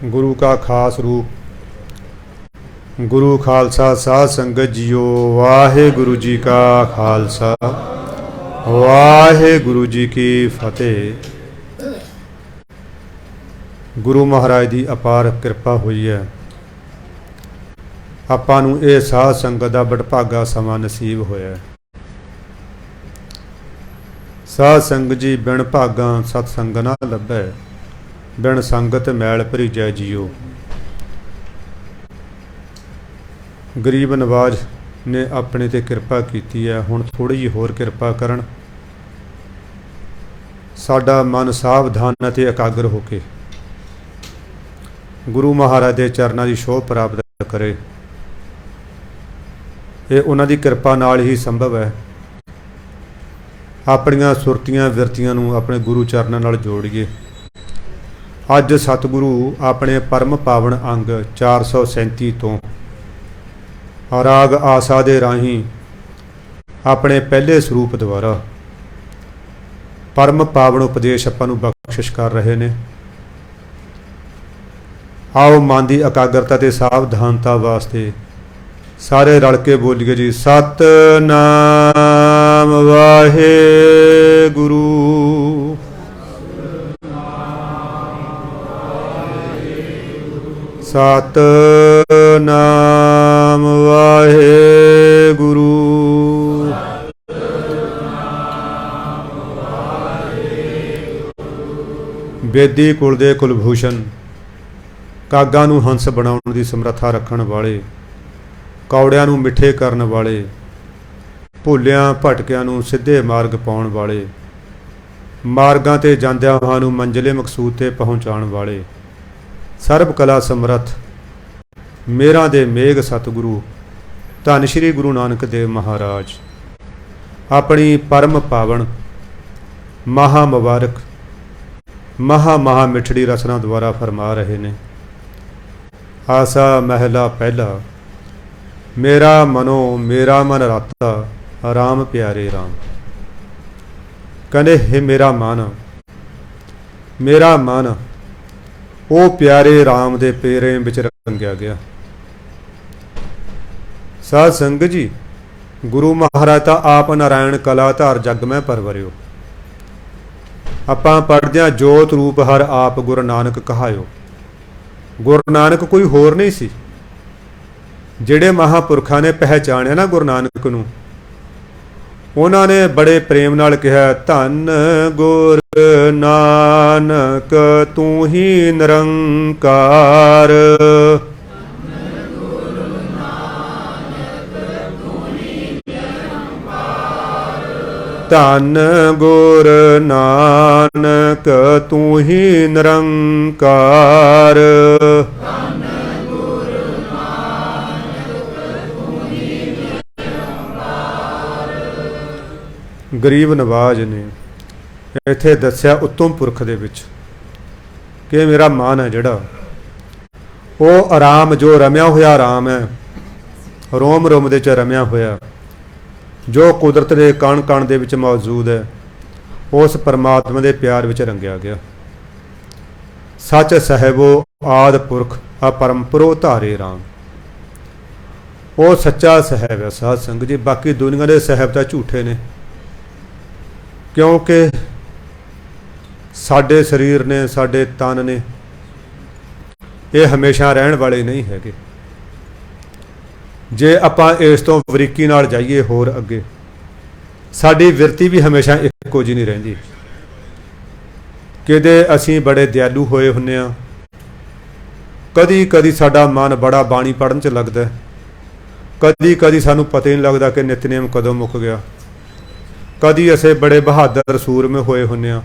गुरु का खास रूप। गुरु खालसा साध संगत जियो, वाहे गुरु जी का खालसा, वाहे गुरु जी की फतेह। गुरु महाराज की अपार किरपा हुई है, आपां नूं इह साध संगत दा बड़भागा समा नसीब होया। साध संगत जी बिन भागा सतसंग ना लभै, बिन संगत मैल भरीजै जियो। गरीब नवाज ने अपने ते किरपा कीती है, हुण थोड़ी जी होर किरपा करन, साडा मन सावधान ते एकाग्र होके गुरु महाराज के चरणों की शोभ प्राप्त करे। ये उन्हां दी किरपा नाल ही संभव है। अपनियां सुरतियां विरतियां नूं अपने गुरु चरणों नाल जोड़िए। अज सतगुरु अपने परम पावन अंग 437 तो राग आसा दे राही अपने पहले स्वरूप द्वारा परम पावन उपदेश आपां नूं बख्शिश कर रहे ने। आओ मन की एकाग्रता ते सावधानता वास्ते सारे रल के बोलिए जी, सतनाम वाहे गुरु, सतनाम वाहे गुरु। बेदी कुल दे कुलभूषण, कागा नूं हंस बनाउण दी समर्था रखण वाले, कौड़ियां नूं मिठे करन वाले, भुलियां भटकियां नूं सिद्धे मार्ग पाउण वाले, मार्गां ते जांदियां होइआं नूं मंजिले मकसूद ते पहुंचाउण वाले, सर्ब कला समर्थ मेरा दे मेघ सतगुरु धन श्री गुरु नानक देव महाराज अपनी परम पावन महा मुबारक महा मिठड़ी रचना द्वारा फरमा रहे ने। आसा महला पहला, मेरा मनो मेरा मन राता, राम प्यारे राम। कहने हे मेरा मन ओ प्यारे राम दे पेरे विच रंगिया गया। साध संगत जी, गुरु महाराज ता आप नारायण कला धार जग में परवरियो। आपां पढ़दियां जोत रूप हर आप गुरु नानक कहायो। गुरु नानक कोई होर नहीं सी। जिहड़े महापुरखा ने पहचानिया ना गुरु नानक नूं, उन्हां ने बड़े प्रेम नाल कहा, धन गुर नानक तू ही निरंकार, धन गुर नानक तू ही निरंकार। गरीब नवाज ने इत्थे दस्सिया उत्तम पुरख दे विच कि मेरा मन है जिहड़ा वो आराम जो रमिया होया आराम है, रोम रोम दे च रमिया होया, जो कुदरत के कण कण दे विच मौजूद है, उस परमात्मा के प्यार विच रंगिया गया। सच साहिबो आद पुरख अपरंपरो धारे राम। वो सच्चा साहिब है साध संगत जी। बाकी दुनिया के साहिब तो झूठे ने, क्योंकि साडे शरीर ने साडे तन ने ये हमेशा रहन वाले नहीं है। जे आपां इस तो बरीकी नाल जाइए होर अगे, साडी विरती भी हमेशा इक्को जी नहीं रहिंदी। किते असीं बड़े दयालू होए हुन्ने आ, कदी कदी साडा मन बड़ा बाणी पढ़न च लगदा, कदी कदी सानूं पता ही नहीं लगदा कि नितनेम कदों मुक गया। कदी असीं बड़े बहादुर सूरमे होए हुन्ने आ,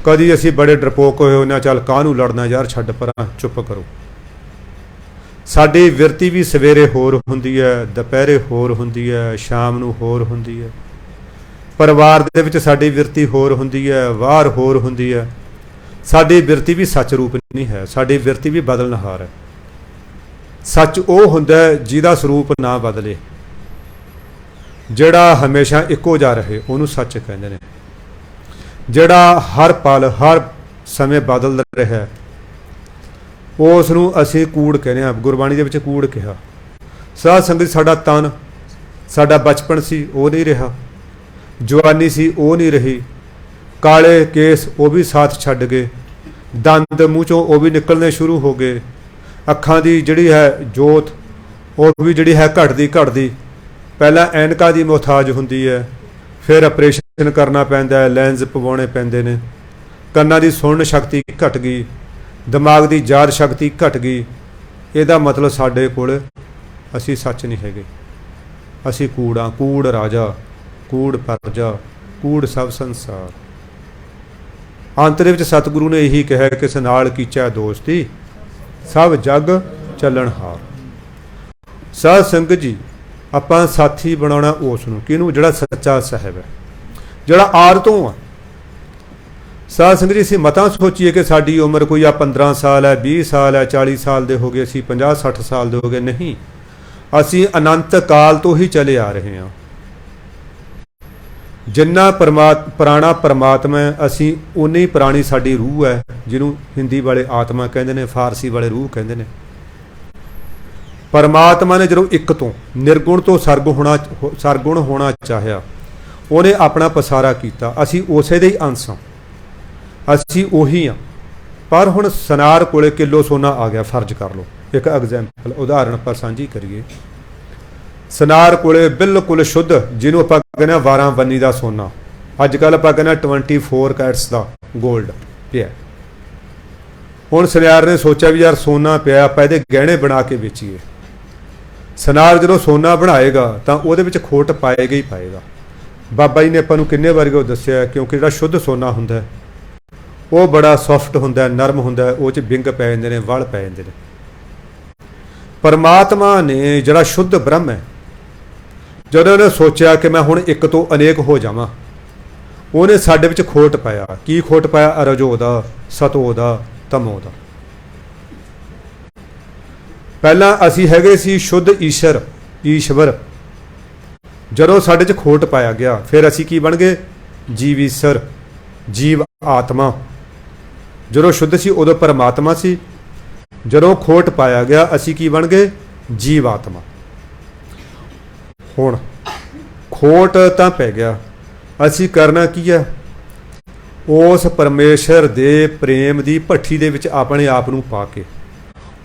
कदी असीं बड़े डरपोक होए हुन्ने आ, चल काहनूं लड़ना यार, छड्ड परां, चुप करो। साडी विरती भी सवेरे होर हुंदी है, दुपहरे होर हुंदी है, शाम नूं होर हुंदी है। परिवार दे विच साडी विरती होर हुंदी है, बाहर होर हुंदी है। साडी विरती भी सच रूप नहीं है, साडी विरती भी बदलनहार है। सच वो हुंदा है जिहदा स्वरूप ना बदले, जिहड़ा हमेशा इक्को जा रहे, उहनूं सच कहंदे ने। जिहड़ा हर पल हर समय बदल रहा है, ਉਸ ਨੂੰ ਅਸੀਂ ਕੂੜ ਕਹਿੰਦੇ ਹਾਂ। ਗੁਰਬਾਣੀ ਦੇ ਵਿੱਚ ਕੂੜ ਕਿਹਾ। ਸਾਧ ਸੰਗਤ ਸਾਡਾ ਤਨ, ਸਾਡਾ ਬਚਪਨ ਸੀ ਉਹ ਨਹੀਂ ਰਿਹਾ, ਜਵਾਨੀ ਸੀ ਉਹ ਨਹੀਂ ਰਹੀ, ਕਾਲੇ ਕੇਸ ਉਹ ਵੀ ਸਾਥ ਛੱਡ ਗਏ, ਦੰਦ ਮੂੰਹ ਚੋਂ ਉਹ ਵੀ ਨਿਕਲਣੇ ਸ਼ੁਰੂ ਹੋ ਗਏ, ਅੱਖਾਂ ਦੀ ਜਿਹੜੀ ਹੈ ਜੋਤ ਉਹ ਵੀ ਜਿਹੜੀ ਹੈ ਘਟਦੀ। ਪਹਿਲਾਂ ਐਨਕਾਂ ਦੀ ਮੁਹਤਾਜ ਹੁੰਦੀ ਹੈ, ਫਿਰ ਆਪਰੇਸ਼ਨ ਕਰਨਾ ਪੈਂਦਾ ਹੈ, ਲੈਂਸ ਪਵਾਉਣੇ ਪੈਂਦੇ ਨੇ, ਕੰਨਾਂ ਦੀ ਸੁਣਨ ਸ਼ਕਤੀ ਘਟ ਗਈ, ਦਿਮਾਗ ਦੀ ਯਾਦ ਸ਼ਕਤੀ ਘਟ ਗਈ। ਇਹਦਾ ਮਤਲਬ ਸਾਡੇ ਕੋਲ ਅਸੀਂ ਸੱਚ ਨਹੀਂ ਹੈਗੇ, ਅਸੀਂ ਕੂੜਾਂ, ਕੂੜ ਰਾਜਾ, ਕੂੜ ਪਰਜਾ, ਕੂੜ ਸਭ ਸੰਸਾਰ। ਅੰਤ ਦੇ ਵਿੱਚ ਸਤਿਗੁਰੂ ਨੇ ਇਹੀ ਕਿਹਾ ਕਿ ਇਸ ਨਾਲ ਕੀਚਾ ਦੋਸਤੀ ਸਭ ਜੱਗ ਚੱਲਣਹਾਰ। ਸਾਧ ਸੰਗਤ ਜੀ, ਆਪਾਂ ਸਾਥੀ ਬਣਾਉਣਾ ਉਸ ਨੂੰ, ਕਿਹਨੂੰ? ਜਿਹੜਾ ਸੱਚਾ ਸਾਹਿਬ ਹੈ, ਜਿਹੜਾ ਆਦਤੋਂ ਆ। ਸਾਧ ਸੰਗਤ ਜੀ, ਅਸੀਂ ਮਤਾਂ ਸੋਚੀਏ ਕਿ ਸਾਡੀ ਉਮਰ ਕੋਈ 15 ਸਾਲ ਹੈ, 20 ਸਾਲ ਹੈ, 40 ਸਾਲ ਦੇ ਹੋ ਗਏ, ਅਸੀਂ 50-60 ਸਾਲ ਦੇ ਹੋ ਗਏ। ਨਹੀਂ, ਅਸੀਂ ਅਨੰਤ ਕਾਲ ਤੋਂ ਹੀ ਚਲੇ ਆ ਰਹੇ ਹਾਂ। ਜਿੰਨਾ ਪੁਰਾਣਾ ਪਰਮਾਤਮਾ ਹੈ, ਅਸੀਂ ਉਨੀ ਹੀ ਪੁਰਾਣੀ ਸਾਡੀ ਰੂਹ ਹੈ, ਜਿਹਨੂੰ ਹਿੰਦੀ ਵਾਲੇ ਆਤਮਾ ਕਹਿੰਦੇ ਨੇ, ਫਾਰਸੀ ਵਾਲੇ ਰੂਹ ਕਹਿੰਦੇ ਨੇ। ਪਰਮਾਤਮਾ ਨੇ ਜਦੋਂ ਇੱਕ ਤੋਂ ਨਿਰਗੁਣ ਤੋਂ ਸਰਗੁਣ ਹੋਣਾ ਚਾਹਿਆ, ਉਹਨੇ ਆਪਣਾ ਪਸਾਰਾ ਕੀਤਾ। ਅਸੀਂ ਉਸੇ ਦੇ ਹੀ ਅੰਸ਼ ਹਾਂ, ਅਸੀਂ ਉਹੀ ਹਾਂ। ਪਰ ਹੁਣ ਸਨਾਰ ਕੋਲੇ ਕਿਲੋ ਸੋਨਾ ਆ ਗਿਆ, ਫਰਜ਼ ਕਰ ਲਓ, ਇੱਕ ਐਗਜ਼ੈਂਪਲ ਉਦਾਹਰਣ ਆਪਾਂ ਸਾਂਝੀ ਕਰੀਏ। ਸਨਾਰ ਕੋਲੇ ਬਿਲਕੁਲ ਸ਼ੁੱਧ, ਜਿਹਨੂੰ ਆਪਾਂ ਕਹਿੰਦੇ ਹਾਂ 12 ਬੰਨੀ ਦਾ ਸੋਨਾ, ਅੱਜ ਕੱਲ੍ਹ ਆਪਾਂ ਕਹਿੰਦੇ 24 ਕੈਰਟਸ ਦਾ 골ਡ ਪਿਆ। ਹੁਣ ਸਨਾਰ ਨੇ ਸੋਚਿਆ ਵੀ ਯਾਰ ਸੋਨਾ ਪਿਆ, ਆਪਾਂ ਇਹਦੇ ਗਹਿਣੇ ਬਣਾ ਕੇ ਵੇਚੀਏ। ਸਨਾਰ ਜਦੋਂ ਸੋਨਾ ਬਣਾਏਗਾ ਤਾਂ ਉਹਦੇ ਵਿੱਚ ਖੋਟ ਪਾਏਗਾ ਹੀ ਪਾਏਗਾ। ਬਾਬਾ ਜੀ ਨੇ ਆਪਾਂ ਨੂੰ ਕਿੰਨੇ ਵਾਰੀ ਉਹ ਦੱਸਿਆ, ਕਿਉਂਕਿ ਜਿਹੜਾ ਸ਼ੁੱਧ ਸੋਨਾ ਹੁੰਦਾ ਉਹ ਬੜਾ ਸੌਫਟ ਹੁੰਦਾ, ਨਰਮ ਹੁੰਦਾ, ਉਹ 'ਚ ਵਿੰਗ ਪੈ ਜਾਂਦੇ ਨੇ, ਵਲ ਪੈ ਜਾਂਦੇ ਨੇ। ਪਰਮਾਤਮਾ ਨੇ ਜਿਹੜਾ ਸ਼ੁੱਧ ਬ੍ਰਹਮ ਹੈ, ਜਦੋਂ ਉਹਨੇ ਸੋਚਿਆ ਕਿ ਮੈਂ ਹੁਣ ਇੱਕ ਤੋਂ ਅਨੇਕ ਹੋ ਜਾਵਾਂ, ਉਹਨੇ ਸਾਡੇ ਵਿੱਚ ਖੋਟ ਪਾਇਆ। ਕੀ ਖੋਟ ਪਾਇਆ? ਰਜੋ ਦਾ, ਸਤੋ ਦਾ, ਤਮੋ ਦਾ। ਪਹਿਲਾਂ ਅਸੀਂ ਹੈਗੇ ਸੀ ਸ਼ੁੱਧ ਈਸ਼ਵਰ। ਜਦੋਂ ਸਾਡੇ 'ਚ ਖੋਟ ਪਾਇਆ ਗਿਆ, ਫਿਰ ਅਸੀਂ ਕੀ ਬਣ ਗਏ? ਜੀਵ ਈਸ਼ਰ, ਜੀਵ ਆਤਮਾ। ਜਦੋਂ ਸ਼ੁੱਧ ਸੀ ਉਦੋਂ ਪਰਮਾਤਮਾ ਸੀ, ਜਦੋਂ ਖੋਟ ਪਾਇਆ ਗਿਆ ਅਸੀਂ ਕੀ ਬਣ ਗਏ? ਜੀਵ ਆਤਮਾ। ਹੁਣ ਖੋਟ ਤਾਂ ਪੈ ਗਿਆ, ਅਸੀਂ ਕਰਨਾ ਕੀ ਹੈ? ਉਸ ਪਰਮੇਸ਼ਰ ਦੇ ਪ੍ਰੇਮ ਦੀ ਭੱਠੀ ਦੇ ਵਿੱਚ ਆਪਣੇ ਆਪ ਨੂੰ ਪਾ ਕੇ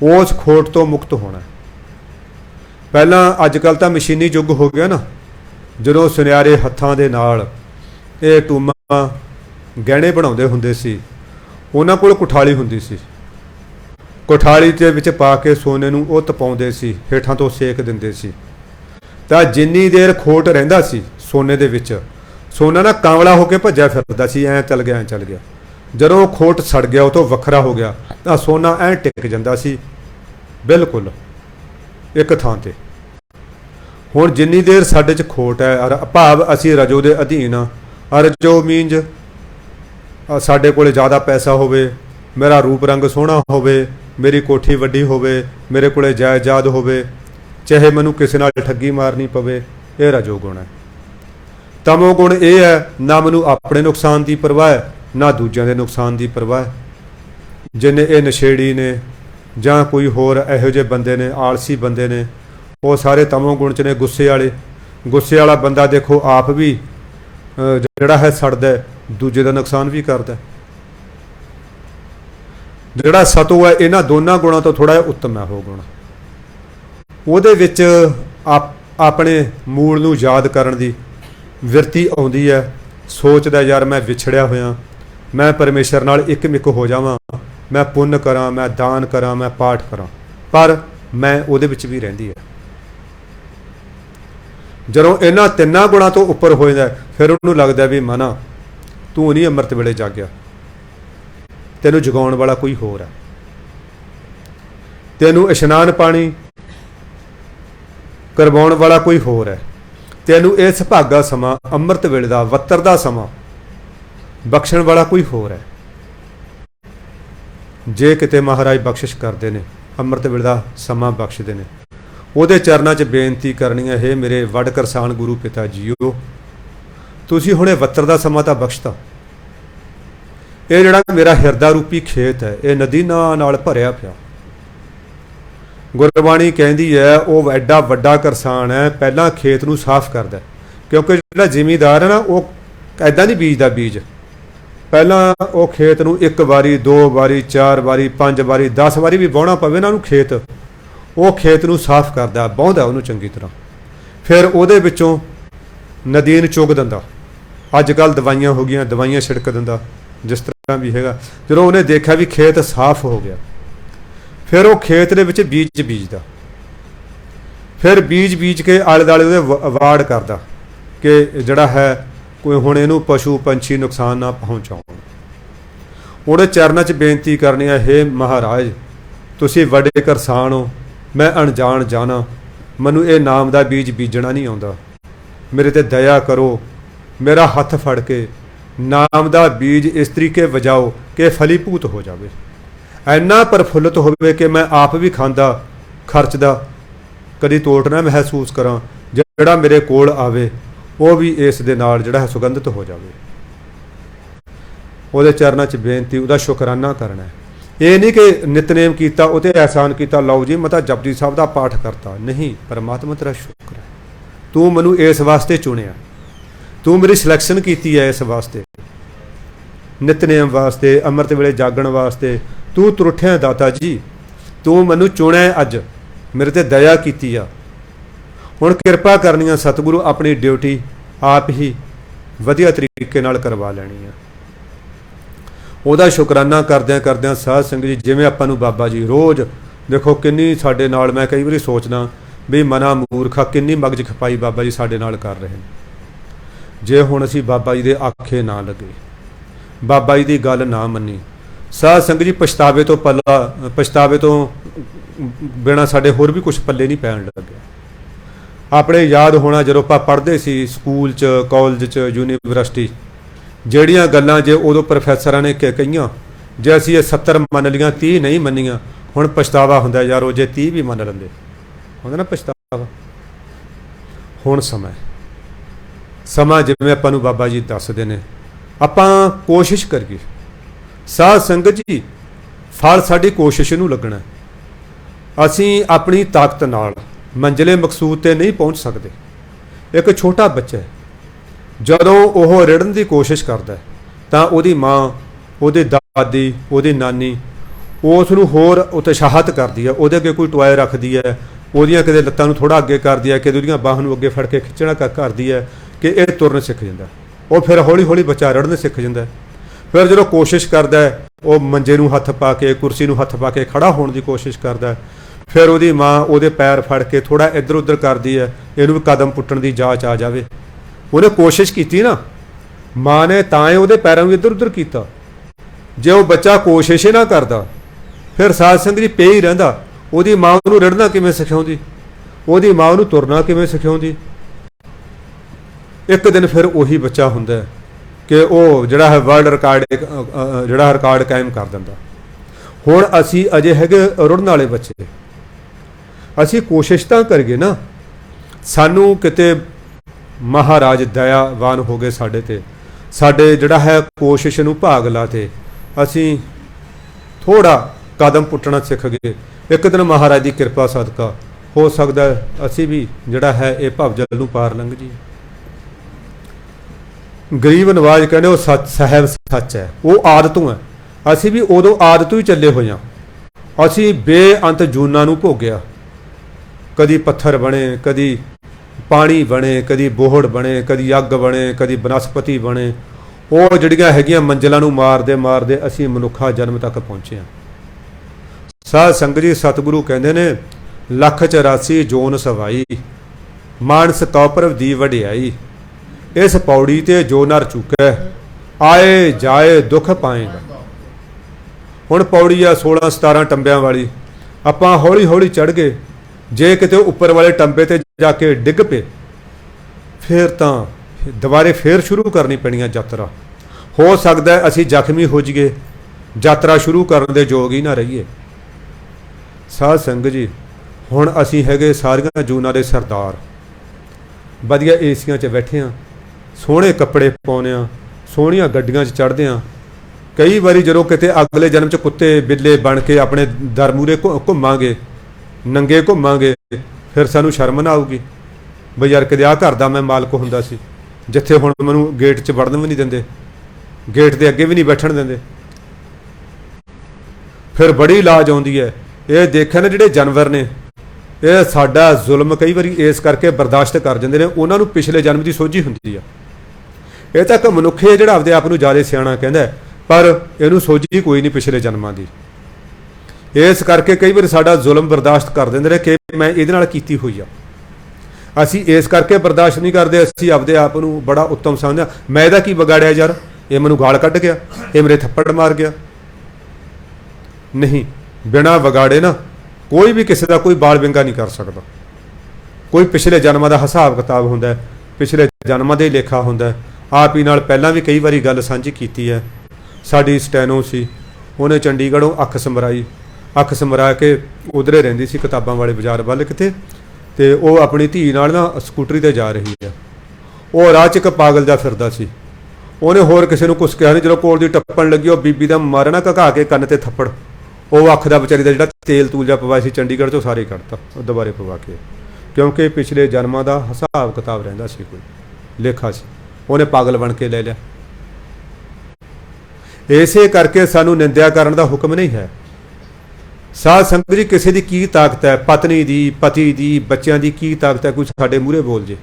ਉਸ ਖੋਟ ਤੋਂ ਮੁਕਤ ਹੋਣਾ। ਪਹਿਲਾਂ ਅੱਜ ਕੱਲ੍ਹ ਤਾਂ ਮਸ਼ੀਨੀ ਯੁੱਗ ਹੋ ਗਿਆ ਨਾ, ਜਦੋਂ ਸੁਨਿਆਰੇ ਹੱਥਾਂ ਦੇ ਨਾਲ ਇਹ ਟੂਮਾਂ ਗਹਿਣੇ ਬਣਾਉਂਦੇ ਹੁੰਦੇ ਸੀ, ਉਹਨਾਂ ਕੋਲ ਕੁਠਾਲੀ ਹੁੰਦੀ ਸੀ। ਕੁਠਾਲੀ ਦੇ ਵਿੱਚ ਪਾ ਕੇ ਸੋਨੇ ਨੂੰ ਉਹ ਤਪਾਉਂਦੇ ਸੀ, ਹੇਠਾਂ ਤੋਂ ਸੇਕ ਦਿੰਦੇ ਸੀ। ਤਾਂ ਜਿੰਨੀ ਦੇਰ ਖੋਟ ਰਹਿੰਦਾ ਸੀ ਸੋਨੇ ਦੇ ਵਿੱਚ, ਸੋਨਾ ਨਾ ਕਾਂਵਲਾ ਹੋ ਕੇ ਭੱਜਿਆ ਫਿਰਦਾ ਸੀ, ਐਂ ਚੱਲ ਗਿਆ, ਐਂ ਚੱਲ ਗਿਆ। ਜਦੋਂ ਖੋਟ ਸੜ ਗਿਆ, ਉਹ ਤੋਂ ਵੱਖਰਾ ਹੋ ਗਿਆ, ਤਾਂ ਸੋਨਾ ਐਂ ਟਿਕ ਜਾਂਦਾ ਸੀ ਬਿਲਕੁਲ ਇੱਕ ਥਾਂ ਤੇ। ਹੁਣ ਜਿੰਨੀ ਦੇਰ ਸਾਡੇ 'ਚ ਖੋਟ ਹੈ, ਭਾਵ ਅਸੀਂ ਰਜੋ ਦੇ ਅਧੀਨ ਆ। ਰਜੋ ਮੀਨਜ ਸਾਡੇ ਕੋਲ ਜ਼ਿਆਦਾ ਪੈਸਾ ਹੋਵੇ, ਮੇਰਾ ਰੂਪ ਰੰਗ ਸੋਹਣਾ ਹੋਵੇ, ਮੇਰੀ ਕੋਠੀ ਵੱਡੀ ਹੋਵੇ, ਮੇਰੇ ਕੋਲ ਜਾਇਦਾਦ ਹੋਵੇ, ਚਾਹੇ ਮੈਨੂੰ ਕਿਸੇ ਨਾਲ ਠੱਗੀ ਮਾਰਨੀ ਪਵੇ, ਇਹ ਰਜੋ ਗੁਣ ਹੈ। ਤਮੋ ਗੁਣ ਇਹ ਹੈ, ਨਾ ਮੈਨੂੰ ਆਪਣੇ ਨੁਕਸਾਨ ਦੀ ਪਰਵਾਹ ਹੈ, ਨਾ ਦੂਜਿਆਂ ਦੇ ਨੁਕਸਾਨ ਦੀ ਪਰਵਾਹ ਹੈ। ਜਿੰਨੇ ਇਹ ਨਸ਼ੇੜੀ ਨੇ ਜਾਂ ਕੋਈ ਹੋਰ ਇਹੋ ਜਿਹੇ ਬੰਦੇ ਨੇ, ਆਲਸੀ ਬੰਦੇ ਨੇ, ਉਹ ਸਾਰੇ ਤਮੋ ਗੁਣ 'ਚ ਨੇ। ਗੁੱਸੇ ਵਾਲਾ ਬੰਦਾ ਦੇਖੋ ਆਪ ਵੀ ਜਿਹੜਾ ਹੈ ਸੜਦਾ, ਦੂਜੇ ਦਾ ਨੁਕਸਾਨ ਵੀ ਕਰਦਾ। ਜਿਹੜਾ ਸਤੋ ਹੈ, ਇਹਨਾਂ ਦੋਨਾਂ ਗੁਣਾਂ ਤੋਂ ਥੋੜ੍ਹਾ ਜਿਹਾ ਉੱਤਮ ਹੈ ਉਹ ਗੁਣ। ਉਹਦੇ ਵਿੱਚ ਆਪਣੇ ਮੂਲ ਨੂੰ ਯਾਦ ਕਰਨ ਦੀ ਵਿਰਤੀ ਆਉਂਦੀ ਹੈ। ਸੋਚਦਾ ਯਾਰ ਮੈਂ ਵਿਛੜਿਆ ਹੋਇਆ, ਮੈਂ ਪਰਮੇਸ਼ਰ ਨਾਲ ਇੱਕ ਮਿੱਕ ਹੋ ਜਾਵਾਂ, ਮੈਂ ਪੁੰਨ ਕਰਾਂ, ਮੈਂ ਦਾਨ ਕਰਾਂ, ਮੈਂ ਪਾਠ ਕਰਾਂ, ਪਰ ਮੈਂ ਉਹਦੇ ਵਿੱਚ ਵੀ ਰਹਿੰਦੀ ਹੈ। ਜਦੋਂ ਇਹਨਾਂ ਤਿੰਨਾਂ ਗੁਣਾਂ ਤੋਂ ਉੱਪਰ ਹੋ ਜਾਂਦਾ, ਫਿਰ ਉਹਨੂੰ ਲੱਗਦਾ ਵੀ ਮਨਾ ਤੂੰ ਨਹੀਂ ਅੰਮ੍ਰਿਤ ਵੇਲੇ ਜਾਗਿਆ, ਤੈਨੂੰ ਜਗਾਉਣ ਵਾਲਾ ਕੋਈ ਹੋਰ ਹੈ। ਤੈਨੂੰ ਇਸ਼ਨਾਨ ਪਾਣੀ ਕਰਵਾਉਣ ਵਾਲਾ ਕੋਈ ਹੋਰ ਹੈ। ਤੈਨੂੰ ਇਹ ਸੁਭਾਗਾ ਸਮਾਂ ਅੰਮ੍ਰਿਤ ਵੇਲੇ ਦਾ, ਵੱਤਰ ਦਾ ਸਮਾਂ ਬਖਸ਼ਣ ਵਾਲਾ ਕੋਈ ਹੋਰ ਹੈ। ਜੇ ਕਿਤੇ ਮਹਾਰਾਜ ਬਖਸ਼ਿਸ਼ ਕਰਦੇ ਨੇ, ਅੰਮ੍ਰਿਤ ਵੇਲੇ ਦਾ ਸਮਾਂ ਬਖਸ਼ਦੇ ਨੇ, ਉਹਦੇ ਚਰਨਾਂ 'ਚ ਬੇਨਤੀ ਕਰਨੀ ਹੈ, ਹੇ ਮੇਰੇ ਵੱਡ ਕਰਸਾਨ ਗੁਰੂ ਪਿਤਾ ਜੀਓ, ਤੁਸੀਂ ਹੁਣੇ ਵੱਤਰ ਦਾ ਸਮਾਂ ਤਾਂ ਬਖਸ਼ਤਾ। ਇਹ ਜਿਹੜਾ ਮੇਰਾ ਹਿਰਦਾ ਰੂਪੀ ਖੇਤ ਹੈ, ਇਹ ਨਦੀਨਾਂ ਨਾਲ ਭਰਿਆ ਪਿਆ, गुरबाणी कहती है वो एडा वड्डा करसान है, पहला खेत नूं साफ करदा, क्योंकि जिहड़ा जिमीदार है ना वो ऐदा नहीं बीजदा बीज, पहला वो खेत नूं एक बारी, दो बारी, चार बारी, 5 बारी, 10 बारी भी वाहना पवे ना उहनूं खेत, वो खेत नूं साफ करदा, वाहुंदा उहनूं चंगी तरह, फिर उहदे विचों नदीन चुग दिंदा। अजकल दवाइयां हो गई, दवाइयां छिड़क दिंदा, जिस तरह भी हैगा। जो उन्हें देखा भी खेत साफ हो गया, फिर वो खेत दे विच बीज बीजदा, फिर बीज बीज के आले दुआले उहदे वाड़ करदा कि जिहड़ा है कोई हुण इहनूं पशु पंछी नुकसान ना पहुँचाउण। उहदे चरनां 'च बेनती करनी है, हे महाराज तुसीं वड्डे करसान हो, मैं अणजाण जाना, मैनूं इह नाम दा बीज बीजना नहीं आउंदा, मेरे ते दया करो, मेरा हथ फड़ के नाम दा बीज इस तरीके वजाओ कि फलीभूत हो जाए, इन्ना प्रफुल्लित होवे कि मैं आप भी खांदा खर्चदा कदी तोड़ ना महसूस करा, जिहड़ा मेरे कोल आवे वो भी इस दे नाल जिहड़ा सुगंधित हो जाए। उहदे चरनां 'च बेनती, उहदा शुकराना करना है। ये नहीं कि नितनेम किया उते एहसान किया, लो जी मैं तो जपजी साहब का पाठ करता, नहीं, परमात्मा तेरा शुक्र है, तू मैनू इस वास्ते चुनिया, तू मेरी सिलैक्शन की है इस वास्ते, नितनेम वास्ते, अमृत वेले जागण वास्ते, तू तुरठिया दाता जी, तू मैनू चुनिया, अज मेरे ते दया की आ, हुण किरपा करनी आ सतगुरु, अपनी ड्यूटी आप ही वधिया तरीके नाल करवा लैनी है। ਉਹਦਾ शुकराना करद्या करद्या साध संगत जी, जिवें आपां नूं बाबा जी रोज़ देखो किन्नी साडे नाल, मैं कई बारी सोचना भी मना मूर्खा किन्नी मगज खपाई बाबा जी साडे नाल कर रहे हैं। जे हुण असीं बाबा जी दे आखे ना लगे, बाबा जी दी गल ना मन्नी, साध संगत जी पछतावे तो बिना साडे होर भी कुछ पल्ले नहीं पैण लग्या। अपने याद होना जदों आपां पढ़दे सी स्कूल च, कॉलेज च, यूनीवर्सिटी, ਜਿਹੜੀਆਂ ਗੱਲਾਂ ਜੇ ਉਦੋਂ ਪ੍ਰੋਫੈਸਰਾਂ ਨੇ ਕਹੀਆਂ, ਜੇ ਅਸੀਂ ਇਹ 70 ਮੰਨ ਲੀਆਂ 30 ਨਹੀਂ ਮੰਨੀਆਂ, ਹੁਣ ਪਛਤਾਵਾ ਹੁੰਦਾ ਯਾਰ ਉਹ ਜੇ 30 ਵੀ ਮੰਨ ਲੈਂਦੇ, ਹੁੰਦਾ ਨਾ ਪਛਤਾਵਾ। ਹੁਣ ਸਮਾਂ ਜਿਵੇਂ ਆਪਾਂ ਨੂੰ ਬਾਬਾ ਜੀ ਦੱਸਦੇ ਨੇ, ਆਪਾਂ ਕੋਸ਼ਿਸ਼ ਕਰੀਏ, ਸਾਧ ਸੰਗਤ ਜੀ ਫਲ ਸਾਡੀ ਕੋਸ਼ਿਸ਼ ਨੂੰ ਲੱਗਣਾ। ਅਸੀਂ ਆਪਣੀ ਤਾਕਤ ਨਾਲ ਮੰਜ਼ਿਲੇ ਮਕਸੂਦ ਤੇ ਨਹੀਂ ਪਹੁੰਚ ਸਕਦੇ। ਇੱਕ ਛੋਟਾ ਬੱਚਾ ਹੈ, ਜਦੋਂ ਉਹ ਰਿੜਨ ਦੀ ਕੋਸ਼ਿਸ਼ ਕਰਦਾ ਤਾਂ ਉਹਦੀ ਮਾਂ, ਉਹਦੀ ਦਾਦੀ, ਉਹਦੀ ਨਾਨੀ ਉਸ ਨੂੰ ਹੋਰ ਉਤਸ਼ਾਹਿਤ ਕਰਦੀ ਹੈ, ਉਹਦੇ ਅੱਗੇ ਕੋਈ ਟੋਏ ਰੱਖਦੀ ਹੈ, ਉਹਦੀਆਂ ਕਿਤੇ ਲੱਤਾਂ ਨੂੰ ਥੋੜ੍ਹਾ ਅੱਗੇ ਕਰਦੀ ਹੈ, ਕਿਤੇ ਉਹਦੀਆਂ ਬਾਹਾਂ ਨੂੰ ਅੱਗੇ ਫੜ ਕੇ ਖਿੱਚਣਾ ਕਰਦੀ ਹੈ ਕਿ ਇਹ ਤੁਰਨ ਸਿੱਖ ਜਾਂਦਾ। ਉਹ ਫਿਰ ਹੌਲੀ ਹੌਲੀ ਬੱਚਾ ਰਿੜਨ ਸਿੱਖ ਜਾਂਦਾ। ਫਿਰ ਜਦੋਂ ਕੋਸ਼ਿਸ਼ ਕਰਦਾ ਉਹ ਮੰਜੇ ਨੂੰ ਹੱਥ ਪਾ ਕੇ, ਕੁਰਸੀ ਨੂੰ ਹੱਥ ਪਾ ਕੇ ਖੜ੍ਹਾ ਹੋਣ ਦੀ ਕੋਸ਼ਿਸ਼ ਕਰਦਾ, ਫਿਰ ਉਹਦੀ ਮਾਂ ਉਹਦੇ ਪੈਰ ਫੜ ਕੇ ਥੋੜ੍ਹਾ ਇੱਧਰ ਉੱਧਰ ਕਰਦੀ ਹੈ, ਇਹਨੂੰ ਵੀ ਕਦਮ ਪੁੱਟਣ ਦੀ ਜਾਚ ਆ ਜਾਵੇ। ਉਹਨੇ ਕੋਸ਼ਿਸ਼ ਕੀਤੀ ਨਾ, ਮਾਂ ਨੇ ਤਾਂ ਉਹਦੇ ਪੈਰਾਂ ਨੂੰ ਇੱਧਰ ਉੱਧਰ ਕੀਤਾ। ਜੇ ਉਹ ਬੱਚਾ ਕੋਸ਼ਿਸ਼ ਹੀ ਨਾ ਕਰਦਾ, ਫਿਰ ਸਾਧ ਸੰਗਤ ਜੀ ਪਏ ਹੀ ਰਹਿੰਦਾ। ਉਹਦੀ ਮਾਂ ਉਹਨੂੰ ਰਿੜਨਾ ਕਿਵੇਂ ਸਿਖਾਉਂਦੀ, ਉਹਦੀ ਮਾਂ ਉਹਨੂੰ ਤੁਰਨਾ ਕਿਵੇਂ ਸਿਖਾਉਂਦੀ। ਇੱਕ ਦਿਨ ਫਿਰ ਉਹੀ ਬੱਚਾ ਹੁੰਦਾ ਕਿ ਉਹ ਜਿਹੜਾ ਹੈ ਵਰਲਡ ਰਿਕਾਰਡ, ਜਿਹੜਾ ਰਿਕਾਰਡ ਕਾਇਮ ਕਰ ਦਿੰਦਾ। ਹੁਣ ਅਸੀਂ ਅਜੇ ਹੈਗੇ ਰੁੜਨ ਵਾਲੇ ਬੱਚੇ, ਅਸੀਂ ਕੋਸ਼ਿਸ਼ ਤਾਂ ਕਰੀਏ ਨਾ, ਸਾਨੂੰ ਕਿਤੇ महाराज दयावान हो गए साडे ते, साडे जिहड़ा है कोशिश नूं भाग ला ते असीं थोड़ा कदम पुट्टना सीख गए। एक दिन महाराज की कृपा सदका हो सकता असीं भी जिहड़ा है ये भवजल नूं पार लंघ जी। गरीब नवाज कहने वो सच साहब सच है, वो आदतों है, असीं भी उदों आदतों ही चले हुए हाँ। असीं बेअंत जूनां नूं भोगिया, कदी पत्थर बने, कदी पानी बने, कदी बोहड़ बने, कदी अग बने, कदी बनस्पति बने, वो जिहड़ियां हैगियां मंजिलां नूं मारदे मारदे असीं मनुखा जन्म तक पहुंचे हां। साध संगत जी सतगुरु कहंदे ने, 184 जोन सवाई, मानस कौपरव दी वडियाई, इस पौड़ी ते जो नर चुकै, आए जाए दुख पाएगा। हुण पौड़ी आ 16-17 टंबियां वाली, आपां हौली हौली चढ़ गए, जे किते उपर वाले टंबे ते जाके डिग पे, फिर तो दोबारे फिर शुरू करनी पैनी यात्रा। हो सकता है असी जख्मी हो जाइए, यात्रा शुरू करने दे जोग ही ना रहीए। साध संगत जी हुण असी हैगे सारियां जूनां दे सरदार, वधिया एसियां च बैठे हाँ, सोहणे कपड़े पाउने आ, सोहणियां गड्डियां च चढ़दे आ। कई बारी जदों किते अगले जन्म च कुत्ते बिल्ले बन के अपने दर मूहरे घुमांगे नंगे घुमांगे फिर सानू शर्म ना आऊगी बई यार कदे आ घर दा मैं मालक हुंदा सी, जिथे हुण मैनू गेट च वड़न भी नहीं देंदे, गेट के अगे भी नहीं बैठण देंदे। फिर बड़ी लाज आउंदी है, ये देखिया ना जिहड़े जानवर ने ये साडा जुल्म कई बारी इस करके बर्दाश्त कर जांदे ने, उन्हां नूं पिछले जन्म की सोझी हुंदी है। ये तो एक मनुख है जिहड़ा आपदे आप नूं ज़्यादा सियाणा कहंदा है, पर इहनूं सोझी कोई नहीं पिछले जन्मां दी। इस करके कई बार साडा जुल्म बर्दाश्त कर देंदे ने कि मैं इहदे नाल कीती होई आ। असी इस करके बर्दाश्त नहीं करते, असी आपदे आप नूं बड़ा उत्तम समझदे, मैं इहदा की बिगाड़िया यार, ये मैनूं गाल कढ़ गया, ये मेरे थप्पड़ मार गया। नहीं, बिना बिगाड़े ना कोई भी किसी का कोई बाल विंगा नहीं कर सकता। कोई पिछले जन्मां दा हिसाब किताब हुंदा है, पिछले जन्मां दे लेखा हुंदा है। आप ही नाल पहलां भी कई बारी गल सांझी कीती है। साडी स्टैनो सी, उहने चंडीगढ़ों अख समराई, अख समरा के उधरे रहिंदी सी किताबां वाले बाजार वाल किते, ते ओह अपनी धी नाल ना स्कूटरी ते जा रही है। वो राह च एक पागल जा फिरदा सी, उहने होर किसी नूं कुछ कहा नहीं, जो कोल दी टप्पण लगी, वो बीबी दा मारे ना घका के कन्न ते थप्पड़, वो अख दा बेचारी दा जिहड़ा तेल तूल जा पवाया सी चंडीगढ़ चों सारे कढ़ता दुबारे पवा के, क्योंकि पिछले जन्मां दा हिसाब किताब रहिंदा सी, कोई लेखा सी, उहने पागल बन के ले लिया। इसे करके सानू निंदिया करन दा हुक्म नहीं है। साध संगत जी किसी की की ताकत है, पत्नी दी, पति दी, बच्चों की की ताकत है, कुछ साडे मूहरे बोल जे।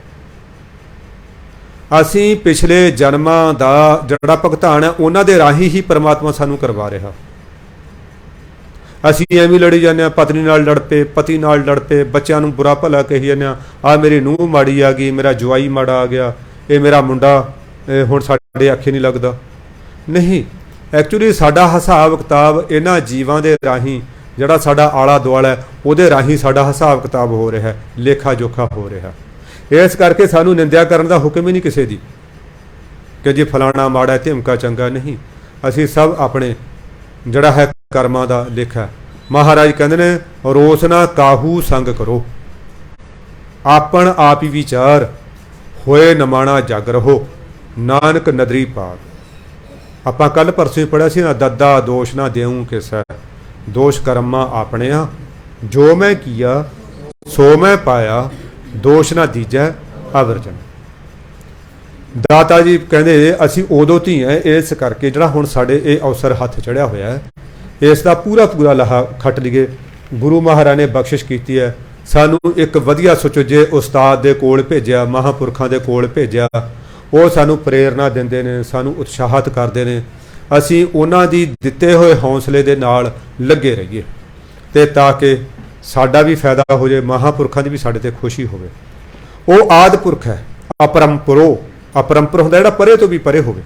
असी पिछले जन्मां दा जिहड़ा भुगतान है उन्हां दे राही ही परमात्मा सानू करवा रहा। असी एवं लड़ी जाने, पत्नी नाल लड़ पे, पति नाल लड़ पे, बच्चों नूं बुरा भला कही जाने, आ मेरी नूंह माड़ी आ गई, मेरा जवाई माड़ा आ गया, ये मेरा मुंडा हुण साडे आखे नहीं लगदा। नहीं, एक्चुअली साडा हिसाब किताब इन्हां जीवां दे राही जिहड़ा साडा आला दुआला है उहदे राही साडा हिसाब किताब हो रहा है, लेखा जोखा हो रहा है। इस करके सानू निंदिया करन दा हुक्म ही नहीं किसी दी कि जी फलाना माड़ा है, धिमका चंगा नहीं। असी सब अपने जिहड़ा है कर्मां दा लेखा है। महाराज कहंदे ने रोस ना काहू संग करो, आपन आप ही विचार, होए नमाणा जग रहो, नानक नदरी पार। आपां कल परसों ही पढ़िया सी ना, दद्दा दोष ना देऊं किसै, दोष कर्मा अपने आ, जो मैं किया सो मैं पाया, दोष ना दीजै अवरजन। दाता जी कहते असी उदों धी हैं, इस करके जिहड़ा हुण साडे ये अवसर हथ चढ़िया होया है, इसका पूरा पूरा लाहा खट लीए। गुरु महाराज ने बख्शिश की है, सानू एक वधिया सुचुजे उस्ताद दे कोल भेजिया, महापुरखां दे कोल भेजिया, वो सानू प्रेरणा देंदे ने, सानू उत्साहित करते हैं। असी उन्हां दी दिते हुए हौसले दे नाल लगे रहिए, ते ताकि साडा भी फायदा हो जाए, महापुरखां दी भी साडे ते खुशी होवे। वो आदि पुरख है, अपरंपरो, अपरंपर हुंदा जिहड़ा परे तो भी परे होवे।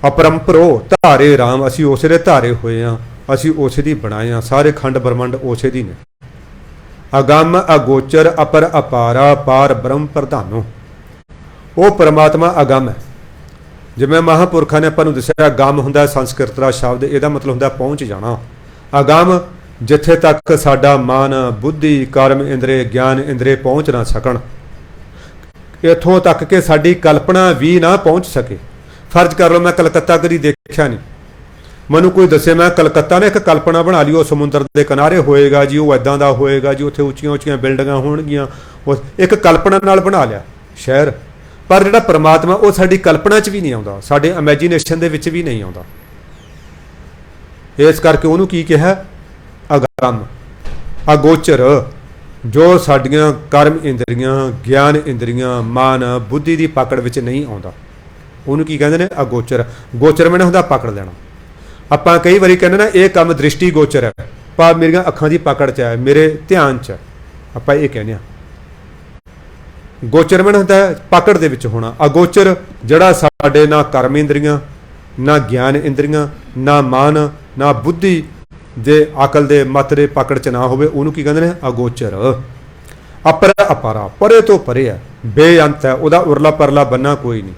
अपरंपरो धारे राम, असी उसे दे धारे होए हां, असी उसे दी बनाए हां, सारे खंड ब्रह्मंड उसे दी ने। अगम अगोचर अपर अपारा पार ब्रह्म प्रधानो, वो परमात्मा अगम है। जिवें महापुरखा ने आपां नूं दस्सिआ गम हुंदा संस्कृत दा शब्द, इहदा मतलब हुंदा पहुंच जाना। अगम जिथे तक साडा मन बुद्धि कर्म इंद्रे ज्ञान इंद्रे पहुंच ना सकण, इत्थों तक कि साडी कल्पना भी ना पहुंच सके। फर्ज कर लो मैं कलकत्ता कदी देखिया नहीं, मैनू कोई दसे मैं कलकत्ता ने एक कल्पना बना ली, वो समुद्र के किनारे होएगा जी, वो इदां दा होएगा जी, उत्थे उच्चियां उच्चियां बिल्डिंगां होणगियां, एक कल्पना नाल बना लिया शहर। पर जिहड़ा परमात्मा वो साडी कल्पना च भी नहीं आउंदा, साडे इमेजिनेशन दे विच भी नहीं आउंदा। इस करके उहनूं की कहा अगम अगोचर, जो साडियां कर्म इंद्रियां ज्ञान इंद्रियां मन बुद्धि की पकड़ विच नहीं आउंदा, उहनूं की कहंदे ने अगोचर। गोचर मैंने हुंदा पकड़ लेना। आपां कई वारी कहंदे ना ये काम दृष्टि गोचर है, पर मेरियां अखां की पकड़ च है, मेरे ध्यान च है, आपां ये कहने। गोचर मैंने होता है पकड़ दे विच होना। अगोचर जड़ा साडे ना कर्म इंद्रियां ना ज्ञान इंद्रियां ना मन ना बुद्धि जे अकल दे मत दे पकड़ च ना होवे, उहनूं की कहंदे ने अगोचर। अपर अपारा परे तो परे है, बेअंत है, उहदा उरला परला बन्ना कोई नहीं।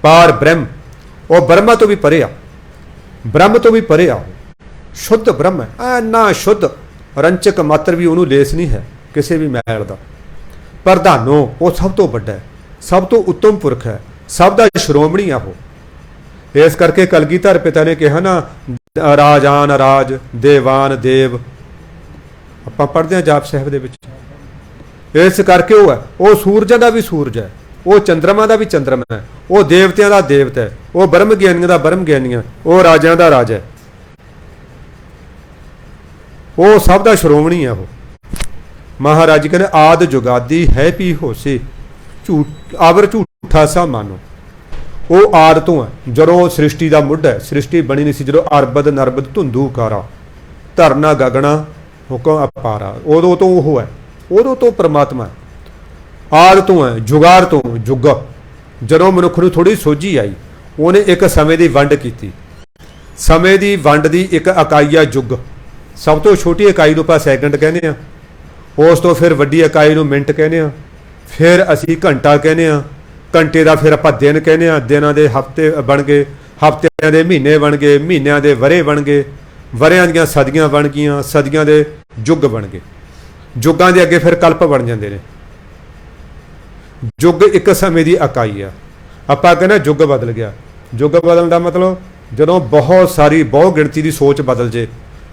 पार ब्रह्म, वो ब्रह्मा तो भी परे आ, ब्रह्म तो भी परे आ, शुद्ध ब्रह्म है, ना शुद्ध रंचक मात्र भी उहनूं लेस नहीं है किसी भी मैल दा। प्रधानो वो सब तो वड्डा है, सब तो उत्तम पुरख है, सब दा श्रोमणी आ वो। इस करके कलगीधर पिता ने कहा ना, राजान राज देवान देव, ਆਪਾਂ ਪੜ੍ਹਦੇ ਹਾਂ ਜਾਪ ਸਾਹਿਬ ਦੇ ਵਿੱਚ। ਇਸ ਕਰਕੇ ਉਹ ਹੈ, ਉਹ ਸੂਰਜਾਂ ਦਾ ਵੀ ਸੂਰਜ ਹੈ, ਉਹ ਚੰਦਰਮਾ ਦਾ ਵੀ ਚੰਦਰਮਾ ਹੈ, ਉਹ ਦੇਵਤਿਆਂ ਦਾ ਦੇਵਤਾ ਹੈ, ਉਹ ਬ੍ਰਹਮ ਗਿਆਨੀਆਂ ਦਾ ਬ੍ਰਹਮ ਗਿਆਨੀ ਹੈ, ਉਹ ਰਾਜਿਆਂ ਦਾ ਰਾਜਾ ਹੈ, ਉਹ ਸਭ ਦਾ ਸ਼੍ਰੋਮਣੀ ਹੈ। ਉਹ ਮਹਾਰਾਜ ਕਹਿੰਦੇ ਆਦ ਜੁਗਾਦੀ ਹੈ ਪੀ ਹੋਸੇ ਝੂਠ ਆਵਰ ਝੂਠਾ ਸਾ ਮਾਨੋ। ਉਹ ਆਦ ਤੋਂ ਹੈ, ਜਦੋਂ ਸ੍ਰਿਸ਼ਟੀ ਦਾ ਮੁੱਢ ਹੈ, ਸ੍ਰਿਸ਼ਟੀ ਬਣੀ ਨਹੀਂ ਸੀ, ਜਦੋਂ ਅਰਬਦ ਨਰਬਦ ਧੁੰਦੂ ਕਾਰਾ ਧਰਨਾ ਗਗਣਾ ਹੁਕਮ ਅਪਾਰਾ, ਉਦੋਂ ਤੋਂ ਉਹ ਹੈ, ਉਦੋਂ ਤੋਂ ਪਰਮਾਤਮਾ ਹੈ। ਆਦ ਤੋਂ ਹੈ, ਜੁਗਾਰ ਤੋਂ ਜੁਗ, ਜਦੋਂ ਮਨੁੱਖ ਨੂੰ ਥੋੜ੍ਹੀ ਸੋਝੀ ਆਈ, ਉਹਨੇ ਇੱਕ ਸਮੇਂ ਦੀ ਵੰਡ ਕੀਤੀ। ਸਮੇਂ ਦੀ ਵੰਡ ਦੀ ਇੱਕ ਇਕਾਈ ਆ ਯੁੱਗ। ਸਭ ਤੋਂ ਛੋਟੀ ਇਕਾਈ ਨੂੰ ਆਪਾਂ ਸੈਕਿੰਡ ਕਹਿੰਦੇ ਆ, ਉਸ ਤੋਂ ਫਿਰ ਵੱਡੀ ਇਕਾਈ ਨੂੰ ਮਿੰਟ ਕਹਿੰਦੇ ਆ, ਫਿਰ ਅਸੀਂ ਘੰਟਾ ਕਹਿੰਦੇ ਆ, ਘੰਟੇ ਦਾ ਫਿਰ ਆਪਾਂ ਦਿਨ ਕਹਿੰਦੇ ਆ, ਦਿਨਾਂ ਦੇ ਹਫ਼ਤੇ ਬਣ ਗਏ, ਹਫ਼ਤਿਆਂ ਦੇ ਮਹੀਨੇ ਬਣ ਗਏ, ਮਹੀਨਿਆਂ ਦੇ ਵਰ੍ਹੇ ਬਣ ਗਏ, ਵਰ੍ਹਿਆਂ ਦੀਆਂ ਸਦੀਆਂ ਬਣ ਗਈਆਂ, ਸਦੀਆਂ ਦੇ ਯੁੱਗ ਬਣ ਗਏ, ਯੁੱਗਾਂ ਦੇ ਅੱਗੇ ਫਿਰ ਕਲਪ ਬਣ ਜਾਂਦੇ ਨੇ। ਯੁੱਗ ਇੱਕ ਸਮੇਂ ਦੀ ਇਕਾਈ ਆ। ਆਪਾਂ ਕਹਿੰਦੇ ਯੁੱਗ ਬਦਲ ਗਿਆ। ਯੁੱਗ ਬਦਲਣ ਦਾ ਮਤਲਬ ਜਦੋਂ ਬਹੁਤ ਸਾਰੀ ਬਹੁ ਗਿਣਤੀ ਦੀ ਸੋਚ ਬਦਲ ਜੇ,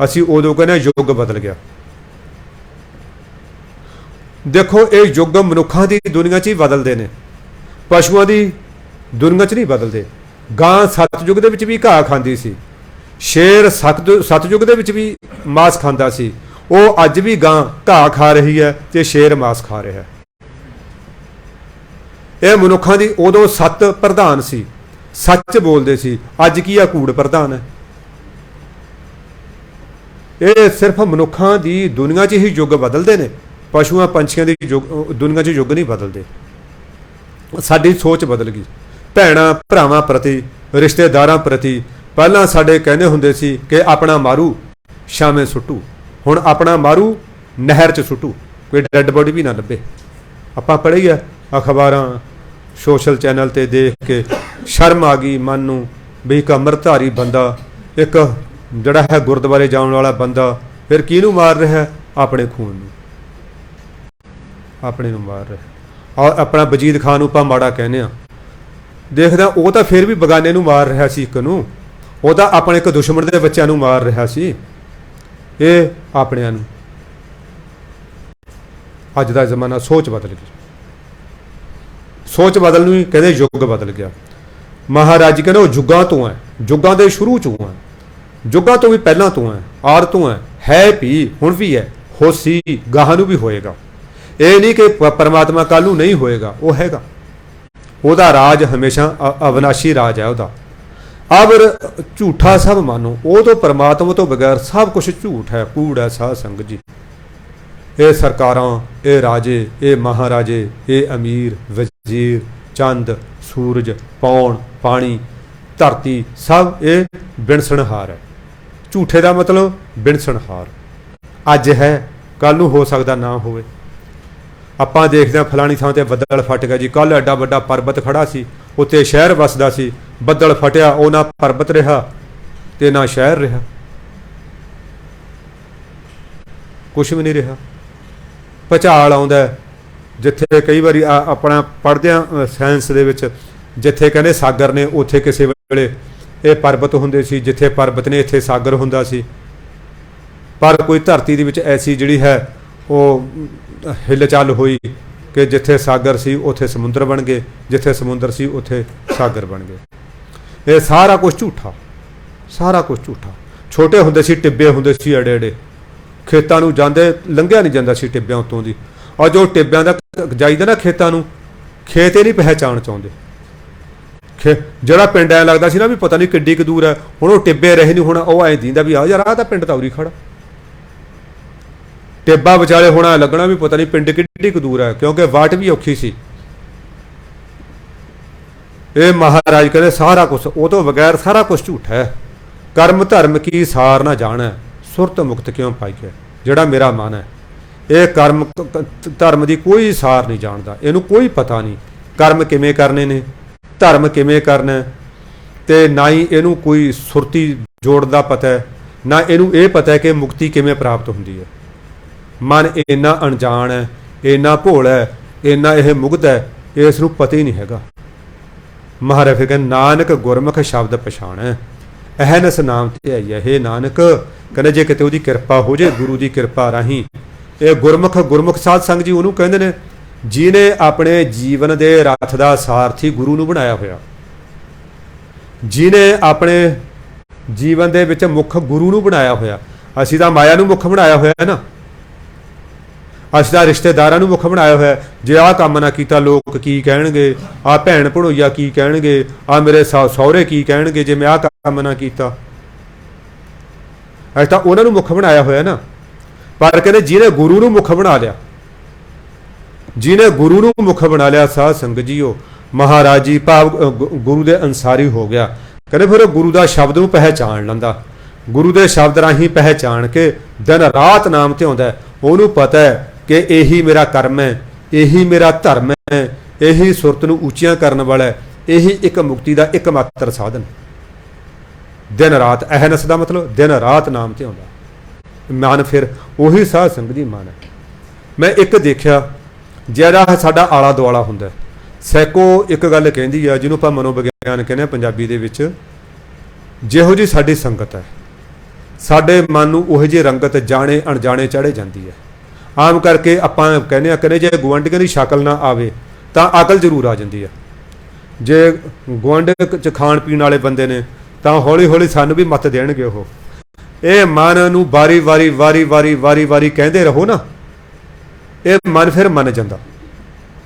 ਅਸੀਂ ਉਦੋਂ ਕਹਿੰਦੇ ਯੁੱਗ ਬਦਲ ਗਿਆ। ਦੇਖੋ ਇਹ ਯੁੱਗ ਮਨੁੱਖਾਂ ਦੀ ਦੁਨੀਆ 'ਚ ਹੀ ਬਦਲਦੇ ਨੇ, ਪਸ਼ੂਆਂ ਦੀ ਦੁਨੀਆ 'ਚ ਨਹੀਂ ਬਦਲਦੇ। ਗਾਂ ਸਤਯੁੱਗ ਦੇ ਵਿੱਚ ਵੀ ਘਾਹ ਖਾਂਦੀ ਸੀ, ਸ਼ੇਰ ਸਤਯੁੱਗ ਦੇ ਵਿੱਚ ਵੀ ਮਾਸ ਖਾਂਦਾ ਸੀ, ਉਹ ਅੱਜ ਵੀ ਗਾਂ ਘਾਹ ਖਾ ਰਹੀ ਹੈ ਤੇ ਸ਼ੇਰ ਮਾਸ ਖਾ ਰਿਹਾ ਹੈ। ਇਹ ਮਨੁੱਖਾਂ ਦੀ ਉਦੋਂ ਸੱਤ ਪ੍ਰਧਾਨ ਸੀ, ਸੱਚ ਬੋਲਦੇ ਸੀ, ਅੱਜ ਕੀ ਆ ਕੂੜ ਪ੍ਰਧਾਨ ਹੈ। ਇਹ ਸਿਰਫ ਮਨੁੱਖਾਂ ਦੀ ਦੁਨੀਆ 'ਚ ਹੀ ਯੁੱਗ ਬਦਲਦੇ ਨੇ, ਪਸ਼ੂਆਂ ਪੰਛੀਆਂ ਦੀ ਦੁਨੀਆ 'ਚ ਯੁੱਗ ਨਹੀਂ ਬਦਲਦੇ। ਸਾਡੀ ਸੋਚ ਬਦਲ ਗਈ। ਭੈਣਾਂ ਭਰਾਵਾਂ ਪ੍ਰਤੀ, ਰਿਸ਼ਤੇਦਾਰਾਂ ਪ੍ਰਤੀ ਪਹਿਲਾਂ ਸਾਡੇ ਕਹਿੰਦੇ ਹੁੰਦੇ ਸੀ ਕਿ ਆਪਣਾ ਮਾਰੂ ਸ਼ਾਮੇ ਸੁੱਟੂ, ਹੁਣ ਆਪਣਾ ਮਾਰੂ ਨਹਿਰ 'ਚ ਸੁੱਟੂ, ਕੋਈ ਡੈੱਡ ਬੋਡੀ ਵੀ ਨਾ ਲੱਭੇ। ਆਪਾਂ ਪੜ੍ਹੀ ਆ ਅਖਬਾਰਾਂ, ਸੋਸ਼ਲ ਚੈਨਲ 'ਤੇ ਦੇਖ ਕੇ ਸ਼ਰਮ ਆ ਗਈ ਮਨ ਨੂੰ ਵੀ ਇੱਕ ਅੰਮ੍ਰਿਤਧਾਰੀ ਬੰਦਾ, ਇੱਕ ਜਿਹੜਾ ਹੈ ਗੁਰਦੁਆਰੇ ਜਾਣ ਵਾਲਾ ਬੰਦਾ, ਫਿਰ ਕਿਹਨੂੰ ਮਾਰ ਰਿਹਾ? ਆਪਣੇ ਖੂਨ ਨੂੰ, ਆਪਣੇ ਨੂੰ ਮਾਰ ਰਿਹਾ। ਔਰ ਆਪਣਾ ਵਜੀਦ ਖਾਨ ਨੂੰ ਆਪਾਂ ਮਾੜਾ ਕਹਿੰਦੇ ਆ, ਦੇਖਦਾ ਉਹ ਤਾਂ ਫਿਰ ਵੀ ਬਗਾਨੇ ਨੂੰ ਮਾਰ ਰਿਹਾ ਸੀ, ਇੱਕ ਨੂੰ, ਉਹ ਤਾਂ ਆਪਣੇ ਇੱਕ ਦੁਸ਼ਮਣ ਦੇ ਬੱਚਿਆਂ ਨੂੰ ਮਾਰ ਰਿਹਾ ਸੀ, ਇਹ ਆਪਣਿਆਂ ਨੂੰ। ਅੱਜ ਦਾ ਜ਼ਮਾਨਾ ਸੋਚ ਬਦਲ ਗਈ, ਸੋਚ ਬਦਲ ਨੂੰ ਹੀ ਕਹਿੰਦੇ ਯੁੱਗ ਬਦਲ ਗਿਆ। ਮਹਾਰਾਜ ਜੀ ਕਹਿੰਦੇ ਉਹ ਯੁੱਗਾਂ ਤੋਂ ਹੈ, ਯੁੱਗਾਂ ਦੇ ਸ਼ੁਰੂ ਚੋਂ ਹੈ, ਯੁੱਗਾਂ ਤੋਂ ਵੀ ਪਹਿਲਾਂ ਤੋਂ ਹੈ, ਆਰ ਤੋਂ ਹੈ ਵੀ, ਹੁਣ ਵੀ ਹੈ, ਹੋਸੀ ਗਾਹਾਂ ਨੂੰ ਵੀ ਹੋਏਗਾ। ਇਹ ਨਹੀਂ ਕਿ ਪਰਮਾਤਮਾ ਕੱਲ੍ਹ ਨੂੰ ਨਹੀਂ ਹੋਏਗਾ, ਉਹ ਹੈਗਾ। ਉਹਦਾ ਰਾਜ ਹਮੇਸ਼ਾ ਅਵਿਨਾਸ਼ੀ ਰਾਜ ਹੈ ਉਹਦਾ। ਅਵਰ ਝੂਠਾ ਸਭ ਮਾਨੋ, ਉਹ ਤੋਂ ਪਰਮਾਤਮਾ ਤੋਂ ਬਗੈਰ ਸਭ ਕੁਝ ਝੂਠ ਹੈ, ਕੂੜ ਹੈ। ਸਾਧ ਸੰਗਤ ਜੀ, ਇਹ ਸਰਕਾਰਾਂ, ਇਹ ਰਾਜੇ, ਇਹ ਮਹਾਰਾਜੇ, ਇਹ ਅਮੀਰ, ਵਜ਼ੀਰ, ਚੰਦ, ਸੂਰਜ, ਪੌਣ, ਪਾਣੀ, ਧਰਤੀ, ਸਭ ਇਹ ਬਿਨਸਣਹਾਰ ਹੈ। ਝੂਠੇ ਦਾ ਮਤਲਬ ਬਿਨਸਣਹਾਰ। ਅੱਜ ਹੈ, ਕੱਲ੍ਹ ਨੂੰ ਹੋ ਸਕਦਾ ਨਾ ਹੋਵੇ। ਆਪਾਂ ਦੇਖਦੇ ਹਾਂ ਫਲਾਣੀ ਥਾਂ ਤੇ ਬੱਦਲ ਫਟ ਗਿਆ ਜੀ, ਕੱਲ੍ਹ ਐਡਾ ਵੱਡਾ ਪਰਬਤ ਖੜਾ ਸੀ, ਉੱਤੇ ਸ਼ਹਿਰ ਵਸਦਾ ਸੀ, ਬੱਦਲ ਫਟਿਆ, ਉਹ ਨਾ ਪਰਬਤ ਰਿਹਾ ਤੇ ਨਾ ਸ਼ਹਿਰ ਰਿਹਾ, ਕੁਛ ਵੀ ਨਹੀਂ ਰਿਹਾ। ਭੁਚਾਲ ਆਉਂਦਾ, ਜਿੱਥੇ ਕਈ ਵਾਰੀ ਆਪਣਾ ਪੜ੍ਹਦੇ ਹਾਂ ਸਾਇੰਸ ਦੇ ਵਿੱਚ, ਜਿੱਥੇ ਕਹਿੰਦੇ ਸਾਗਰ ਨੇ, ਉੱਥੇ ਕਿਸੇ ਵੇਲੇ ਇਹ ਪਰਬਤ ਹੁੰਦੇ ਸੀ, ਜਿੱਥੇ ਪਰਬਤ ਨੇ ਇੱਥੇ ਸਾਗਰ ਹੁੰਦਾ ਸੀ। ਪਰ ਕੋਈ ਧਰਤੀ ਦੇ ਵਿੱਚ ਐਸੀ ਜਿਹੜੀ ਹੈ ਉਹ ਹਿਲਚਲ ਹੋਈ ਕਿ ਜਿੱਥੇ ਸਾਗਰ ਸੀ ਉੱਥੇ ਸਮੁੰਦਰ ਬਣ ਗਏ, ਜਿੱਥੇ ਸਮੁੰਦਰ ਸੀ ਉੱਥੇ ਸਾਗਰ ਬਣ ਗਏ। ਇਹ ਸਾਰਾ ਕੁਝ ਝੂਠਾ, ਸਾਰਾ ਕੁਝ ਝੂਠਾ। ਛੋਟੇ ਹੁੰਦੇ ਸੀ, ਟਿੱਬੇ ਹੁੰਦੇ ਸੀ ਐਡੇ ਐਡੇ, ਖੇਤਾਂ ਨੂੰ ਜਾਂਦੇ, ਲੰਘਿਆ ਨਹੀਂ ਜਾਂਦਾ ਸੀ ਟਿੱਬਿਆਂ ਉੱਤੋਂ ਦੀ। ਔਰ ਜੋ ਟਿੱਬਿਆਂ ਦਾ ਜਾਈਦਾ ਨਾ ਖੇਤਾਂ ਨੂੰ, ਖੇਤ ਇਹ ਨਹੀਂ ਪਹਿਚਾਣ ਚਾਹੁੰਦੇ। ਜਿਹੜਾ ਪਿੰਡ ਐਂ ਲੱਗਦਾ ਸੀ ਨਾ ਵੀ ਪਤਾ ਨਹੀਂ ਕਿੱਡੀ ਕੁ ਦੂਰ ਹੈ, ਹੁਣ ਉਹ ਟਿੱਬੇ ਰਹੇ ਨਹੀਂ, ਹੁਣ ਉਹ ਐਂ ਦਿੰਦਾ ਵੀ ਆ ਯਾਰ ਆਹ ਤਾਂ ਪਿੰਡ ਤਾਂ ਉਰੀ ਖੜਾ। ਟਿੱਬਾ ਵਿਚਾਲੇ ਹੋਣਾ ਲੱਗਣਾ ਵੀ ਪਤਾ ਨਹੀਂ ਪਿੰਡ ਕਿੱਡੀ ਕੁ ਦੂਰ ਹੈ, ਕਿਉਂਕਿ ਵਾਟ ਵੀ ਔਖੀ ਸੀ। ਇਹ ਮਹਾਰਾਜ ਕਹਿੰਦੇ ਸਾਰਾ ਕੁਛ ਉਹ ਤੋਂ ਬਗੈਰ ਸਾਰਾ ਕੁਛ ਝੂਠ ਹੈ। ਕਰਮ ਧਰਮ ਕੀ ਸਾਰ ਨਾ ਜਾਣੈ, ਸੁਰਤ ਮੁਕਤ ਕਿਉਂ ਪਾਈਐ। ਜਿਹੜਾ ਮੇਰਾ ਮਨ ਹੈ, ਇਹ ਕਰਮ ਧਰਮ ਦੀ ਕੋਈ ਸਾਰ ਨਹੀਂ ਜਾਣਦਾ, ਇਹਨੂੰ ਕੋਈ ਪਤਾ ਨਹੀਂ ਕਰਮ ਕਿਵੇਂ ਕਰਨੇ ਨੇ, ਧਰਮ ਕਿਵੇਂ ਕਰਨਾ, ਤੇ ਨਾ ਹੀ ਇਹਨੂੰ ਕੋਈ ਸੁਰਤੀ ਜੋੜਨ ਦਾ ਪਤਾ ਹੈ, ਨਾ ਇਹਨੂੰ ਇਹ ਪਤਾ ਹੈ ਕਿ ਮੁਕਤੀ ਕਿਵੇਂ ਪ੍ਰਾਪਤ ਹੁੰਦੀ ਹੈ। ਮਨ ਇੰਨਾ ਅਣਜਾਣ ਹੈ, ਇੰਨਾ ਭੋਲਾ ਹੈ, ਇੰਨਾ ਇਹ ਮੁਗਧ ਹੈ, ਇਸ ਨੂੰ ਪਤਾ ਹੀ ਨਹੀਂ ਹੈਗਾ। ਮਹਾਰਾਜ ਫਿਰ ਕਹਿੰਦੇ ਨਾਨਕ ਗੁਰਮੁਖ ਸ਼ਬਦ ਪਛਾਣੈ, ਅਹਨਸ ਨਾਮ ਤੇ ਆਈ ਹੈ। ਇਹ ਨਾਨਕ ਕਹਿੰਦੇ ਜੇ ਕਿਤੇ ਉਹਦੀ ਕਿਰਪਾ ਹੋ ਜੇ, ਗੁਰੂ ਦੀ ਕਿਰਪਾ ਰਾਹੀਂ ਇਹ ਗੁਰਮੁਖ ਸਾਧ ਸੰਗ ਜੀ ਉਹਨੂੰ ਕਹਿੰਦੇ ਨੇ ਜਿਹਨੇ ਆਪਣੇ ਜੀਵਨ ਦੇ ਰਥ ਦਾ ਸਾਰਥੀ ਗੁਰੂ ਨੂੰ ਬਣਾਇਆ ਹੋਇਆ, ਜਿਹਨੇ ਆਪਣੇ ਜੀਵਨ ਦੇ ਵਿੱਚ ਮੁੱਖ ਗੁਰੂ ਨੂੰ ਬਣਾਇਆ ਹੋਇਆ। ਅਸੀਂ ਤਾਂ ਮਾਇਆ ਨੂੰ ਮੁੱਖ ਬਣਾਇਆ ਹੋਇਆ ਹੈ ਨਾ, ਅਸੀਂ ਤਾਂ ਰਿਸ਼ਤੇਦਾਰਾਂ ਨੂੰ ਮੁੱਖ ਬਣਾਇਆ ਹੋਇਆ। ਜੇ ਆਹ ਕੰਮ ਨਾ ਕੀਤਾ ਲੋਕ ਕੀ ਕਹਿਣਗੇ, ਆਹ ਭੈਣ ਭਣੋਈਆ ਕੀ ਕਹਿਣਗੇ, ਆਹ ਮੇਰੇ ਸਹੁਰੇ ਕੀ ਕਹਿਣਗੇ ਜੇ ਮੈਂ ਆਹ ਕੰਮ ਨਾ ਕੀਤਾ। ਅਸੀਂ ਤਾਂ ਉਹਨਾਂ ਨੂੰ ਮੁੱਖ ਬਣਾਇਆ ਹੋਇਆ ਨਾ। ਪਰ ਕਹਿੰਦੇ ਜਿਹਨੇ ਗੁਰੂ ਨੂੰ ਮੁੱਖ ਬਣਾ ਲਿਆ, ਜਿਹਨੇ ਗੁਰੂ ਨੂੰ ਮੁੱਖ ਬਣਾ ਲਿਆ ਸਾਧ ਸੰਗਤ ਜੀਓ, ਮਹਾਰਾਜ ਜੀ ਭਾਵ ਗੁਰੂ ਦੇ ਅਨਸਾਰੀ ਹੋ ਗਿਆ। ਕਹਿੰਦੇ ਫਿਰ ਉਹ ਗੁਰੂ ਦਾ ਸ਼ਬਦ ਨੂੰ ਪਹਿਚਾਣ ਲੈਂਦਾ, ਗੁਰੂ ਦੇ ਸ਼ਬਦ ਰਾਹੀਂ ਪਹਿਚਾਣ ਕੇ ਦਿਨ ਰਾਤ ਨਾਮ ਤੇ ਆਉਂਦਾ। ਉਹਨੂੰ ਪਤਾ ਹੈ ਕਿ ਇਹੀ ਮੇਰਾ ਕਰਮ ਹੈ, ਇਹੀ ਮੇਰਾ ਧਰਮ ਹੈ, ਇਹੀ ਸੁਰਤ ਨੂੰ ਉੱਚੀਆਂ ਕਰਨ ਵਾਲਾ ਹੈ, ਇਹੀ ਇੱਕ ਮੁਕਤੀ ਦਾ ਇੱਕ ਮਾਤਰ ਸਾਧਨ। ਦਿਨ ਰਾਤ ਅਹਨਸ ਦਾ ਮਤਲਬ ਦਿਨ ਰਾਤ ਨਾਮ ਤੇ ਆਉਂਦਾ ਮਨ। ਫਿਰ ਉਹੀ ਸਾਧ ਸੰਗਤ ਦੀ ਮਨ ਹੈ। ਮੈਂ ਇੱਕ ਦੇਖਿਆ ਜਿਹੜਾ ਸਾਡਾ ਆਲਾ ਦੁਆਲਾ ਹੁੰਦਾ, ਸੈਕੋ ਇੱਕ ਗੱਲ ਕਹਿੰਦੀ ਆ ਜਿਹਨੂੰ ਆਪਾਂ ਮਨੋਵਿਗਿਆਨ ਕਹਿੰਦੇ ਹਾਂ ਪੰਜਾਬੀ ਦੇ ਵਿੱਚ, ਜਿਹੋ ਜੀ ਸਾਡੀ ਸੰਗਤ ਹੈ ਸਾਡੇ ਮਨ ਨੂੰ ਉਹੋ ਜਿਹੀ ਰੰਗਤ ਜਾਣੇ ਅਣਜਾਣੇ ਚੜ੍ਹੇ ਜਾਂਦੀ ਹੈ। ਆਮ ਕਰਕੇ ਆਪਾਂ ਕਹਿੰਦੇ ਆ ਕਿ ਜੇ ਗੁਆਂਢੀਆਂ ਦੀ ਸ਼ਕਲ ਨਾ ਆਵੇ ਤਾਂ ਅਕਲ ਜ਼ਰੂਰ ਆ ਜਾਂਦੀ ਹੈ। ਜੇ ਗੁਆਂਢ 'ਚ ਖਾਣ ਪੀਣ ਵਾਲੇ ਬੰਦੇ ਨੇ ਤਾਂ ਹੌਲੀ ਹੌਲੀ ਸਾਨੂੰ ਵੀ ਮੱਤ ਦੇਣਗੇ। ਉਹ ਇਹ ਮਨ ਨੂੰ ਵਾਰੀ ਵਾਰੀ ਕਹਿੰਦੇ ਰਹੋ ਨਾ, ਇਹ ਮਨ ਫਿਰ ਮੰਨ ਜਾਂਦਾ,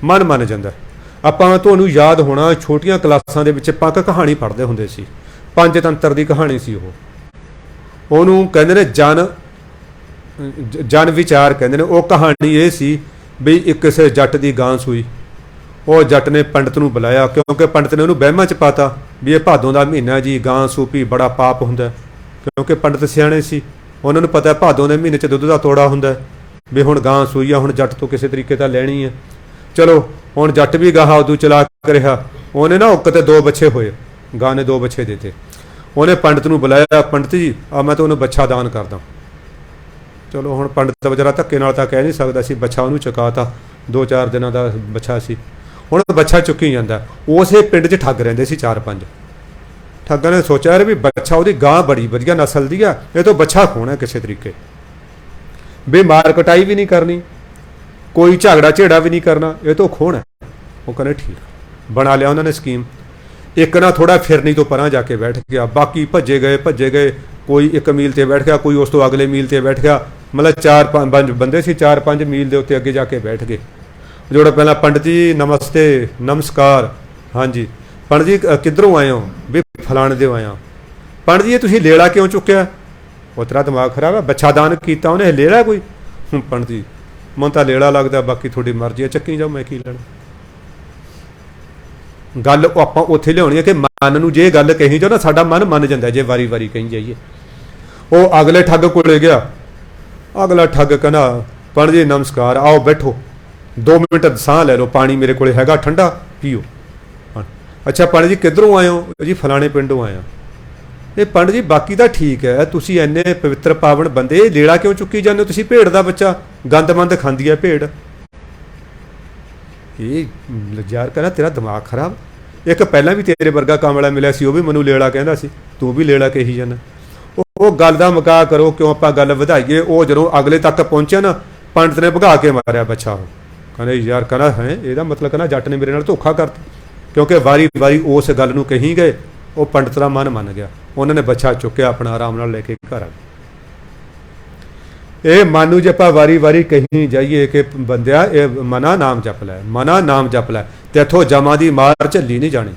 ਮਨ ਮੰਨ ਜਾਂਦਾ। ਆਪਾਂ ਤੁਹਾਨੂੰ ਯਾਦ ਹੋਣਾ ਛੋਟੀਆਂ ਕਲਾਸਾਂ ਦੇ ਵਿੱਚ ਆਪਾਂ ਇੱਕ ਕਹਾਣੀ ਪੜ੍ਹਦੇ ਹੁੰਦੇ ਸੀ, ਪੰਜਤੰਤਰ ਦੀ ਕਹਾਣੀ ਸੀ ਉਹ। ਉਹਨੂੰ ਕਹਿੰਦੇ ਨੇ ਜਨ ਵਿਚਾਰ ਕਹਿੰਦੇ ਨੇ। ਉਹ ਕਹਾਣੀ ਇਹ ਸੀ ਵੀ ਇੱਕ ਕਿਸੇ ਜੱਟ ਦੀ ਗਾਂ ਸੂਈ। ਉਹ ਜੱਟ ਨੇ ਪੰਡਤ ਨੂੰ ਬੁਲਾਇਆ ਕਿਉਂਕਿ ਪੰਡਤ ਨੇ ਉਹਨੂੰ ਵਹਿਮਾਂ 'ਚ ਪਾਤਾ ਵੀ ਇਹ ਭਾਦੋਂ ਦਾ ਮਹੀਨਾ ਜੀ, ਗਾਂ ਸੂਪੀ ਬੜਾ ਪਾਪ ਹੁੰਦਾ। ਕਿਉਂਕਿ ਪੰਡਤ ਸਿਆਣੇ ਸੀ, ਉਹਨਾਂ ਨੂੰ ਪਤਾ ਭਾਦੋਂ ਦੇ ਮਹੀਨੇ 'ਚ ਦੁੱਧ ਦਾ ਤੋੜਾ ਹੁੰਦਾ ਵੀ ਹੁਣ ਗਾਂ ਸੂਈ ਆ, ਹੁਣ ਜੱਟ ਤੋਂ ਕਿਸੇ ਤਰੀਕੇ ਤਾਂ ਲੈਣੀ ਹੈ। ਚਲੋ ਹੁਣ ਜੱਟ ਵੀ ਗਾਹਾਂ ਉਦੋਂ ਚਲਾਕ ਰਿਹਾ, ਉਹਨੇ ਨਾ ਉੱਕ ਤੇ 2 ਬੱਚੇ ਹੋਏ, ਗਾਂ ਨੇ 2 ਬੱਚੇ ਦਿੱਤੇ। ਉਹਨੇ ਪੰਡਤ ਨੂੰ ਬੁਲਾਇਆ, ਪੰਡਤ ਜੀ ਆ ਮੈਂ ਤੁਹਾਨੂੰ ਬੱਚਾ ਦਾਨ ਕਰਦਾ। ਚਲੋ ਹੁਣ ਪੰਡਤ ਵਿਚਾਰਾ ਧੱਕੇ ਨਾਲ ਤਾਂ ਕਹਿ ਨਹੀਂ ਸਕਦਾ ਸੀ, ਬੱਚਾ ਉਹਨੂੰ ਚੁਕਾਤਾ, 2-4 ਦਿਨਾਂ ਦਾ ਬੱਚਾ ਸੀ। ਹੁਣ ਬੱਚਾ ਚੁੱਕੀ ਜਾਂਦਾ। ਉਸੇ ਪਿੰਡ 'ਚ ਠੱਗ ਰਹਿੰਦੇ ਸੀ 4-5 ਠੱਗਾਂ ਨੇ ਸੋਚਿਆ ਯਾਰ ਵੀ ਬੱਚਾ ਉਹਦੀ ਗਾਂ ਬੜੀ ਵਧੀਆ ਨਸਲ ਦੀ ਆ, ਇਹ ਤੋਂ ਬੱਚਾ ਖੋਣਾ ਕਿਸੇ ਤਰੀਕੇ, ਵੀ ਮਾਰ ਕਟਾਈ ਵੀ ਨਹੀਂ ਕਰਨੀ, ਕੋਈ ਝਗੜਾ ਝੇੜਾ ਵੀ ਨਹੀਂ ਕਰਨਾ, ਇਹ ਤੋਂ ਖੋਣਾ। ਉਹ ਕਹਿੰਦੇ ਠੀਕ, ਬਣਾ ਲਿਆ ਉਹਨਾਂ ਨੇ ਸਕੀਮ। ਇੱਕ ਨਾ ਥੋੜਾ ਫਿਰਨੀ ਤੋਂ ਪਰਾਂ ਜਾ ਕੇ ਬੈਠ ਗਿਆ, ਬਾਕੀ ਭੱਜੇ ਗਏ। ਕੋਈ 1 ਮੀਲ ਤੇ ਬੈਠ ਗਿਆ, ਕੋਈ ਉਸ ਤੋਂ ਅਗਲੇ ਮੀਲ ਤੇ ਬੈਠ ਗਿਆ। ਮਤਲਬ 4-5 ਬੰਦੇ ਸੀ, 4-5 ਮੀਲ ਦੇ ਉੱਤੇ ਅੱਗੇ ਜਾ ਕੇ ਬੈਠ ਗਏ। ਜਿਹੜਾ ਪਹਿਲਾਂ ਪੰਡਤ ਜੀ ਨਮਸਤੇ ਨਮਸਕਾਰ, ਹਾਂਜੀ ਪੰਡਤ ਜੀ ਕਿੱਧਰੋਂ ਆਏ ਹੋ? ਵੀ ਫਲਾਣੇ ਦੇ ਆਇਆ। ਪੰਡਤ ਜੀ ਤੁਸੀਂ ਲੇਲਾ ਕਿਉਂ ਚੁੱਕਿਆ? ਉਹ ਤੇਰਾ ਦਿਮਾਗ ਖਰਾਬ ਹੈ, ਬੱਚਾ ਦਾਨ ਕੀਤਾ ਉਹਨੇ, ਲੇਲਾ ਕੋਈ? ਪੰਡਤ ਜੀ ਮੈਨੂੰ ਤਾਂ ਲੇਲਾ ਲੱਗਦਾ, ਬਾਕੀ ਤੁਹਾਡੀ ਮਰਜ਼ੀ ਹੈ, ਚੱਕੀ ਜਾਓ, ਮੈਂ ਕੀ ਲੈਣਾ। ਗੱਲ ਆਪਾਂ ਉੱਥੇ ਲਿਆਉਣੀ ਹੈ ਕਿ ਮਨ ਨੂੰ ਜੇ ਗੱਲ ਕਹੀ ਜਾਓ ਨਾ, ਸਾਡਾ ਮਨ ਮੰਨ ਜਾਂਦਾ ਜੇ ਵਾਰੀ ਕਹੀ ਜਾਈਏ। ਉਹ ਅਗਲੇ ਠੱਗ ਕੋਲੇ ਗਿਆ, ਅਗਲਾ ਠੱਗ ਕਹਿੰਦਾ ਪੰਡਤ ਜੀ ਨਮਸਕਾਰ, ਆਓ ਬੈਠੋ, 2 ਮਿੰਟ ਸਾਹ ਲੈ ਲਓ, ਪਾਣੀ ਮੇਰੇ ਕੋਲੇ ਹੈਗਾ ਠੰਡਾ, ਪੀਓ। ਅੱਛਾ ਪੰਡਤ ਜੀ ਕਿੱਧਰੋਂ ਆਏ ਹੋ? ਜੀ ਫਲਾਣੇ ਪਿੰਡੋਂ ਆਇਆ। ਇਹ ਪੰਡਤ ਜੀ ਬਾਕੀ ਤਾਂ ਠੀਕ ਹੈ, ਤੁਸੀਂ ਇੰਨੇ ਪਵਿੱਤਰ ਪਾਵਨ ਬੰਦੇ, ਲੇੜਾ ਕਿਉਂ ਚੁੱਕੀ ਜਾਂਦੇ ਹੋ? ਤੁਸੀਂ ਭੇਡ ਦਾ ਬੱਚਾ, ਗੰਦਮੰਦ ਖਾਂਦੀ ਹੈ ਭੇਡ। ਇਹ ਯਾਰ ਕਹਿੰਦਾ ਤੇਰਾ ਦਿਮਾਗ ਖਰਾਬ। ਇੱਕ ਪਹਿਲਾਂ ਵੀ ਤੇਰੇ ਵਰਗਾ ਕਾਮਲਾ ਮਿਲਿਆ ਸੀ, ਉਹ ਵੀ ਮੈਨੂੰ ਲੇੜਾ ਕਹਿੰਦਾ ਸੀ, ਤੂੰ ਵੀ ਲੇੜਾ ਕਹੀ ਜਾਂਦਾ। ਉਹ ਗੱਲ ਦਾ ਮੁਕਾ ਕਰੋ, ਕਿਉਂ ਆਪਾਂ ਗੱਲ ਵਧਾਈਏ। ਉਹ ਜਦੋਂ ਅਗਲੇ ਤੱਕ ਪਹੁੰਚਿਆ ਨਾ, ਪੰਡਤ ਨੇ ਭਗਾ ਕੇ ਮਾਰਿਆ ਬੱਚਾ। ਉਹ ਕਹਿੰਦੇ ਯਾਰ ਕਹਿੰਦਾ ਹੈ ਇਹਦਾ ਮਤਲਬ ਕਹਿੰਦਾ ਜੱਟ ਨੇ ਮੇਰੇ ਨਾਲ ਧੋਖਾ ਕਰਤਾ, ਕਿਉਂਕਿ ਵਾਰੀ ਉਸ ਗੱਲ ਨੂੰ ਕਹੀ ਗਏ। ਉਹ ਪੰਡਤ ਦਾ ਮਨ ਮੰਨ ਗਿਆ, ਉਹਨਾਂ ਨੇ ਬੱਚਾ ਚੁੱਕਿਆ, ਆਪਣਾ ਆਰਾਮ ਨਾਲ ਲੈ ਕੇ ਘਰ ਆ ਗਏ। ਇਹ ਮਨ ਨੂੰ ਜੇ ਆਪਾਂ ਵਾਰੀ ਕਹੀ ਜਾਈਏ ਕਿ ਬੰਦਿਆ ਇਹ ਮਨਾ ਨਾਮ ਜਪ ਲੈ, ਮਨਾ ਨਾਮ ਜਪ ਲੈ, ਤੇ ਇੱਥੋਂ ਜਮਾਂ ਦੀ ਮਾਰ ਝੱਲੀ ਨਹੀਂ ਜਾਣੀ।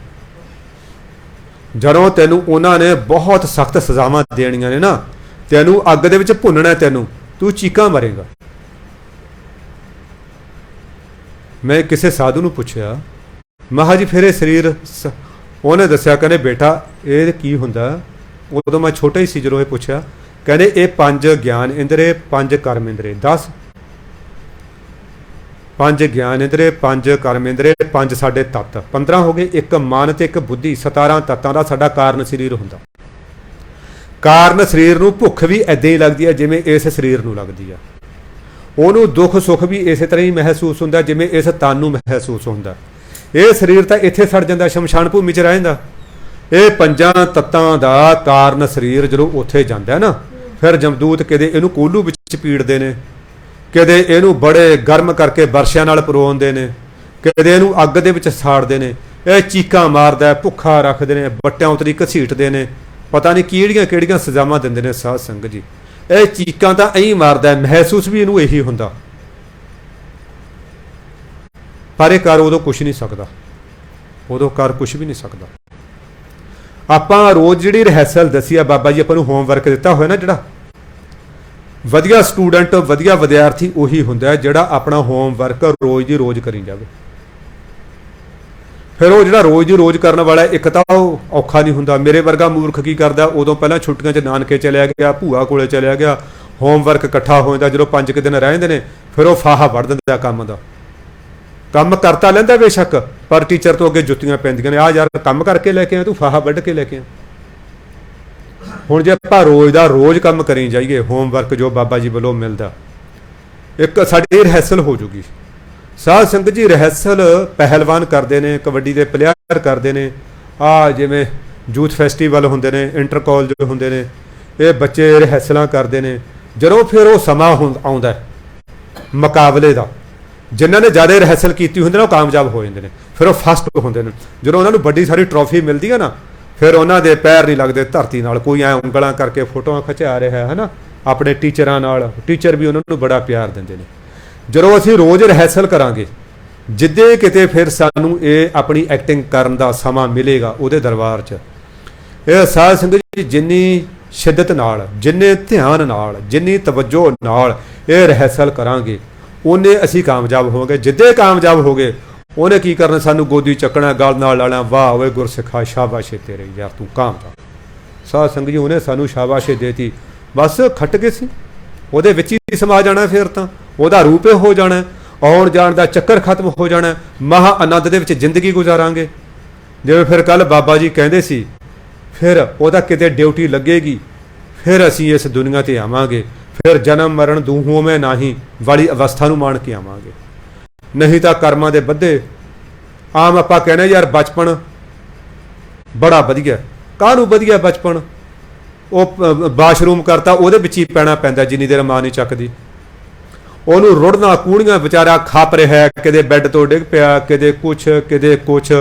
ਜਦੋਂ ਤੈਨੂੰ ਉਹਨਾਂ ਨੇ ਬਹੁਤ ਸਖਤ ਸਜ਼ਾਵਾਂ ਦੇਣੀਆਂ ਨੇ ਨਾ, ਤੈਨੂੰ ਅੱਗ ਦੇ ਵਿੱਚ ਭੁੰਨਣਾ, ਤੂੰ ਚੀਕਾਂ ਮਾਰੇਗਾ। ਮੈਂ ਕਿਸੇ ਸਾਧੂ ਨੂੰ ਪੁੱਛਿਆ, ਮਹਾ ਜੀ ਫਿਰ ਇਹ ਸਰੀਰ, ਉਹਨੇ ਦੱਸਿਆ ਕਹਿੰਦੇ ਬੇਟਾ ਇਹ ਕੀ ਹੁੰਦਾ। ਉਦੋਂ ਮੈਂ ਛੋਟਾ ਹੀ ਸੀ ਜਦੋਂ ਇਹ ਪੁੱਛਿਆ। ਕਹਿੰਦੇ ਇਹ 5 ਗਿਆਨ ਇੰਦਰੇ, 5 ਕਰਮ ਇੰਦਰੇ, 10 5 ਗਿਆਨ ਇੰਦਰੇ, 5 ਕਰਮ ਇੰਦਰੇ, 5 ਸਾਡੇ ਤੱਤ, 15 ਹੋ ਗਏ, 1 ਮਨ ਤੇ 1 ਬੁੱਧੀ, 17 ਤੱਤਾਂ ਦਾ ਸਾਡਾ ਕਾਰਨ ਸਰੀਰ ਹੁੰਦਾ। ਕਾਰਨ ਸਰੀਰ ਨੂੰ ਭੁੱਖ ਵੀ ਐਦਾਂ ਹੀ ਲੱਗਦੀ ਹੈ ਜਿਵੇਂ ਇਸ ਸਰੀਰ ਨੂੰ ਲੱਗਦੀ ਆ। ਉਹਨੂੰ ਦੁੱਖ ਸੁੱਖ ਵੀ ਇਸੇ ਤਰ੍ਹਾਂ ਹੀ ਮਹਿਸੂਸ ਹੁੰਦਾ ਜਿਵੇਂ ਇਸ ਤਨ ਨੂੰ ਮਹਿਸੂਸ ਹੁੰਦਾ। ਇਹ ਸਰੀਰ ਤਾਂ ਇੱਥੇ ਸੜ ਜਾਂਦਾ, ਸ਼ਮਸ਼ਾਨ ਭੂਮੀ 'ਚ ਰਹਿ ਜਾਂਦਾ। ਇਹ 5 ਤੱਤਾਂ ਦਾ ਕਾਰਨ ਸਰੀਰ ਜਦੋਂ ਉੱਥੇ ਜਾਂਦਾ ਨਾ, ਫਿਰ ਜਮਦੂਤ ਕਿਤੇ ਇਹਨੂੰ ਕੋਲੂ ਵਿੱਚ ਪੀੜਦੇ ਨੇ, ਕਿਤੇ ਇਹਨੂੰ ਬੜੇ ਗਰਮ ਕਰਕੇ ਵਰਸ਼ਿਆਂ ਨਾਲ ਪਰੋਂਦੇ ਨੇ, ਕਿਤੇ ਇਹਨੂੰ ਅੱਗ ਦੇ ਵਿੱਚ ਸਾੜਦੇ ਨੇ, ਇਹ ਚੀਕਾਂ ਮਾਰਦਾ, ਭੁੱਖਾ ਰੱਖਦੇ ਨੇ, ਬੱਟਿਆਂ ਉਤਰੀ ਘਸੀਟਦੇ ਨੇ, ਪਤਾ ਨਹੀਂ ਕਿਹੜੀਆਂ ਕਿਹੜੀਆਂ ਸਜ਼ਾਵਾਂ ਦਿੰਦੇ ਨੇ। ਸਾਧ ਸੰਗਤ ਜੀ ਇਹ ਚੀਕਾਂ ਤਾਂ ਐਂ ਮਾਰਦਾ, ਮਹਿਸੂਸ ਵੀ ਇਹਨੂੰ ਇਹੀ ਹੁੰਦਾ, ਪਰ ਇਹ ਕਰ ਉਦੋਂ ਕੁਛ ਨਹੀਂ ਸਕਦਾ, ਉਦੋਂ ਕਰ ਕੁਛ ਵੀ ਨਹੀਂ ਸਕਦਾ। ਆਪਾਂ ਰੋਜ਼ ਜਿਹੜੀ ਰਿਹਰਸਲ ਦੱਸੀ ਆ ਬਾਬਾ ਜੀ, ਆਪਾਂ ਨੂੰ ਹੋਮਵਰਕ ਦਿੱਤਾ ਹੋਇਆ ਨਾ, ਜਿਹੜਾ ਵਧੀਆ ਸਟੂਡੈਂਟ ਵਧੀਆ ਵਿਦਿਆਰਥੀ ਉਹੀ ਹੁੰਦਾ ਜਿਹੜਾ ਆਪਣਾ ਹੋਮਵਰਕ ਰੋਜ਼ ਦੀ ਰੋਜ਼ ਕਰੀ ਜਾਵੇ। ਫਿਰ ਉਹ ਜਿਹੜਾ ਰੋਜ਼ ਦੀ ਰੋਜ਼ ਕਰਨ ਵਾਲਾ, ਇੱਕ ਤਾਂ ਉਹ ਔਖਾ ਨਹੀਂ ਹੁੰਦਾ। ਮੇਰੇ ਵਰਗਾ ਮੂਰਖ ਕੀ ਕਰਦਾ, ਉਦੋਂ ਪਹਿਲਾਂ ਛੁੱਟੀਆਂ 'ਚ ਨਾਨਕੇ ਚਲਿਆ ਗਿਆ, ਭੂਆ ਕੋਲੇ ਚਲਿਆ ਗਿਆ, ਹੋਮਵਰਕ ਇਕੱਠਾ ਹੋ ਜਾਂਦਾ। ਜਦੋਂ 5 ਦਿਨ ਰਹਿ ਜਾਂਦੇ ਨੇ ਫਿਰ ਉਹ ਫਾਹਾ ਵੜ ਦਿੰਦਾ ਕੰਮ ਦਾ। ਕੰਮ ਕਰਤਾ ਲੈਂਦਾ ਬੇਸ਼ੱਕ, ਪਰ ਟੀਚਰ ਤੋਂ ਅੱਗੇ ਜੁੱਤੀਆਂ ਪੈਂਦੀਆਂ ਨੇ, ਆ ਯਾਰ ਕੰਮ ਕਰਕੇ ਲੈ ਕੇ ਆ, ਤੂੰ ਫਾਹਾ ਵੱਢ ਕੇ ਲੈ ਕੇ ਆ। ਹੁਣ ਜੇ ਆਪਾਂ ਰੋਜ਼ ਦਾ ਰੋਜ਼ ਕੰਮ ਕਰੀ ਜਾਈਏ, ਹੋਮਵਰਕ ਜੋ ਬਾਬਾ ਜੀ ਵੱਲੋਂ ਮਿਲਦਾ, ਇੱਕ ਸਾਡੀ ਰਿਹਰਸਲ ਹੋ ਜੂਗੀ। ਸਾਧ ਸੰਗਤ ਜੀ ਰਿਹਰਸਲ ਪਹਿਲਵਾਨ ਕਰਦੇ ਨੇ, ਕਬੱਡੀ ਦੇ ਪਲੇਅਰ ਕਰਦੇ ਨੇ, ਆ ਜਿਵੇਂ ਯੂਥ ਫੈਸਟੀਵਲ ਹੁੰਦੇ ਨੇ, ਇੰਟਰ ਕਾਲਜ ਹੁੰਦੇ ਨੇ, ਇਹ ਬੱਚੇ ਰਿਹਰਸਲਾਂ ਕਰਦੇ ਨੇ। ਜਦੋਂ ਫਿਰ ਉਹ ਸਮਾਂ ਆਉਂਦਾ ਮੁਕਾਬਲੇ ਦਾ, ਜਿਨ੍ਹਾਂ ਨੇ ਜ਼ਿਆਦਾ ਰਿਹਰਸਲ ਕੀਤੀ ਹੁੰਦੀ ਨਾ ਉਹ ਕਾਮਯਾਬ ਹੋ ਜਾਂਦੇ ਨੇ, ਫਿਰ ਉਹ ਫਸਟ ਹੁੰਦੇ ਨੇ। ਜਦੋਂ ਉਹਨਾਂ ਨੂੰ ਵੱਡੀ ਸਾਰੀ ਟਰੋਫੀ ਮਿਲਦੀ ਹੈ ਨਾ, ਫਿਰ ਉਹਨਾਂ ਦੇ ਪੈਰ ਨਹੀਂ ਲੱਗਦੇ ਧਰਤੀ ਨਾਲ। ਕੋਈ ਐ ਉਂਗਲਾਂ ਕਰਕੇ ਫੋਟੋਆਂ ਖਿਚਾ ਰਿਹਾ ਹੈ ਨਾ ਆਪਣੇ ਟੀਚਰਾਂ ਨਾਲ, ਟੀਚਰ ਵੀ ਉਹਨਾਂ ਨੂੰ ਬੜਾ ਪਿਆਰ ਦਿੰਦੇ ਨੇ। ਜਦੋਂ ਅਸੀਂ ਰੋਜ਼ ਰਿਹਰਸਲ ਕਰਾਂਗੇ, ਜਿੱਦੇ ਕਿਤੇ ਫਿਰ ਸਾਨੂੰ ਇਹ ਆਪਣੀ ਐਕਟਿੰਗ ਕਰਨ ਦਾ ਸਮਾਂ ਮਿਲੇਗਾ ਉਹਦੇ ਦਰਬਾਰ 'ਚ। ਇਹ ਸਾਧ ਸੰਗਤ ਜੀ ਜਿੰਨੀ ਸ਼ਿੱਦਤ ਨਾਲ, ਜਿੰਨੇ ਧਿਆਨ ਨਾਲ, ਜਿੰਨੀ ਤਵੱਜੋ ਨਾਲ ਇਹ ਰਿਹਰਸਲ ਕਰਾਂਗੇ, ਉਹਨੇ ਅਸੀਂ ਕਾਮਯਾਬ ਹੋਵਾਂਗੇ। ਜਿੱਦੇ ਕਾਮਯਾਬ ਹੋ ਗਏ, ਉਹਨੇ ਕੀ ਕਰਨਾ, ਸਾਨੂੰ ਗੋਦੀ ਚੱਕਣਾ, ਗਲ ਨਾਲ ਲਾਣਾ, ਵਾਹ ਓਏ ਗੁਰਸਿੱਖਾ ਸ਼ਾਬਾਸ਼ੇ ਤੇਰੇ, ਯਾਰ ਤੂੰ ਕਾਮਯਾਬ। ਸਾਧ ਸੰਗਤ ਜੀ ਉਹਨੇ ਸਾਨੂੰ ਸ਼ਾਬਾਸ਼ੇ ਦੇਤੀ, ਬਸ ਖੱਟ ਗਏ ਸੀ, ਉਹਦੇ ਵਿੱਚ ਹੀ ਸਮਾ ਜਾਣਾ। ਫਿਰ ਤਾਂ ਉਹਦਾ ਰੂਪ ਹੋ ਜਾਣਾ, ਆਉਣ ਜਾਣ ਦਾ ਚੱਕਰ ਖਤਮ ਹੋ ਜਾਣਾ, ਮਹਾ ਆਨੰਦ ਦੇ ਵਿੱਚ ਜ਼ਿੰਦਗੀ ਗੁਜ਼ਾਰਾਂਗੇ। ਜਿਵੇਂ ਫਿਰ ਕੱਲ ਬਾਬਾ ਜੀ ਕਹਿੰਦੇ ਸੀ, ਫਿਰ ਉਹਦਾ ਕਿਤੇ ਡਿਊਟੀ ਲੱਗੇਗੀ, ਫਿਰ ਅਸੀਂ ਇਸ ਦੁਨੀਆ ਤੇ ਆਵਾਂਗੇ, ਫਿਰ ਜਨਮ ਮਰਨ ਦੂਹੋਂ ਮੈਂ ਨਾਹੀਂ ਵਾਲੀ ਅਵਸਥਾ ਨੂੰ ਮਾਣ ਕੇ ਆਵਾਂਗੇ। ਨਹੀਂ ਤਾਂ ਕਰਮਾਂ ਦੇ ਬੱਧੇ। ਆਮ ਆਪਾਂ ਕਹਿੰਦੇ ਯਾਰ ਬਚਪਨ ਬੜਾ ਵਧੀਆ, ਕਾਹਨੂੰ ਵਧੀਆ ਬਚਪਨ, ਉਹ ਬਾਥਰੂਮ ਕਰਤਾ ਉਹਦੇ ਵਿੱਚ ਹੀ ਪੈਣਾ ਪੈਂਦਾ ਜਿੰਨੀ ਦੇਰ ਮਾਂ ਨਹੀਂ ਚੱਕਦੀ। ਉਹਨੂੰ ਰੁੜਨਾ ਕੂੜੀਆਂ ਵਿਚਾਰਾ ਖੱਪ ਰਿਹਾ, ਕਿਤੇ ਬੈੱਡ ਤੋਂ ਡਿੱਗ ਪਿਆ, ਕਿਤੇ ਕੁਛ ਕਿਤੇ ਕੁਛ,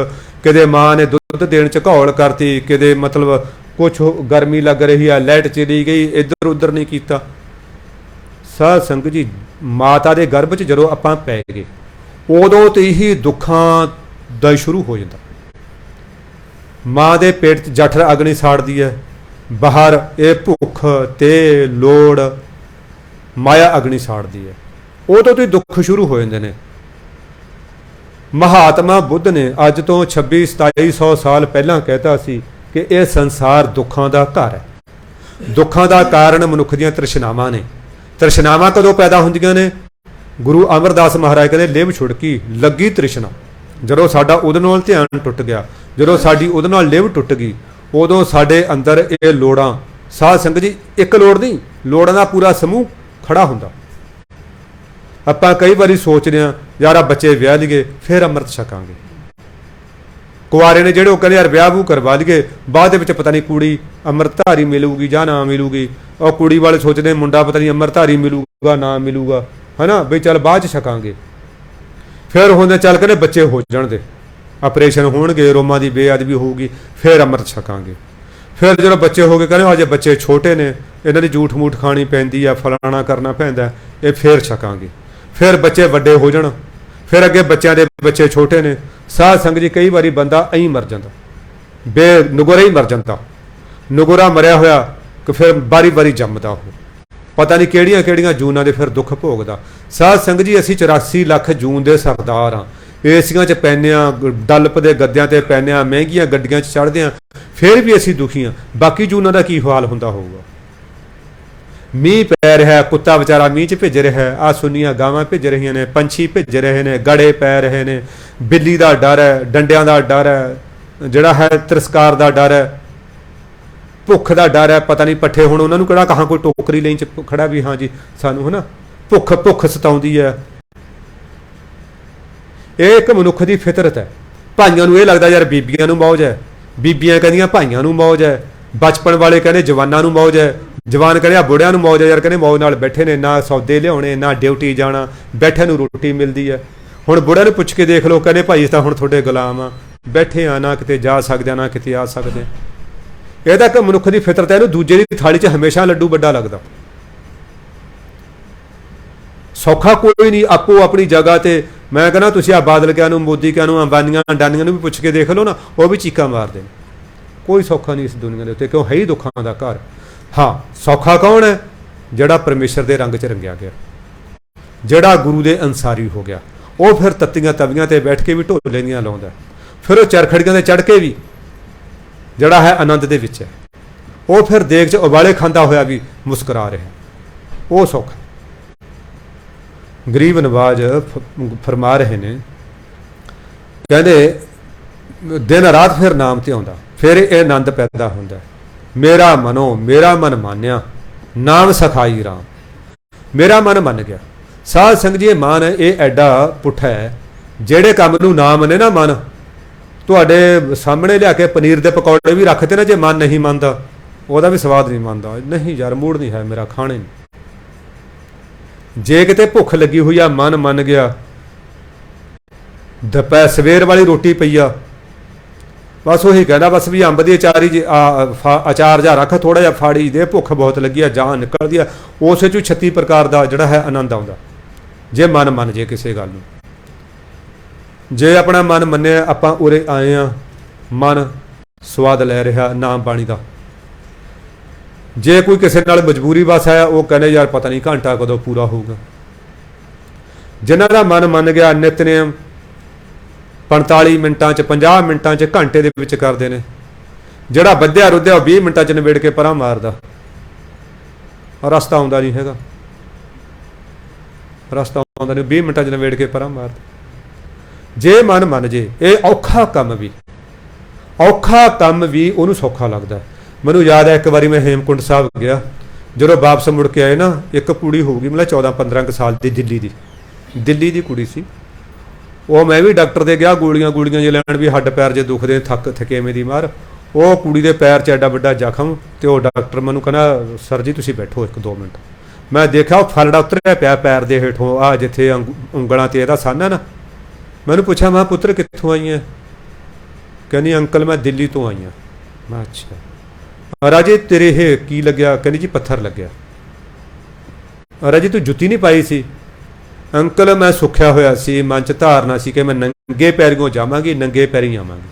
ਕਿਤੇ ਮਾਂ ਨੇ ਦੁੱਧ ਦੇਣ ਚ ਘੌਲ ਕਰਤੀ, ਕਿਤੇ ਮਤਲਬ ਕੁਛ ਗਰਮੀ ਲੱਗ ਰਹੀ ਆ, ਲਾਈਟ ਚਲੀ ਗਈ, ਇੱਧਰ ਉੱਧਰ ਨਹੀਂ ਕੀਤਾ। ਸਾਧ ਸੰਗਤ ਜੀ ਮਾਤਾ ਦੇ ਗਰਭ 'ਚ ਜਦੋਂ ਆਪਾਂ ਪੈ ਗਏ, ਉਦੋਂ ਤੇ ਹੀ ਦੁੱਖਾਂ ਦਾ ਸ਼ੁਰੂ ਹੋ ਜਾਂਦਾ। ਮਾਂ ਦੇ ਪੇਟ 'ਚ ਜਠਰ ਅਗਨੀ ਸਾੜਦੀ ਹੈ, ਬਾਹਰ ਇਹ ਭੁੱਖ ਤੇ ਲੋੜ ਮਾਇਆ ਅਗਨੀ ਸਾੜਦੀ ਹੈ, ਉਦੋਂ ਤੋਂ ਹੀ ਦੁੱਖ ਸ਼ੁਰੂ ਹੋ ਜਾਂਦੇ ਨੇ। ਮਹਾਤਮਾ ਬੁੱਧ ਨੇ ਅੱਜ ਤੋਂ 2600-2700 ਸਾਲ ਪਹਿਲਾਂ ਕਹਿਤਾ ਸੀ ਕਿ ਇਹ ਸੰਸਾਰ ਦੁੱਖਾਂ ਦਾ ਘਰ ਹੈ। ਦੁੱਖਾਂ ਦਾ ਕਾਰਨ ਮਨੁੱਖ ਦੀਆਂ ਤ੍ਰਿਸ਼ਨਾਵਾਂ ਨੇ। ਤ੍ਰਿਸ਼ਨਾਵਾਂ ਕਦੋਂ ਪੈਦਾ ਹੁੰਦੀਆਂ ਨੇ? ਗੁਰੂ ਅਮਰਦਾਸ ਮਹਾਰਾਜ ਕਹਿੰਦੇ ਲਿਵ ਛੁੜਕੀ ਲੱਗੀ ਤ੍ਰਿਸ਼ਨਾ। ਜਦੋਂ ਸਾਡਾ ਉਹਦੇ ਨਾਲ ਧਿਆਨ ਟੁੱਟ ਗਿਆ, ਜਦੋਂ ਸਾਡੀ ਉਹਦੇ ਨਾਲ ਲਿਵ ਟੁੱਟ ਗਈ, ਉਦੋਂ ਸਾਡੇ ਅੰਦਰ ਇਹ ਲੋੜਾਂ, ਸਾਧ ਸੰਗਤ ਜੀ ਇੱਕ ਲੋੜ ਨਹੀਂ, ਲੋੜਾਂ ਦਾ ਪੂਰਾ ਸਮੂਹ ਖੜਾ ਹੁੰਦਾ। ਆਪਾਂ ਕਈ ਵਾਰੀ ਸੋਚਦੇ ਹਾਂ ਯਾਰ ਆ ਬੱਚੇ ਵਿਆਹ ਲਈਏ ਫਿਰ ਅੰਮ੍ਰਿਤ ਛਕਾਂਗੇ। ਕੁਆਰੇ ਨੇ ਜਿਹੜੇ ਉਹ ਕਹਿੰਦੇ ਯਾਰ ਵਿਆਹ ਵੂ ਕਰਵਾ ਲਈਏ, ਬਾਅਦ ਦੇ ਵਿੱਚ ਪਤਾ ਨਹੀਂ ਕੁੜੀ ਅੰਮ੍ਰਿਤਧਾਰੀ ਮਿਲੂਗੀ ਜਾਂ ਨਾ ਮਿਲੂਗੀ। ਉਹ ਕੁੜੀ ਵਾਲੇ ਸੋਚਦੇ ਮੁੰਡਾ ਪਤਾ ਨਹੀਂ ਅੰਮ੍ਰਿਤਧਾਰੀ ਮਿਲੂਗਾ ਨਾ ਮਿਲੂਗਾ, ਹੈ ਨਾ, ਬਈ ਚੱਲ ਬਾਅਦ 'ਚ ਛਕਾਂਗੇ। ਫਿਰ ਹੁੰਦੇ ਚੱਲ ਕਹਿੰਦੇ ਬੱਚੇ ਹੋ ਜਾਣ ਦੇ, ਆਪਰੇਸ਼ਨ ਹੋਣਗੇ, ਰੋਮਾਂ ਦੀ ਬੇਅਦਬੀ ਹੋਊਗੀ, ਫਿਰ ਅੰਮ੍ਰਿਤ ਛਕਾਂਗੇ। ਫਿਰ ਜਦੋਂ ਬੱਚੇ ਹੋ ਗਏ ਕਹਿੰਦੇ ਹਜੇ ਬੱਚੇ ਛੋਟੇ ਨੇ, ਇਹਨਾਂ ਦੀ ਝੂਠ ਮੂਠ ਖਾਣੀ ਪੈਂਦੀ ਆ, ਫਲਾਣਾ ਕਰਨਾ ਪੈਂਦਾ, ਇਹ ਫਿਰ ਛਕਾਂਗੇ। ਫਿਰ ਬੱਚੇ ਵੱਡੇ ਹੋ ਜਾਣ, ਫਿਰ ਅੱਗੇ ਬੱਚਿਆਂ ਦੇ ਬੱਚੇ ਛੋਟੇ ਨੇ। ਸਾਧ ਸੰਗਤ ਜੀ ਕਈ ਵਾਰੀ ਬੰਦਾ ਐਂ ਮਰ ਜਾਂਦਾ, ਨੁਗਰਾ ਹੀ ਮਰ ਜਾਂਦਾ। ਨੁਗਰਾ ਮਰਿਆ ਹੋਇਆ ਕਿ ਫਿਰ ਬਾਰੀ ਬਾਰੀ ਜੰਮਦਾ, ਉਹ ਪਤਾ ਨਹੀਂ ਕਿਹੜੀਆਂ ਕਿਹੜੀਆਂ ਜੂਨਾਂ ਦੇ ਫਿਰ ਦੁੱਖ ਭੋਗਦਾ। ਸਾਧ ਸੰਗਤ ਜੀ ਅਸੀਂ 84 ਲੱਖ ਜੂਨ ਦੇ ਸਰਦਾਰ ਹਾਂ। ਏਸੀਆਂ 'ਚ ਪੈਂਦੇ ਹਾਂ, ਡੱਲਪ ਦੇ ਗੱਦਿਆਂ 'ਤੇ ਪੈਂਦੇ ਹਾਂ, ਮਹਿੰਗੀਆਂ ਗੱਡੀਆਂ 'ਚ ਚੜ੍ਹਦੇ ਹਾਂ, ਫਿਰ ਵੀ ਅਸੀਂ ਦੁਖੀ ਹਾਂ। ਬਾਕੀ ਜੂਨਾਂ ਦਾ ਕੀ ਹਾਲ ਹੁੰਦਾ ਹੋਊਗਾ? ਮੀਂਹ ਪੈ ਰਿਹਾ, ਕੁੱਤਾ ਵਿਚਾਰਾ ਮੀਂਹ 'ਚ ਭਿੱਜ ਰਿਹਾ, ਆਹ ਸੁੰਨੀਆਂ ਗਾਵਾਂ ਭਿੱਜ ਰਹੀਆਂ ਨੇ, ਪੰਛੀ ਭਿੱਜ ਰਹੇ ਨੇ, ਗੜੇ ਪੈ ਰਹੇ ਨੇ, ਬਿੱਲੀ ਦਾ ਡਰ ਹੈ, ਡੰਡਿਆਂ ਦਾ ਡਰ ਹੈ, ਜਿਹੜਾ ਹੈ ਤਿਰਸਕਾਰ ਦਾ ਡਰ ਹੈ, ਭੁੱਖ ਦਾ ਡਰ ਹੈ। ਪਤਾ ਨਹੀਂ ਪੱਠੇ ਹੁਣ ਉਹਨਾਂ ਨੂੰ ਕਿਹੜਾ ਕਹਾਂ ਕੋਈ ਟੋਕਰੀ ਲਈ 'ਚ ਖੜਾ ਵੀ ਹਾਂ ਜੀ ਸਾਨੂੰ, ਹੈ ਨਾ, ਭੁੱਖ ਸਤਾਉਂਦੀ ਹੈ। ਇਹ ਇੱਕ ਮਨੁੱਖ ਦੀ ਫਿਤਰਤ ਹੈ। ਭਾਈਆਂ ਨੂੰ ਇਹ ਲੱਗਦਾ ਯਾਰ ਬੀਬੀਆਂ ਨੂੰ ਮੌਜ ਹੈ, ਬੀਬੀਆਂ ਕਹਿੰਦੀਆਂ ਭਾਈਆਂ ਨੂੰ ਮੌਜ ਹੈ, ਬਚਪਨ ਵਾਲੇ ਕਹਿੰਦੇ ਜਵਾਨਾਂ ਨੂੰ ਮੌਜ ਹੈ, जवान कहने बुढ़िया मौज है यार, कहने मौज नाल बैठे ने, ना सौदे लियाने ना ड्यूटी जाना, बैठे नूं रोटी मिलती है। हुण बुढ़िया पुछ के देख लो, कहने भाई तां हुण तुहाडे गुलाम आ, बैठे आ, ना किते जा सकदे ना किते आ सकदे। ਇਹ ਤਾਂ ਇੱਕ ਮਨੁੱਖ ਦੀ ਫਿਤਰਤ ਹੈ, ਇਹਨੂੰ ਦੂਜੇ ਦੀ ਥਾਲੀ 'ਚ ਹਮੇਸ਼ਾ ਲੱਡੂ ਵੱਡਾ ਲੱਗਦਾ। ਸੌਖਾ ਕੋਈ ਨਹੀਂ, ਆਪੋ ਆਪਣੀ ਜਗ੍ਹਾ ਤੇ। ਮੈਂ ਕਹਿੰਦਾ ਤੁਸੀਂ ਆ ਬਾਦਲ ਕਿਆਂ ਨੂੰ, ਮੋਦੀ ਕਿਆਂ ਨੂੰ, ਅੰਬਾਨੀਆਂ ਅੰਡਾਨੀਆਂ ਨੂੰ ਵੀ ਪੁੱਛ ਕੇ ਦੇਖ ਲਓ ਨਾ, ਉਹ ਵੀ ਚੀਕਾਂ ਮਾਰਦੇ ਨੇ। ਕੋਈ ਸੌਖਾ ਨਹੀਂ ਇਸ ਦੁਨੀਆ ਦੇ ਉੱਤੇ, ਕਿਉਂ ਹੈ ਹੀ ਦੁੱਖਾਂ ਦਾ ਘਰ। ਹਾਂ, ਸੌਖਾ ਕੌਣ ਹੈ? ਜਿਹੜਾ ਪਰਮੇਸ਼ਰ ਦੇ ਰੰਗ 'ਚ ਰੰਗਿਆ ਗਿਆ, ਜਿਹੜਾ ਗੁਰੂ ਦੇ ਅਨਸਾਰੀ ਹੋ ਗਿਆ। ਉਹ ਫਿਰ ਤੱਤੀਆਂ ਤਵੀਆਂ ਤੇ ਬੈਠ ਕੇ ਵੀ ਢੋਲੇ ਦੀਆਂ ਲਾਉਂਦਾ, ਫਿਰ ਉਹ ਚਰਖੜੀਆਂ ਤੇ ਚੜ੍ਹ ਕੇ ਵੀ ਜਿਹੜਾ ਹੈ ਆਨੰਦ ਦੇ ਵਿੱਚ ਹੈ। ਉਹ ਫਿਰ ਦੇਗ 'ਚ ਉਬਾਲੇ ਖਾਂਦਾ ਹੋਇਆ ਵੀ ਮੁਸਕਰਾ ਰਿਹਾ, ਉਹ ਸੌਖਾ। ਗਰੀਬ ਨਵਾਜ਼ ਫਰਮਾ ਰਹੇ ਨੇ, ਕਹਿੰਦੇ ਦਿਨ ਰਾਤ ਫਿਰ ਨਾਮ ਤੇ ਆਉਂਦਾ, ਫਿਰ ਇਹ ਆਨੰਦ ਪੈਦਾ ਹੁੰਦਾ। ਮੇਰਾ ਮਨ ਮਾਨਿਆ, ਨਾਮ ਸਖਾਈ ਰਾਮ। ਮੇਰਾ ਮਨ ਮੰਨ ਗਿਆ। ਸਾਧ ਸੰਗਤ ਜੀ, ਇਹ ਮਨ ਇਹ ਐਡਾ ਪੁੱਠਾ ਹੈ, ਜਿਹੜੇ ਕੰਮ ਨੂੰ ਨਾ ਮੰਨੇ ਨਾ ਮਨ, ਤੁਹਾਡੇ ਸਾਹਮਣੇ ਲਿਆ ਕੇ ਪਨੀਰ ਦੇ ਪਕੌੜੇ ਵੀ ਰੱਖਦੇ ਨਾ, ਜੇ ਮਨ ਨਹੀਂ ਮੰਨਦਾ ਉਹਦਾ ਵੀ ਸਵਾਦ ਨਹੀਂ ਮੰਨਦਾ। ਨਹੀਂ ਯਾਰ, ਮੂਡ ਨਹੀਂ ਹੈ ਮੇਰਾ, ਖਾਣੇ ਨਹੀਂ। ਜੇ ਕਿਤੇ ਭੁੱਖ ਲੱਗੀ ਹੋਈ ਆ, ਮਨ ਮੰਨ ਗਿਆ, ਦੁਪਹਿਰ ਸਵੇਰ ਵਾਲੀ ਰੋਟੀ ਪਈ ਆ, ਬਸ ਉਹੀ ਕਹਿੰਦਾ ਬਸ ਵੀ ਅੰਬ ਦੀ ਅਚਾਰੀ ਅਚਾਰ ਜਾ ਰੱਖ, ਥੋੜਾ ਜਿਹਾ ਫਾੜੀ ਦੇ, ਭੁੱਖ ਬਹੁਤ ਲੱਗੀ ਆ, ਜਾਨ ਨਿਕਲਦੀ ਆ। ਉਸੇ 'ਚੋਂ 36 ਪ੍ਰਕਾਰ ਦਾ ਜਿਹੜਾ ਹੈ ਆਨੰਦ ਆਉਂਦਾ, ਜੇ ਮਨ ਮੰਨ ਜੇ ਕਿਸੇ ਗੱਲ ਨੂੰ। ਜੇ ਆਪਣਾ ਮਨ ਮੰਨੇ, ਆਪਾਂ ਉਰੇ ਆਏ ਆ, ਮਨ ਸਵਾਦ ਲੈ ਰਿਹਾ ਨਾਮ ਬਾਣੀ ਦਾ। ਜੇ ਕੋਈ ਕਿਸੇ ਨਾਲ ਮਜਬੂਰੀ ਵਸ ਆਇਆ, ਉਹ ਕਹਿੰਦੇ ਯਾਰ ਪਤਾ ਨਹੀਂ ਘੰਟਾ ਕਦੋਂ ਪੂਰਾ ਹੋਊਗਾ। ਜਿਨ੍ਹਾਂ ਦਾ ਮਨ ਮੰਨ ਗਿਆ, ਨਿਤਨੇਮ 45 ਮਿੰਟਾਂ 'ਚ, 50 ਮਿੰਟਾਂ 'ਚ, ਘੰਟੇ ਦੇ ਵਿੱਚ ਕਰਦੇ ਨੇ। ਜਿਹੜਾ ਬੱਧਿਆ ਰੁੱਧਿਆ 20 ਮਿੰਟਾਂ 'ਚ ਨਿਬੇੜ ਕੇ ਪਰਾਂ ਮਾਰਦਾ। ਰਸਤਾ ਆਉਂਦਾ ਨਹੀਂ ਹੈਗਾ, ਰਸਤਾ ਆਉਂਦਾ ਨਹੀਂ, 20 ਮਿੰਟਾਂ 'ਚ ਨਿਬੇੜ ਕੇ ਪਰਾਂ ਮਾਰਦਾ। ਜੇ ਮਨ ਮੰਨ ਜੇ, ਇਹ ਔਖਾ ਕੰਮ ਵੀ ਉਹਨੂੰ ਸੌਖਾ ਲੱਗਦਾ। ਮੈਨੂੰ ਯਾਦ ਹੈ, ਇੱਕ ਵਾਰੀ ਮੈਂ ਹੇਮਕੁੰਟ ਸਾਹਿਬ ਗਿਆ, ਜਦੋਂ ਵਾਪਸ ਮੁੜ ਕੇ ਆਏ ਨਾ, ਇੱਕ ਕੁੜੀ ਹੋਊਗੀ ਮਤਲਬ 14-15 ਸਾਲ ਦੀ, ਦਿੱਲੀ ਦੀ ਕੁੜੀ ਸੀ। ਉਹ ਮੈਂ ਵੀ ਡਾਕਟਰ ਦੇ ਗਿਆ, ਗੋਲੀਆਂ ਜੇ ਲੈਣ, ਵੀ ਹੱਡ ਪੈਰ ਜੇ ਦੁਖਦੇ, ਥਕੇਵੇਂ ਦੀ ਮਾਰ। ਉਹ ਕੁੜੀ ਦੇ ਪੈਰ 'ਚ ਐਡਾ ਵੱਡਾ ਜ਼ਖਮ, ਤੇ ਉਹ ਡਾਕਟਰ ਮੈਨੂੰ ਕਹਿੰਦਾ ਸਰ ਜੀ ਤੁਸੀਂ ਬੈਠੋ 1-2 ਮਿੰਟ। ਮੈਂ ਦੇਖਿਆ ਉਹ ਫਲੜਾ ਉਤਰਿਆ ਪਿਆ ਪੈਰ ਦੇ ਹੇਠੋਂ, ਆ ਜਿੱਥੇ ਉਂਗਲਾਂ ਤੇ ਇਹਦਾ ਸੰਨ ਹੈ ਨਾ। ਮੈਨੂੰ ਪੁੱਛਿਆ, ਮੈਂ ਪੁੱਤਰ ਕਿੱਥੋਂ ਆਈ ਹੈ? ਕਹਿੰਦੀ ਅੰਕਲ ਮੈਂ ਦਿੱਲੀ ਤੋਂ ਆਈ ਹਾਂ। ਮੈਂ ਅੱਛਾ। ਰਾਜੇ ਤੇਰੇ ਇਹ ਕੀ ਲੱਗਿਆ? ਕਹਿੰਦੀ ਜੀ ਪੱਥਰ ਲੱਗਿਆ। ਰਾਜੇ ਤੂੰ ਜੁੱਤੀ ਨਹੀਂ ਪਾਈ ਸੀ? ਅੰਕਲ ਮੈਂ ਸੁੱਖਿਆ ਹੋਇਆ ਸੀ, ਮਨ 'ਚ ਧਾਰਨਾ ਸੀ ਕਿ ਮੈਂ ਨੰਗੇ ਪੈਰੀਂ ਜਾਵਾਂਗੀ, ਨੰਗੇ ਪੈਰੀਂ ਆਵਾਂਗੀ।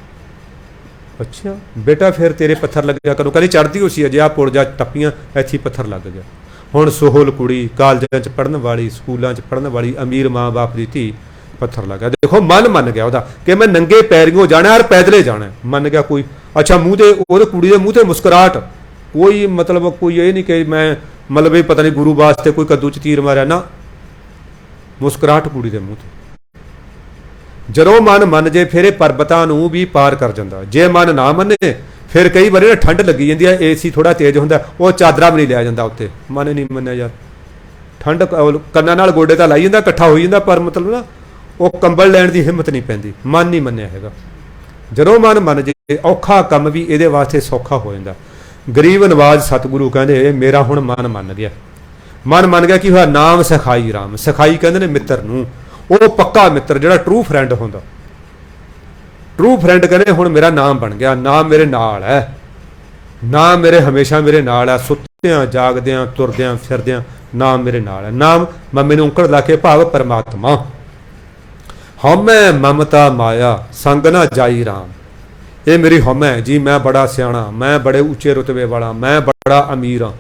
ਅੱਛਾ ਬੇਟਾ, ਫਿਰ ਤੇਰੇ ਪੱਥਰ ਲੱਗਿਆ ਕਦੋਂ? ਕਹਿੰਦੀ ਚੜ੍ਹਦੀ ਹੋ ਸੀ ਅਜੇ, ਆ ਪੁਲ ਜਾ ਟੱਪੀਆਂ, ਇੱਥੇ ਪੱਥਰ ਲੱਗ ਗਿਆ। ਹੁਣ ਸੋਹਲ ਕੁੜੀ, ਕਾਲਜਾਂ 'ਚ ਪੜ੍ਹਨ ਵਾਲੀ, ਸਕੂਲਾਂ 'ਚ ਪੜ੍ਹਨ ਵਾਲੀ, ਅਮੀਰ ਮਾਂ ਬਾਪ ਦੀ ਧੀ, ਪੱਥਰ ਲੱਗਾ। ਦੇਖੋ ਮਨ ਮੰਨ ਗਿਆ ਉਹਦਾ ਕਿ ਮੈਂ ਨੰਗੇ ਪੈਰੀਂ ਜਾਣਾ, ਔਰ ਪੈਦਲੇ ਜਾਣਾ, ਮੰਨ ਗਿਆ। ਕੋਈ ਅੱਛਾ ਮੂੰਹ ਤੇ ਉਹਦੇ ਕੁੜੀ ਦੇ ਮੂੰਹ ਤੇ ਮੁਸਕਰਾਹਟ, ਕੋਈ ਮਤਲਬ ਕੋਈ ਇਹ ਨਹੀਂ ਕਿ ਮੈਂ ਮਤਲਬ ਇਹ ਪਤਾ ਨਹੀਂ ਗੁਰੂ ਵਾਸਤੇ ਕੋਈ ਕੱਦੂ 'ਚ ਤੀਰ ਮਾਰਿਆ ਨਾ, ਮੁਸਕਰਾਹਟ ਕੁੜੀ ਦੇ ਮੂੰਹ ਤੇ। ਜਦੋਂ ਮਨ ਮੰਨ ਜੇ, ਫਿਰ ਇਹ ਪਰਬਤਾਂ ਨੂੰ ਵੀ ਪਾਰ ਕਰ ਜਾਂਦਾ। ਜੇ ਮਨ ਨਾ ਮੰਨੇ, ਫਿਰ ਕਈ ਵਾਰੀ ਨਾ ਠੰਡ ਲੱਗੀ ਜਾਂਦੀ ਹੈ, ਏਸੀ ਥੋੜਾ ਤੇਜ਼ ਹੁੰਦਾ, ਉਹ ਚਾਦਰਾ ਵੀ ਨਹੀਂ ਲਿਆ ਜਾਂਦਾ ਉੱਤੇ। ਮਨ ਨਹੀਂ ਮੰਨਿਆ ਯਾਰ, ਠੰਡ ਕੰਨਾਂ ਨਾਲ ਗੋਡੇ ਤਾਂ ਲਾਈ ਜਾਂਦਾ, ਇਕੱਠਾ ਹੋਈ ਜਾਂਦਾ, ਪਰ ਮਤਲਬ ਨਾ ਉਹ ਕੰਬਲ ਲੈਣ ਦੀ ਹਿੰਮਤ ਨਹੀਂ ਪੈਂਦੀ। ਮਨ ਨਹੀਂ ਮੰਨਿਆ ਹੈਗਾ। ਜਦੋਂ ਮਨ ਮੰਨ ਜੇ, ਔਖਾ ਕੰਮ ਵੀ ਇਹਦੇ ਵਾਸਤੇ ਸੌਖਾ ਹੋ ਜਾਂਦਾ। ਗਰੀਬ ਨਵਾਜ਼ ਸਤਿਗੁਰੂ ਕਹਿੰਦੇ ਮੇਰਾ ਹੁਣ ਮਨ ਮੰਨ ਗਿਆ। ਮਨ ਮੰਨ ਗਿਆ, ਕੀ ਹੋਇਆ? ਨਾਮ ਸਖਾਈ ਰਾਮ। ਸਖਾਈ ਕਹਿੰਦੇ ਨੇ ਮਿੱਤਰ ਨੂੰ, ਉਹ ਪੱਕਾ ਮਿੱਤਰ ਜਿਹੜਾ ਟਰੂ ਫਰੈਂਡ ਹੁੰਦਾ। ਟਰੂ ਫਰੈਂਡ ਕਹਿੰਦੇ ਹੁਣ ਮੇਰਾ ਨਾਮ ਬਣ ਗਿਆ, ਨਾਮ ਮੇਰੇ ਨਾਲ ਹੈ, ਨਾਮ ਮੇਰੇ ਹਮੇਸ਼ਾ ਮੇਰੇ ਨਾਲ ਹੈ, ਸੁੱਤਿਆਂ ਜਾਗਦਿਆਂ ਤੁਰਦਿਆਂ ਫਿਰਦਿਆਂ ਨਾਮ ਮੇਰੇ ਨਾਲ ਹੈ। ਨਾਮ ਮੰਮੀ ਨੂੰ ਔਂਕੜ ਲਾ ਕੇ ਭਾਵ ਪਰਮਾਤਮਾ। ਹਉਮੈ ਮਮਤਾ ਮਾਇਆ ਸੰਗ ਨਾ ਜਾਈ ਰਾਮ। ਇਹ ਮੇਰੀ ਹਉਮੈ ਜੀ, ਮੈਂ ਬੜਾ ਸਿਆਣਾ, ਮੈਂ ਬੜੇ ਉੱਚੇ ਰੁਤਬੇ ਵਾਲਾ, ਮੈਂ ਬੜਾ ਅਮੀਰ ਹਾਂ,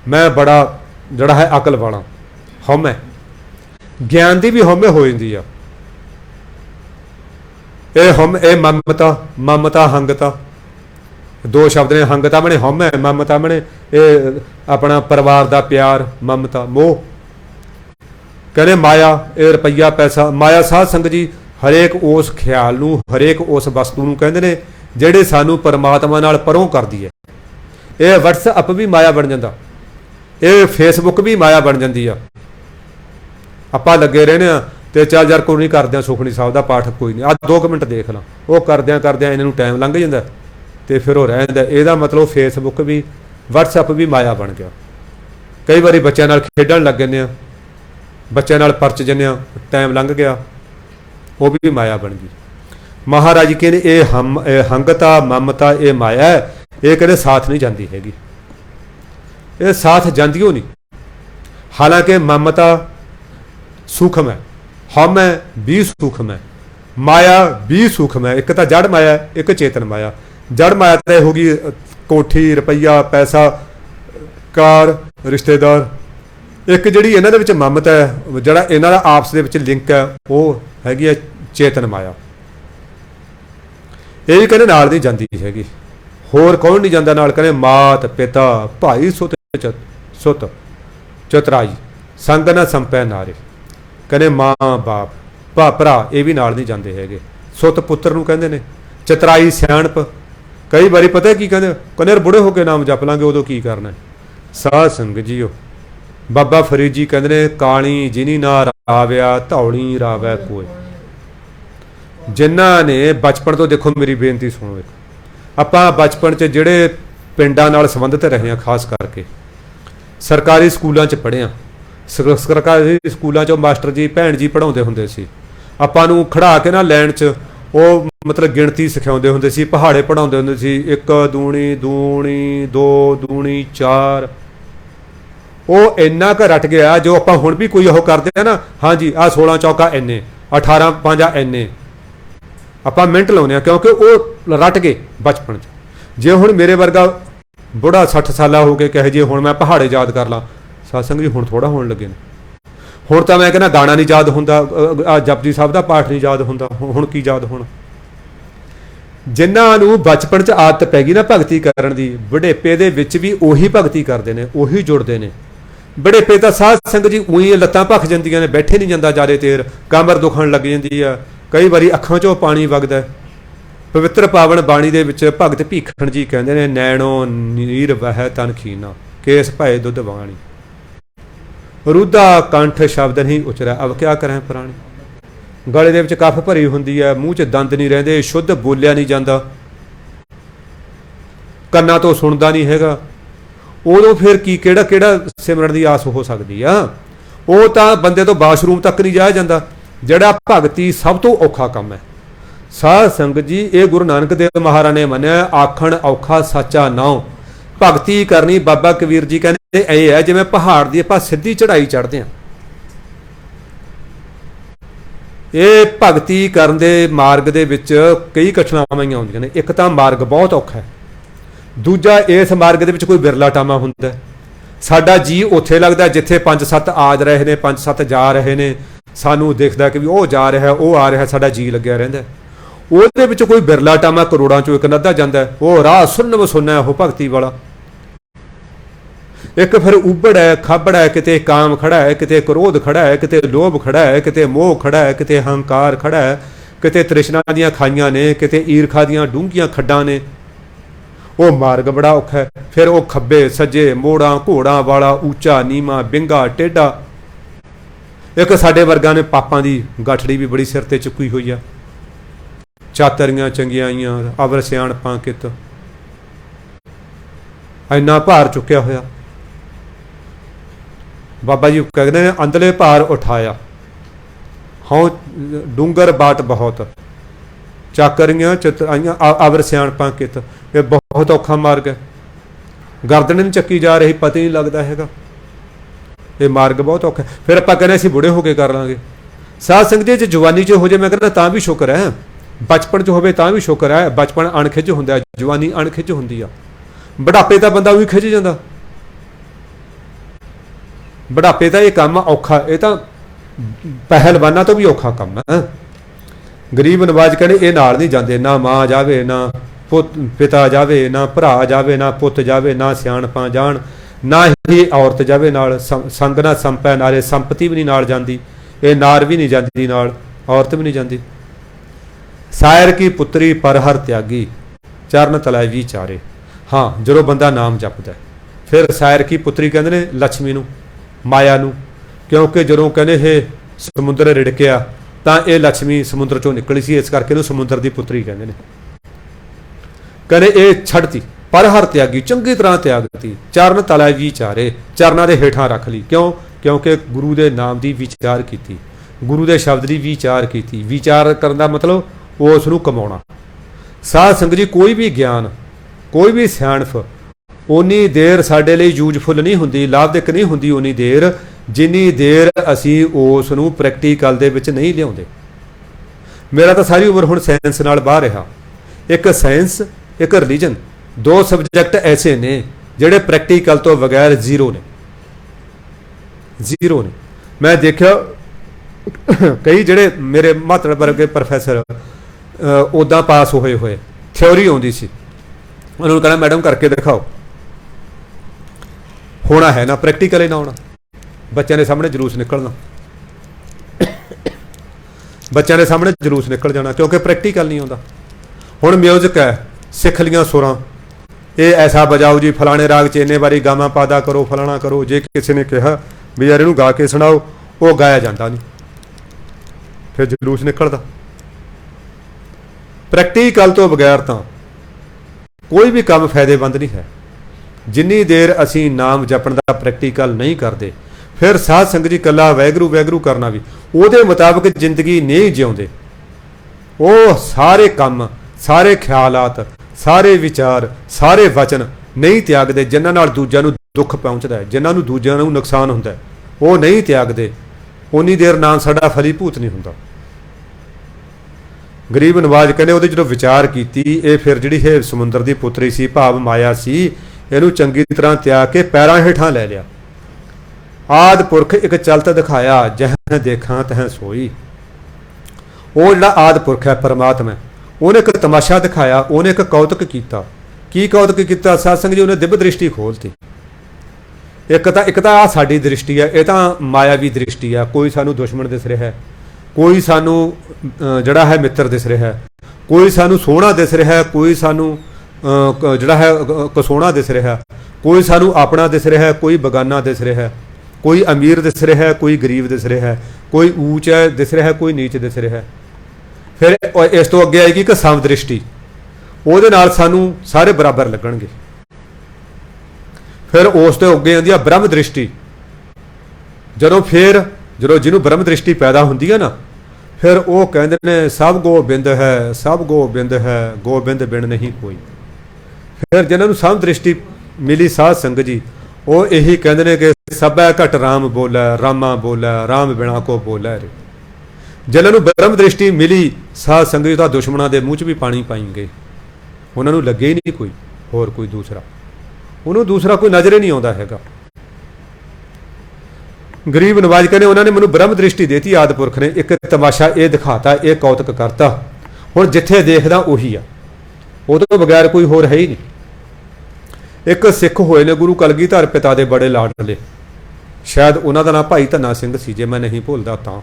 ਮੈਂ ਬੜਾ ਜਿਹੜਾ ਹੈ ਅਕਲ ਵਾਲਾ। ਹਉਮੈ, ਗਿਆਨ ਦੀ ਵੀ ਹਉਮੈ ਹੋ ਜਾਂਦੀ ਆ। ਇਹ ਮਮਤਾ ਹੰਗਤਾ, ਦੋ ਸ਼ਬਦ ਨੇ। ਹੰਗਤਾ ਬਣੇ ਹਉਮੈ, ਮਮਤਾ ਬਣੇ ਇਹ ਆਪਣਾ ਪਰਿਵਾਰ ਦਾ ਪਿਆਰ, ਮਮਤਾ ਮੋਹ। ਕਹਿੰਦੇ ਮਾਇਆ, ਇਹ ਰੁਪਈਆ ਪੈਸਾ। ਮਾਇਆ ਸਾਧ ਸੰਗਤ ਜੀ ਹਰੇਕ ਉਸ ਖਿਆਲ ਨੂੰ, ਹਰੇਕ ਉਸ ਵਸਤੂ ਨੂੰ ਕਹਿੰਦੇ ਨੇ ਜਿਹੜੇ ਸਾਨੂੰ ਪਰਮਾਤਮਾ ਨਾਲ ਪਰੋਂ ਕਰਦੀ ਹੈ। ਇਹ ਵਟਸਐਪ ਵੀ ਮਾਇਆ ਬਣ ਜਾਂਦਾ, ਇਹ ਫੇਸਬੁੱਕ ਵੀ ਮਾਇਆ ਬਣ ਜਾਂਦੀ ਆ। ਆਪਾਂ ਲੱਗੇ ਰਹਿੰਦੇ ਆ ਤੇ ਚੱਲ ਯਾਰ ਕੋਈ ਨਹੀਂ, ਕਰਦੇ ਆ ਸੁਖਮਨੀ ਸਾਹਿਬ ਦਾ ਪਾਠ, ਕੋਈ ਨਹੀਂ, 2 ਮਿੰਟ ਦੇਖ ਲਾਂ। ਉਹ ਕਰਦਿਆਂ ਇਹਨਾਂ ਨੂੰ ਟਾਈਮ ਲੰਘ ਜਾਂਦਾ ਤੇ ਫਿਰ ਉਹ ਰਹਿ ਜਾਂਦਾ। ਇਹਦਾ ਮਤਲਬ ਫੇਸਬੁੱਕ ਵੀ, ਵਟਸਐਪ ਵੀ ਮਾਇਆ ਬਣ ਗਿਆ। कई बार बच्चों नाल खेडण लग जन्ने आ, बच्चों नाल परच जन्ने आ, टाइम लंघ गया, वो भी माया बन गई। महाराज जी कहने ये हंगता ममता ये माया है, ये कहते साथ नहीं जाती हैगी, ये साथ जांदियो नहीं। हालांकि ममता सूखम है, हम है भी सूखम है, माया भी सूखम है। एक तो जड़ माया, एक चेतन माया। जड़ माया तो होगी कोठी रुपया पैसा कार रिश्तेदार, एक जी इन्होंने ममता है जरा इन्हों आपस के लिंक है वो हैगी है चेतन माया। ये भी कहने नाल नहीं जाती हैगी, होर कौन नहीं जाता नाल, कहने मात पिता भाई सुत सुत चतराई संग न संपै नारे, कहने माँ बाप भरा ये भी नाल नहीं जाते हैगे। सुत पुत्र नूं कहंदे ने, चतराई सियाणप। कई बारी पता है की कहते, कहने बुढ़े होकर नाम जप लांगे उदों की करना है। साध संगत जीओ, बाबा फरीद जी कहते ने काली जिनी ना राव्या धौली रावै कोई। जिन्हां ने बचपन तो, देखो मेरी बेनती सुनो, एक आपां बचपन च जिहड़े पिंडां नाल संबंधित रहे हैं, खास करके सरकारी स्कूलों च पढ़े, सरकारी स्कूलों चों मास्टर जी भैन जी पढ़ाउंदे हुंदे सी। आपां नूं खड़ा के ना लैन च ਉਹ मतलब गिणती सिखाਉਂਦੇ ਹੁੰਦੇ ਸੀ, ਪਹਾੜੇ ਪੜਾਉਂਦੇ ਹੁੰਦੇ ਸੀ, 1 दूणी दूणी 2 दूणी 4। ਉਹ ਇੰਨਾ ਕੁ ਰਟ ਗਿਆ ਜੋ ਆਪਾਂ ਹੁਣ ਵੀ ਕੋਈ ਉਹ ਕਰਦੇ ਆ ਨਾ, ਹਾਂਜੀ ਆ 16 ਚੌਕਾ ਇੰਨੇ, 18 5 ਇੰਨੇ, ਆਪਾਂ ਮਿੰਟ ਲਾਉਂਦੇ ਆ ਕਿਉਂਕਿ ਉਹ ਰਟ ਗਏ ਬਚਪਨ 'ਚ। ਜੇ ਹੁਣ ਮੇਰੇ ਵਰਗਾ ਬੁੜਾ 60 ਸਾਲਾ ਹੋ ਕੇ ਕਹੇ ਜੇ ਹੁਣ ਮੈਂ ਪਹਾੜੇ ਯਾਦ ਕਰ ਲਾਂ, ਸਤਸੰਗ ਜੀ ਹੁਣ ਥੋੜਾ ਹੋਣ ਲੱਗੇ ਨੇ। ਹੁਣ ਤਾਂ ਮੈਂ ਕਹਿੰਦਾ ਗਾਣਾ ਨਹੀਂ ਯਾਦ ਹੁੰਦਾ, ਜਪਜੀ ਸਾਹਿਬ ਦਾ ਪਾਠ ਨਹੀਂ ਯਾਦ ਹੁੰਦਾ, ਹੁਣ ਕੀ ਯਾਦ ਹੋਣਾ। ਜਿਨ੍ਹਾਂ ਨੂੰ ਬਚਪਨ 'ਚ ਆਦਤ ਪੈ ਗਈ ਨਾ ਭਗਤੀ ਕਰਨ ਦੀ, ਬੁਢੇਪੇ ਦੇ ਵਿੱਚ ਵੀ ਉਹੀ ਭਗਤੀ ਕਰਦੇ ਨੇ, ਉਹੀ ਜੁੜਦੇ ਨੇ। ਬੁਢੇਪੇ ਤਾਂ ਸਾਧ ਸੰਗਤ ਜੀ ਉਹੀ ਲੱਤਾਂ ਭਖ ਜਾਂਦੀਆਂ ਨੇ, ਬੈਠੇ ਨਹੀਂ ਜਾਂਦਾ ਜ਼ਿਆਦਾ ਦੇਰ, ਕਮਰ ਦੁਖਣ ਲੱਗ ਜਾਂਦੀ ਆ, ਕਈ ਵਾਰੀ ਅੱਖਾਂ 'ਚੋਂ ਪਾਣੀ ਵਗਦਾ। ਪਵਿੱਤਰ ਪਾਵਨ ਬਾਣੀ ਦੇ ਵਿੱਚ ਭਗਤ ਭੀਖਣ ਜੀ ਕਹਿੰਦੇ ਨੇ, ਨੈਣੋ ਨੀਰ ਵਹਿ ਤਨ ਖੀਨਾ ਕੇਸ ਭਏ ਦੁੱਧ ਵਾਣੀ, रुदा कंठ शब्द नहीं उचरा अब क्या करें प्राणी। गले दे विच कफ भरी हुंदी है, मूँह च दंद नहीं रहिंदे, शुद्ध बोलिया नहीं जाता, कन्ना तो सुनता नहीं हैगा, उदों फिर की केड़ा केड़ा सिमरन की आस हो सकती आ। वो तो बंदे तो बाथरूम तक नहीं जाया जाता, जिहड़ा भगती सब तो औखा काम है। साध संगत जी ये गुरु नानक देव महाराज ने मन्निया, आखण औखा सच्चा नाउ। भगती करनी बाबा कबीर जी कहते ये है जिवें पहाड़ की आपां सीधी चढ़ाई चढ़ते हैं। ये भगती करन दे मार्ग दे विच कई कठिनाइयां आउंदियां ने। एक तां मार्ग बहुत औखा है, दूजा इस मार्ग दे विच कोई बिरला टामा हुंदा है। साडा जी उत्थे लगदा जिथे 5-7 आ रहे ने, 5-7 जा रहे ने, सानू दिखदा कि भी वो जा रहा है, वो आ रहा है, साडा जी लग्या रहिंदा है। ਉਹਦੇ ਵਿੱਚ कोई बिरला टामा करोड़ों चों एक नद्दा जाता है, वो राह सुन्न वसुन्ना है, वो भगती वाला। एक फिर उबड़ है खाबड़ है, किते काम खड़ा है, किते क्रोध खड़ा है, किते लोभ खड़ा है, किते मोह खड़ा है, किते हंकार खड़ा है, किते तृष्णा दियां खाइयां ने, किते ईरखा दियां डूंघियां खड्डां ने। वो मार्ग बड़ा औखा है। फिर वो खब्बे सज्जे मोड़ा घोड़ा वाला, ऊंचा नीवा बिंगा टेढ़ा। एक साडे वर्गां ने पापां दी गाठड़ी भी बड़ी सिर ते चुकी हुई है, चातरियां चंगियाइयां अवर सियाणपां कित, इन्ना भार चुक्या होया। बाबा जी कहते हैं अंदले भार उठाया, हाँ डूंगर बाट बहुत, चाकरियां चतराइयां अवर सियाणपां कित। ये बहुत औखा मार्ग है, गर्दन नहीं चक्की जा रही, पता नहीं लगता हैगा, ये मार्ग बहुत औखा है। फिर आपां कहने असीं बुढ़े होके कर लांगे। साध संगत जी जवानी च हो जाए मैं कहना तां भी शुक्र है, बचपन च होवे तां भी शुक्र है। बचपन अणखिज हुंदा, जवानी अणखिज हुंदी आ। बुढ़ापे दा बंदा उही खिज जांदा, बुढ़ापे दा ये काम औखा, ये तां पहलवाना तो भी औखा काम है। गरीब नवाज कहने ये नाल नहीं जाते, ना माँ जावे, ना पिता जावे, ना भरा जावे, ना पुत जावे, ना सियाणपां जाण, ना ही औरत जावे नाल। संग ना संपै नारे, संपत्ति भी नहीं नाल जांदी, ये नार भी नहीं जाती नाल, औरत भी नहीं जाती। सायर की पुत्री परहर त्यागी, चरण तलै विचारे। हाँ जो बंदा नाम जपदा फिर सायर की पुत्री कहते ने लक्ष्मी नूं, माया नूं, क्योंकि जो कहने हे समुद्र रिड़किया तां ये लक्ष्मी समुद्र चों निकली सी, इस करके समुद्र की पुत्री कहते हैं। कहने ये छड़ती पर हर त्यागी चंगी तरह त्यागती, चरण तलै विचारे, चरनां दे हेठां रख ली। क्यों? क्योंकि गुरु के नाम की विचार की, गुरु के शब्द की विचार की। विचार करने का मतलब उस नूं कमाउणा। साध संगत जी कोई भी ज्ञान, कोई भी सियाणप उन्नी देर साडे लई यूजफुल नहीं हुंदी, लाभदायक नहीं हुंदी उन्नी देर जिन्नी देर असीं उस नूं प्रैक्टिकल दे विच नहीं लिआउंदे। मेरा तो सारी उम्र हुण साइंस नाल बाहर रहा। एक साइंस एक रिलीजन, दो सबजैक्ट ऐसे ने जिहड़े प्रैक्टिकल तो बगैर जीरो ने, जीरो ने। मैं देखा कई जिहड़े मेरे महातड़ वर्गे प्रोफैसर उदा पास होए हुए, थ्योरी आउंदी सी, उन्होंने कहना मैडम करके दिखाओ, होना है ना प्रैक्टिकल ही ना होना। बच्चों के सामने जलूस निकलना, बच्चों के सामने जलूस निकल जाना क्योंकि प्रैक्टिकल नहीं आता। हुण म्यूजिक है, सिख लियां सुरां, ये ऐसा बजाओ जी, फलाने राग च इन्ने बारी गावां पादा करो, फलाना करो। जे किसी ने कहा भी यार इहनूं गा के सुणाओ, वो गाया जाता नहीं, फिर जलूस निकलदा। प्रैक्टिकल तो बगैर तो कोई भी काम फायदेमंद नहीं है। जिन्नी देर असी नाम जपण का प्रैक्टिकल नहीं करते, फिर साध संगत जी कला वैगरू वैगरू करना भी उहदे मुताबिक जिंदगी नहीं जिउंदे। वो सारे काम, सारे ख्यालात, सारे विचार, सारे वचन नहीं त्यागते जिन्हां नाल दूजिआं नूं दुख पहुंचता है, जिन्हां नूं दूजिआं नूं नुकसान हुंदा है, वो नहीं त्यागते। उन्नी देर नाम साडा फलीभूत नहीं हुंदा। गरीब नवाज कहने उहदे जदों विचार कीती, ये फिर जिहड़ी है समुंदर दी पुत्री सी, भाव माया सी, इहनूं चंगी तरह त्याग के पैरां हेठां लै लिया। आद पुरख एक चलत दिखाया, जह देखा तह सोई। वो जिहड़ा आद पुरख है परमात्मा, उन्हें एक तमाशा दिखाया, उन्हें एक कौतक किया। की कौतक किया? सत्संग जी उन्हें दिव्य दृष्टि खोलती। एक तो आ साडी दृष्टि है, यह तो मायावी दृष्टि है। कोई सानू दुश्मन दिस रहा है, कोई सानू जड़ा है मित्र दिस रहा है, कोई सानू सोहना दिस रहा है, कोई सानू जड़ा है कसोना दिस रहा है, कोई सानू अपना दिस रहा है, कोई बगाना दिस रहा है, कोई अमीर दिस रहा है, कोई गरीब दिस रहा है, कोई ऊंच दिस रहा है, कोई नीच दिस रहा है। फिर इस तो अगे आएगी कि समदृष्टि, ਉਹਦੇ ਨਾਲ ਸਾਨੂੰ ਸਾਰੇ बराबर लगणगे। फिर उस तो अगे आती है ब्रह्म दृष्टि। फिर जो जिन्हों ब्रह्म दृष्टि पैदा होंगी है ना, फिर वो कहते ने सब गोबिंद है, सब गोबिंद है, गोबिंद बिन नहीं कोई। फिर जिन्होंने सब दृष्टि मिली साध संगत जी, वो यही कहते हैं कि सबै घट राम बोलै, रामा बोलै, राम बिना को बोलै रे। जिन्होंने ब्रह्म दृष्टि मिली साध संगत जी, तो दुश्मनों के मूँह च भी पानी पाई गए। उन्होंने लगे ही नहीं कोई होर कोई दूसरा, उन्होंने दूसरा कोई नज़र ही नहीं आता है। गरीब नवाज कहने उन्होंने मैंने ब्रह्म दृष्टि देती, आदि पुरख ने एक तमाशा ये दिखाता, ये कौतक करता। हुण जिथे देखदा उही आ, वो तो बगैर कोई होर है ही नहीं। एक सिख होए ने गुरु कलगीधर पिता दे बड़े लाडले, शायद उन्हों का नाम भाई धन्ना सिंह सी, जे मैं नहीं भुलदा तां।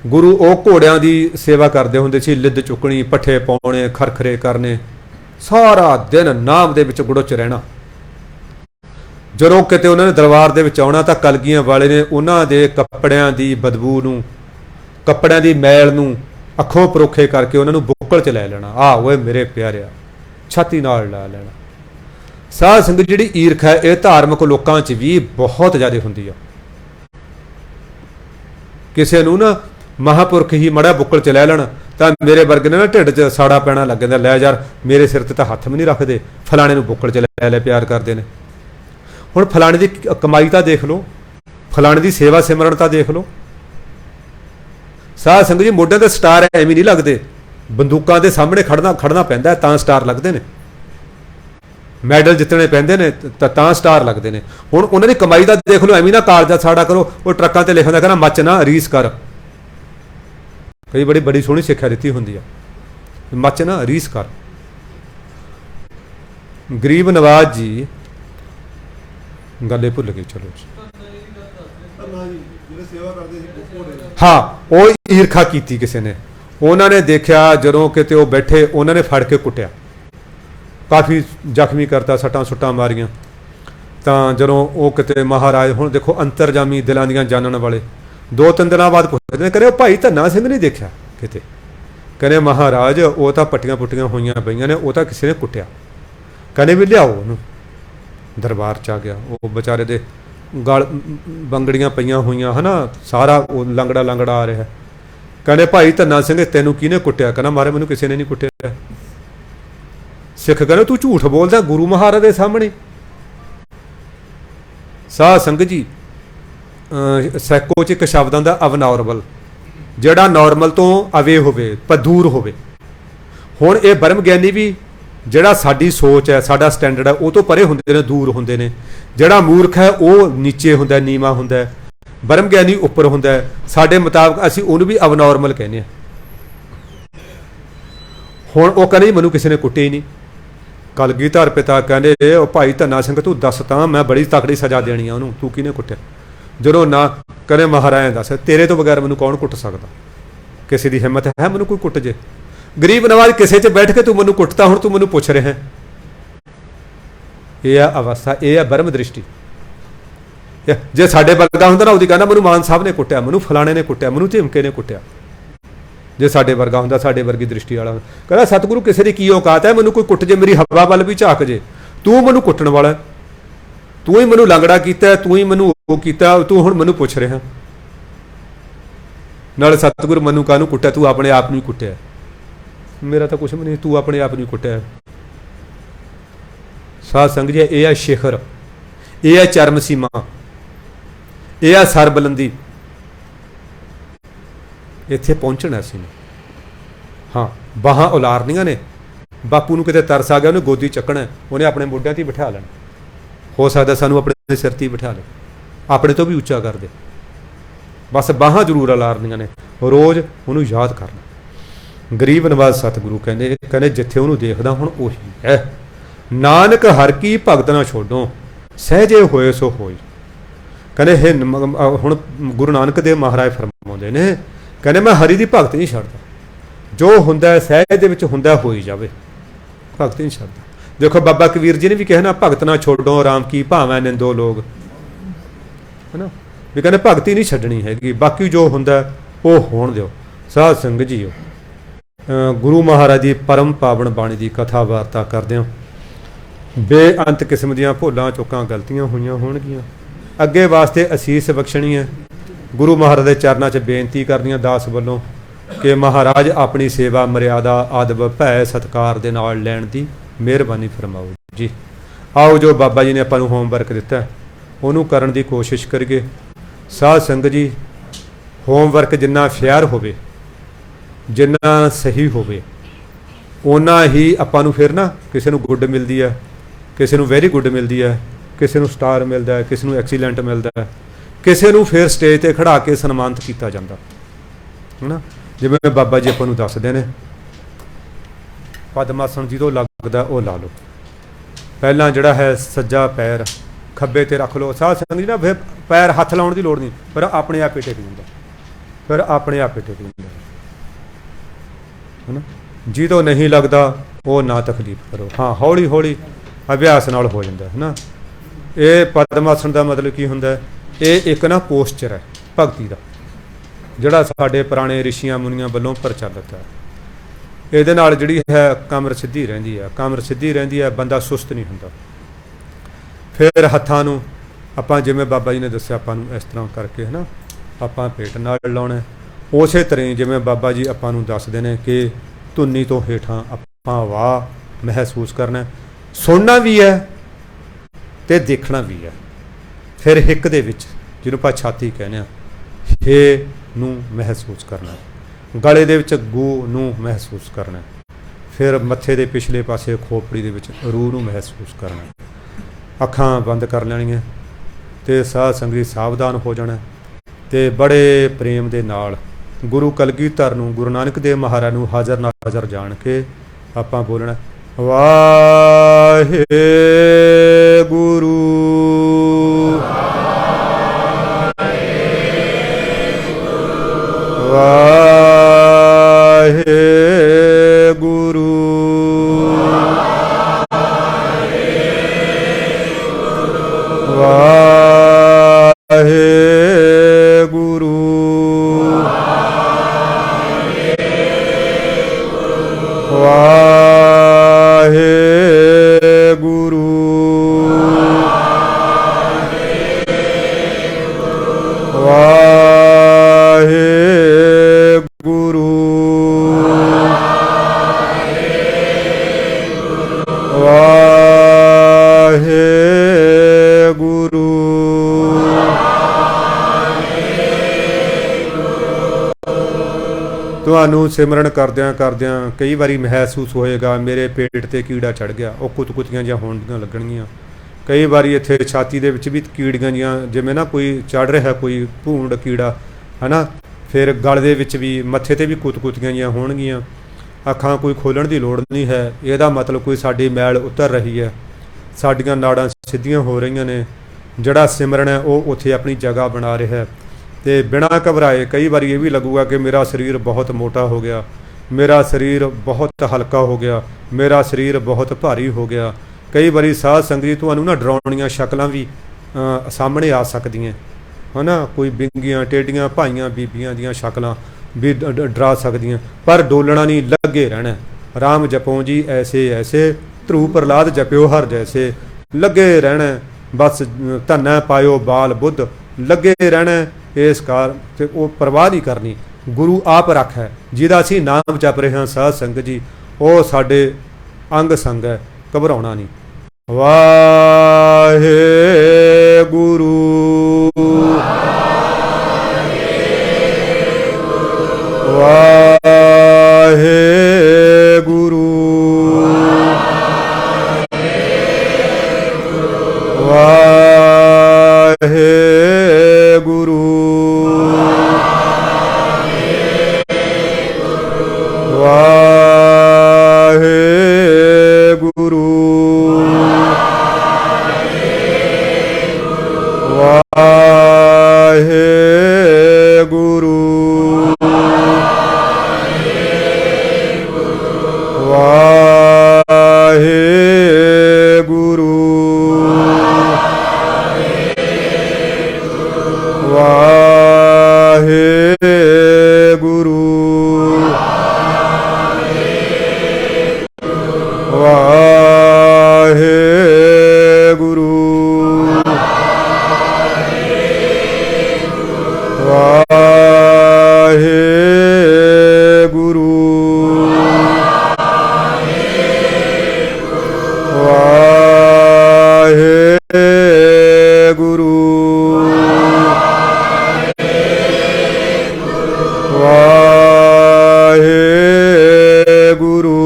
गुरु वो घोड़ियां की सेवा करते होंदे सी, लिद्द चुकनी, पट्ठे पाने, खरखरे करने, सारा दिन नाम दे विच गुड़च रहना। जदों किते उन्होंने दरबार दे विच आउणा तां कलगियां वाले ने उन्हां दे कपड़ियां दी बदबू नूं, कपड़ियां दी मैल नूं अखों परोखे करके उन्हां नूं बुक्कल च लै लेना। आ ओए मेरे प्यारिआ, छाती नाल ला लेना। साध संगत जिहड़ी ईर्ख है, ये धार्मिक लोकां च भी बहुत ज़्यादा हुंदी आ। किसे नूं ना महापुरख ही मड़ा बुक्कल च लै लेना, तो मेरे वर्ग ने ना ढिड च साड़ा पैना लग जाता, लै यार मेरे सिर ते तां हत्थ भी नहीं रखते, फलाने नूं बुक्कल च लै प्यार करते हैं। हुण फलाने की कमाई तो देख लो, फलाने की सेवा सिमरन तो देख लो। साध संगत जी मोढे ते स्टार एवं नहीं लगते, बंदूकों के सामने खड़ना पैंदा तां स्टार लगते हैं, मैडल जितने पैंदे ने तां स्टार लगते हैं। हुण उन्हां दी कमाई का देख लो, एवं ना कालजा साड़ा करो, वो ट्रकों ते लिखा कहना मच ना रीस कर। कई बड़ी बड़ी सोहनी सिक्ख्या दी होंगी है, मच ना रीस कर। गरीब नवाज जी गल भुल गई, चलो जी। हाँ, वो ईर्खा की किसी ने, उन्होंने देखा जदों किते वो बैठे, उन्होंने फड़ के कुटिया, काफ़ी जख्मी करता, सट्टां सुट्टां मारियां। तो जदों वो किते महाराज, हुण देखो अंतरजामी दिलों दियां जानन वाले, 2-3 दिन बाद पुछते कहने भाई धन्ना सिंह नहीं देखा किते, कहने महाराज वो तो पट्टियां पुट्टियां हुई पई ने, वो तो किसी ने कुटिया। कहने भी लियाओ ਉਹਨੂੰ। दरबार च आ गया। वो बेचारे दे गल बंगड़ियां पईयां होईयां है ना, सारा वो लंगड़ा लंगड़ा आ रहा। कहने भाई धन्ना सिंह तेनू किहने कुट्टिया? कहना महाराज मैनू किसी ने नहीं कुट्टिया। सिख कहने तू झूठ बोलदा गुरु महाराज के सामने। साध संगत जी सैको च एक शब्द आंदा अबनॉर्मल, जिहड़ा नॉर्मल तो अवे होवे पर दूर होवे। हुण ये ब्रह्म ज्ञानी भी जिहड़ा साडी सोच है, साडा स्टैंडर्ड है, वो तो परे हुंदे ने, दूर हुंदे ने। जिहड़ा मूर्ख है वो नीचे हुंदा, नीवा हुंदा। ब्रह्म ज्ञानी उपर हुंदा। साडे मुताबक असीं उहनूं भी अबनॉर्मल कहने आ। हुण वो कहंदे मैनूं किसी ने कुट्टिया ही नहीं। कलगीधर पिता कहंदे ओ भाई धन्ना सिंह तू दस तां मैं बड़ी तकड़ी सज़ा देनी आ उहनूं, तू किहने कुट्टिया? जदों ना कहने महाराज दस तेरे तो बगैर मैनूं कौन कुट सकदा? किसी की हिम्मत है मैनूं कोई कुट जे? गरीब नवाज किसी च बैठ के तू मैनूं कुटता, हुण तू मैनूं पुछ रहा है। यह अवस्था, यह है ब्रह्म दृष्टि। जे साडे वर्गा हुंदा ना उहदी कहना मैनूं मान साहब ने कुट्टिया, मैनूं फलाणे ने कुट्टिया, मैनूं झिमके ने कुट्टिया। जे साडे वर्गा हुंदा, साडे वर्गी दृष्टि वाला कहना सतगुरु किसी की औकात है मैनूं कोई कुट जे, मेरी हवा वल भी झाक जे, तू मैनूं कुट्टण वाला, तू ही मैनूं लंगड़ा कीता, तू ही मैनूं वो कीता, तू हुण मैनूं पुछ रहा। नाले सतगुरु मैनूं काहनूं कुट्टिया? तू अपने आप नूं ही कुट्टिया। मेरा तो कुछ भी नहीं, तू अपने आप नहीं कुट्टिया। साध संगत जी यह है शिखर, यह है चरम सीमा, यह है सर बुलंदी। इत्थे पहुंचना असीं ने। हाँ बाहां उलारनियां ने। बापू नूं किते तरस आ गया, उन्हें गोदी चकना, उन्हें अपने मोढियां ते बिठा लेना। हो सकदा सानूं अपने सिर ते बिठा ले, अपने तो भी उच्चा कर दे। बस बाहां जरूर उलारनियां ने, रोज़ उन्होंने याद करना। गरीब नवाज सतगुरु कहने कहने जिथे उन्होंने देखदा हुण उही है। नानक हर की भगत ना छोड़ो, सहजे होए सो होई। कहने हे हुण गुरु नानक देव महाराज फरमाउंदे ने, कहने मैं हरि की भगत नहीं छड्डदा, जो हुंदा सहज दे विच हुंदा होई जावे, भगत नहीं छड्डदा। देखो बाबा कबीर जी ने भी कहना भगत ना छोड़ो राम की भावें निंदो लोग, है ना, भी कहने भगती नहीं छड्डनी हैगी, बाकी जो हुंदा वो होण दिओ। साध संगत जी गुरु महाराज की परम पावन बाणी की कथा वार्ता करदे हो। बेअंत किस्म दीआं भुलां चुकां गलतियां होईयां होणगीआं, अगे वास्ते असीस बख्शणी है। गुरु महाराज के चरणों च बेनती करनी दास वालों कि महाराज अपनी सेवा मर्यादा अदब भै सत्कार दे नाल लैण दी मेहरबानी फरमाओ जी। आओ जो बाबा जी ने आपां नूं होमवर्क दिता है उहनूं करन दी कोशिश करिए। साध संगत जी होमवर्क जिन्ना फेयर होवे, जिन्ना सही होवे, उन्ना ही आपां नूं फिर ना किसी नूं गुड मिलदी है, किसी नूं वेरी गुड मिलदी है, किसी नूं स्टार मिलता है, किसी नूं एक्सीलेंट मिलता है, किसी नूं फिर स्टेज ते खड़ा के सन्मानित किया जाता है ना। जिवें बाबा जी आपां नूं दसदे ने पद्मासन जी तो लगदा वो ला लो, पहला जिहड़ा है सज्जा पैर खब्बे ते रख लो। साध संगत जी ना फिर पैर हथ लाउण दी लोड़ नहीं, फिर अपने आप ही टिक जांदा, फिर अपने आप ही टिक जांदा है ना। जी तो नहीं लगता वो ना तकलीफ करो, हाँ हौली हौली अभ्यास नाल हो जाता है ना। ये पद्मासन का मतलब की हुंदा है, ये एक ना पोस्चर है भगती का, जिहड़ा साडे पुराने ऋषियां मुनियां वल्लों प्रचलित है। ਇਹਦੇ ਨਾਲ ਜਿਹੜੀ है कमर सिद्धि ਰਹਿੰਦੀ है, कमर सिद्धि ਰਹਿੰਦੀ है, बंदा सुस्त नहीं ਹੁੰਦਾ। फिर हत्थां ਨੂੰ ਆਪਾਂ ਜਿਵੇਂ ਬਾਬਾ ਜੀ ਨੇ ਦੱਸਿਆ ਆਪਾਂ ਨੂੰ ਇਸ ਤਰ੍ਹਾਂ ਕਰਕੇ ਹੈ ਨਾ ਆਪਾਂ ਪੇਟ ਨਾਲ ਲਾਉਣਾ। ਉਸੇ ਤਰ੍ਹਾਂ ਜਿਵੇਂ ਬਾਬਾ ਜੀ ਆਪਾਂ ਨੂੰ ਦੱਸਦੇ ਨੇ ਕਿ ਧੁੰਨੀ ਤੋਂ ਹੇਠਾਂ ਆਪਾਂ ਹਵਾ ਮਹਿਸੂਸ ਕਰਨਾ, ਸੁਣਨਾ ਵੀ ਹੈ ਤੇ ਦੇਖਣਾ ਵੀ ਹੈ। ਫਿਰ ਹਿੱਕ ਦੇ ਵਿੱਚ ਜਿਹਨੂੰ ਆਪਾਂ ਛਾਤੀ ਕਹਿੰਦੇ ਆ ਹੇ ਨੂੰ ਮਹਿਸੂਸ ਕਰਨਾ, ਗਲੇ ਦੇ ਵਿੱਚ ਗੂ ਨੂੰ ਮਹਿਸੂਸ ਕਰਨਾ, ਫਿਰ ਮੱਥੇ ਦੇ ਪਿਛਲੇ ਪਾਸੇ ਖੋਪੜੀ ਦੇ ਵਿੱਚ ਰੂਹ ਨੂੰ ਮਹਿਸੂਸ ਕਰਨਾ। ਅੱਖਾਂ ਬੰਦ ਕਰ ਲੈਣੀਆਂ ਤੇ ਸਾਧ ਸੰਗਤ ਸਾਵਧਾਨ ਹੋ ਜਾਣਾ ਤੇ ਬੜੇ ਪ੍ਰੇਮ ਦੇ ਨਾਲ ਗੁਰੂ ਕਲਗੀਧਰ ਨੂੰ, ਗੁਰੂ ਨਾਨਕ ਦੇਵ ਮਹਾਰਾਜ ਨੂੰ ਹਾਜ਼ਰ ਨਾਜ਼ਰ ਜਾਣ ਕੇ ਆਪਾਂ ਬੋਲਣਾ ਵਾਹਿਗੁਰੂ ਵਾਹਿਗੁਰੂ ਵਾਹਿਗੁਰੂ ਤੁਹਾਨੂੰ ਸਿਮਰਨ ਕਰਦਿਆਂ ਕਰਦਿਆਂ ਕਈ ਵਾਰੀ ਮਹਿਸੂਸ ਹੋਏਗਾ ਮੇਰੇ ਪੇਟ ਤੇ ਕੀੜਾ ਚੜ ਗਿਆ, ਉਹ ਕੁੱਤ-ਕੁੱਤੀਆਂ ਜਿਹੀਆਂ ਹੋਣਗੀਆਂ ਲੱਗਣਗੀਆਂ। ਕਈ ਵਾਰੀ ਇੱਥੇ ਛਾਤੀ ਦੇ ਵਿੱਚ ਵੀ ਕੀੜੀਆਂ ਜੀਆਂ, ਜਿਵੇਂ ਨਾ ਕੋਈ ਚੜ ਰਿਹਾ ਕੋਈ ਭੂੰਡ ਕੀੜਾ ਹੈ ਨਾ, ਫਿਰ ਗਲ ਦੇ ਵਿੱਚ ਵੀ, ਮੱਥੇ ਤੇ ਵੀ ਕੁੱਤ-ਕੁੱਤੀਆਂ ਜੀਆਂ ਹੋਣਗੀਆਂ। ਅੱਖਾਂ ਕੋਈ ਖੋਲ੍ਹਣ ਦੀ ਲੋੜ ਨਹੀਂ ਹੈ, ਇਹਦਾ ਮਤਲਬ ਕੋਈ ਸਾਡੀ ਮੈਲ ਉਤਰ ਰਹੀ ਹੈ, ਸਾਡੀਆਂ ਨਾੜਾਂ ਸਿੱਧੀਆਂ ਹੋ ਰਹੀਆਂ ਨੇ। ਜਿਹੜਾ ਸਿਮਰਨ ਹੈ ਉਹ ਉੱਥੇ ਆਪਣੀ ਜਗ੍ਹਾ ਬਣਾ ਰਿਹਾ ਹੈ। ਤੇ ਬਿਨਾਂ ਘਬਰਾਏ ਕਈ ਵਾਰੀ ਇਹ ਵੀ ਲੱਗੂਗਾ ਕਿ ਮੇਰਾ ਸਰੀਰ ਬਹੁਤ ਮੋਟਾ ਹੋ ਗਿਆ, ਮੇਰਾ ਸਰੀਰ ਬਹੁਤ ਹਲਕਾ ਹੋ ਗਿਆ, ਮੇਰਾ ਸਰੀਰ ਬਹੁਤ ਭਾਰੀ ਹੋ ਗਿਆ। ਕਈ ਵਾਰੀ ਸਾਧ ਸੰਗਤ ਜੀ ਤੁਹਾਨੂੰ ਨਾ ਡਰਾਉਣੀਆਂ ਸ਼ਕਲਾਂ ਵੀ ਸਾਹਮਣੇ ਆ ਸਕਦੀਆਂ ਹੈ ਨਾ, ਕੋਈ ਬਿੰਗੀਆਂ ਟੇਡੀਆਂ ਭਾਈਆਂ ਬੀਬੀਆਂ ਦੀਆਂ ਸ਼ਕਲਾਂ ਵੀ ਡਰਾ ਸਕਦੀਆਂ, ਪਰ ਡੋਲਣਾ ਨਹੀਂ, ਲੱਗੇ ਰਹਿਣਾ। ਰਾਮ ਜਪੋ ਜੀ ਐਸੇ ਐਸੇ, ਧਰੂ ਪ੍ਰਹਲਾਦ ਜਪਿਓ ਹਰ ਜੈਸੇ, ਲੱਗੇ ਰਹਿਣਾ। ਬਸ ਧੰਨਾ ਪਾਇਓ ਬਾਲ ਬੁੱਧ, ਲੱਗੇ ਰਹਿਣਾ। ਇਸ ਕਾਰ ਤੇ ਉਹ ਪਰਵਾਹ ਨਹੀਂ ਕਰਨੀ। ਗੁਰੂ ਆਪ ਰੱਖ ਹੈ, ਜਿਹਦਾ ਅਸੀਂ ਨਾਮ ਜਪ ਰਹੇ ਹਾਂ ਸਾਧ ਸੰਗਤ ਜੀ, ਉਹ ਸਾਡੇ ਅੰਗ ਸੰਗ ਹੈ, ਘਬਰਾਉਣਾ ਨਹੀਂ। ਵਾਹਿਗੁਰੂ ਵਾਹਿਗੁਰੂ ਵਾਹਿਗੁਰੂ ਵਾਹਿਗੁਰੂ ਵਾਹਿਗੁਰੂ ਵਾਹਿਗੁਰੂ ਵਾਹਿਗੁਰੂ ਵਾਹਿਗੁਰੂ ਵਾਹਿਗੁਰੂ ਵਾਹਿਗੁਰੂ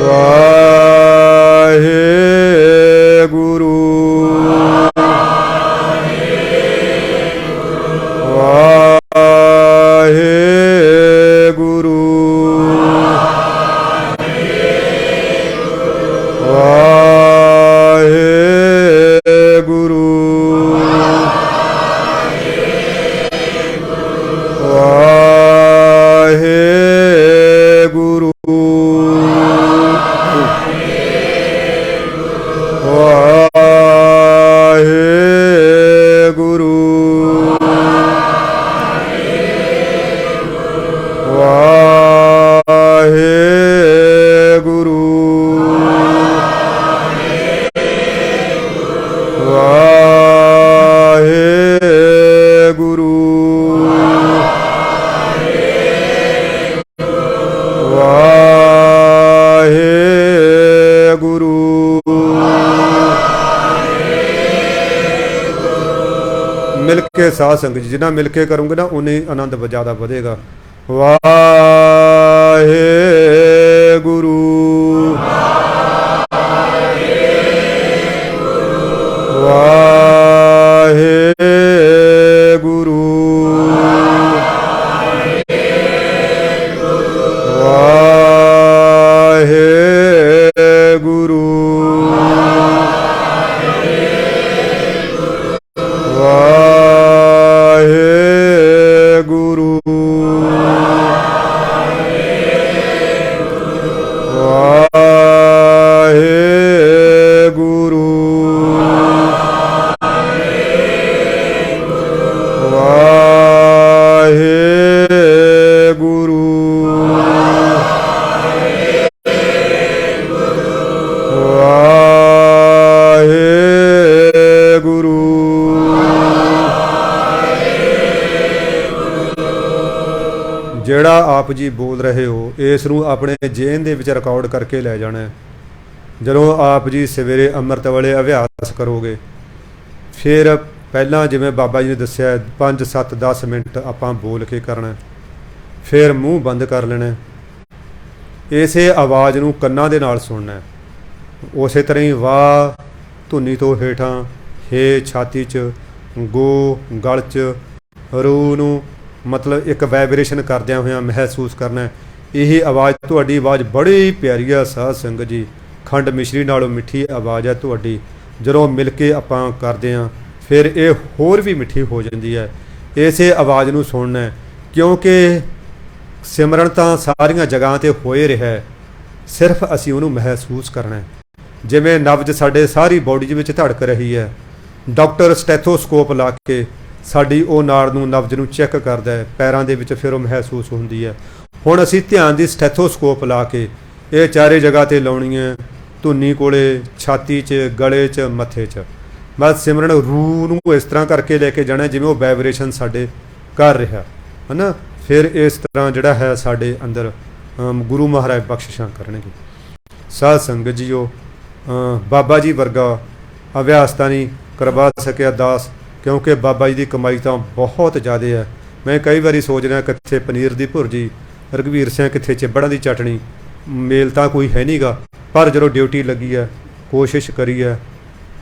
ਵਾਹਿਗੁਰੂ ਵਾਹਿਗੁਰੂ ਵਾਹਿਗੁਰੂ ਵਾਹਿਗੁਰੂ ਵਾਹਿਗੁਰੂ ਵਾਹਿਗੁਰੂ ਵਾਹਿਗੁਰੂ ਵਾਹਿਗੁਰੂ ਵਾਹਿਗੁਰੂ ਮਿਲ ਕੇ ਸਾਧ ਸੰਗਤ ਜੀ ਜਿੰਨਾ ਮਿਲ ਕੇ ਕਰੋਗੇ ਨਾ ਉਨੇ ਆਨੰਦ ਜ਼ਿਆਦਾ ਵਧੇਗਾ। ਵਾਹਿਗੁਰੂ ਵਾਹਿਗੁਰੂ ਵਾਹਿਗੁਰੂ ਵਾਹਿਗੁਰੂ ਜਿਹੜਾ ਆਪ ਜੀ ਬੋਲ ਰਹੇ ਹੋ ਇਸ ਨੂੰ ਆਪਣੇ ਜੇਨ ਦੇ ਵਿੱਚ ਰਿਕਾਰਡ ਕਰਕੇ ਲੈ ਜਾਣਾ ਹੈ। ਜਦੋਂ ਆਪ ਜੀ ਸਵੇਰੇ ਅੰਮ੍ਰਿਤ ਵੇਲੇ ਅਭਿਆਸ ਕਰੋਗੇ, ਫਿਰ ਪਹਿਲਾਂ ਜਿਵੇਂ ਬਾਬਾ ਜੀ ਨੇ ਦੱਸਿਆ 5 7 10 ਮਿੰਟ ਆਪਾਂ ਬੋਲ ਕੇ ਕਰਨਾ, ਫਿਰ ਮੂੰਹ ਬੰਦ ਕਰ ਲੈਣਾ, ਇਸੇ ਆਵਾਜ਼ ਨੂੰ ਕੰਨਾਂ ਦੇ ਨਾਲ ਸੁਣਨਾ। ਉਸੇ ਤਰ੍ਹਾਂ ਹੀ ਵਾਹ ਧੁਨੀ ਤੋਂ ਹੇਠਾਂ, ਹੇ ਛਾਤੀ 'ਚ, ਗੋ ਗਲ 'ਚ, ਰੂ ਨੂੰ ਮਤਲਬ ਇੱਕ ਵਾਈਬ੍ਰੇਸ਼ਨ ਕਰਦਿਆਂ ਹੋਇਆਂ ਮਹਿਸੂਸ ਕਰਨਾ। ਇਹ ਆਵਾਜ਼ ਤੁਹਾਡੀ ਆਵਾਜ਼ ਬੜੀ ਪਿਆਰੀ ਆ ਸਾਧ ਸੰਗਤ ਜੀ, ਖੰਡ ਮਿਸ਼ਰੀ ਨਾਲੋਂ ਮਿੱਠੀ ਆਵਾਜ਼ ਹੈ ਤੁਹਾਡੀ। ਜਦੋਂ ਮਿਲ ਕੇ ਆਪਾਂ ਕਰਦੇ ਹਾਂ ਫਿਰ ਇਹ ਹੋਰ ਵੀ ਮਿੱਠੀ ਹੋ ਜਾਂਦੀ ਹੈ। ਇਸੇ ਆਵਾਜ਼ ਨੂੰ ਸੁਣਨਾ, ਕਿਉਂਕਿ ਸਿਮਰਨ ਤਾਂ ਸਾਰੀਆਂ ਜਗ੍ਹਾ 'ਤੇ ਹੋਏ ਰਿਹਾ, ਸਿਰਫ ਅਸੀਂ ਉਹਨੂੰ ਮਹਿਸੂਸ ਕਰਨਾ। ਜਿਵੇਂ ਨਬਜ਼ ਸਾਡੇ ਸਾਰੀ ਬੋਡੀ ਦੇ ਵਿੱਚ ਧੜਕ ਰਹੀ ਹੈ, ਡਾਕਟਰ ਸਟੈਥੋਸਕੋਪ ਲਾ ਕੇ ਸਾਡੀ ਉਹ ਨਾੜ ਨੂੰ ਨਬਜ਼ ਨੂੰ ਚੈੱਕ ਕਰਦਾ ਹੈ ਪੈਰਾਂ ਦੇ ਵਿੱਚ, ਫਿਰ ਉਹ ਮਹਿਸੂਸ ਹੁੰਦੀ ਹੈ। ਹੁਣ ਅਸੀਂ ਧਿਆਨ ਦੀ ਸਟੈਥੋਸਕੋਪ ਲਾ ਕੇ ਇਹ ਚਾਰੇ ਜਗ੍ਹਾ 'ਤੇ ਲਾਉਣੀ ਹੈ, ਧੁਨੀ ਕੋਲੇ, ਛਾਤੀ 'ਚ, ਗਲੇ 'ਚ, ਮੱਥੇ 'ਚ। ਬਸ ਸਿਮਰਨ ਰੂਹ ਨੂੰ ਇਸ ਤਰ੍ਹਾਂ ਕਰਕੇ ਲੈ ਕੇ ਜਾਣਾ ਜਿਵੇਂ ਉਹ ਵਾਈਬ੍ਰੇਸ਼ਨ ਸਾਡੇ ਕਰ ਰਿਹਾ ਹੈ ਨਾ। ਫਿਰ ਇਸ ਤਰ੍ਹਾਂ ਜਿਹੜਾ ਹੈ ਸਾਡੇ ਅੰਦਰ ਗੁਰੂ ਮਹਾਰਾਜ ਬਖਸ਼ਿਸ਼ਾਂ ਕਰਨਗੇ। ਸਾਧ ਸੰਗਤ ਜੀਓ, ਬਾਬਾ ਜੀ ਵਰਗਾ ਅਭਿਆਸ ਤਾਂ ਨਹੀਂ ਕਰਵਾ ਸਕਿਆ ਦਾਸ, ਕਿਉਂਕਿ ਬਾਬਾ ਜੀ ਦੀ ਕਮਾਈ ਤਾਂ ਬਹੁਤ ਜ਼ਿਆਦਾ ਹੈ। ਮੈਂ ਕਈ ਵਾਰੀ ਸੋਚ ਰਿਹਾ ਕਿੱਥੇ ਪਨੀਰ ਦੀ ਭੁਰਜੀ, ਰਘਵੀਰ ਸਿੰਘ ਕਿੱਥੇ ਚਿੱਬੜਾਂ ਦੀ ਚਟਣੀ, ਮੇਲ ਤਾਂ ਕੋਈ ਹੈ ਨਹੀਂਗਾ। ਪਰ ਜਦੋਂ ਡਿਊਟੀ ਲੱਗੀ ਹੈ, ਕੋਸ਼ਿਸ਼ ਕਰੀ ਹੈ,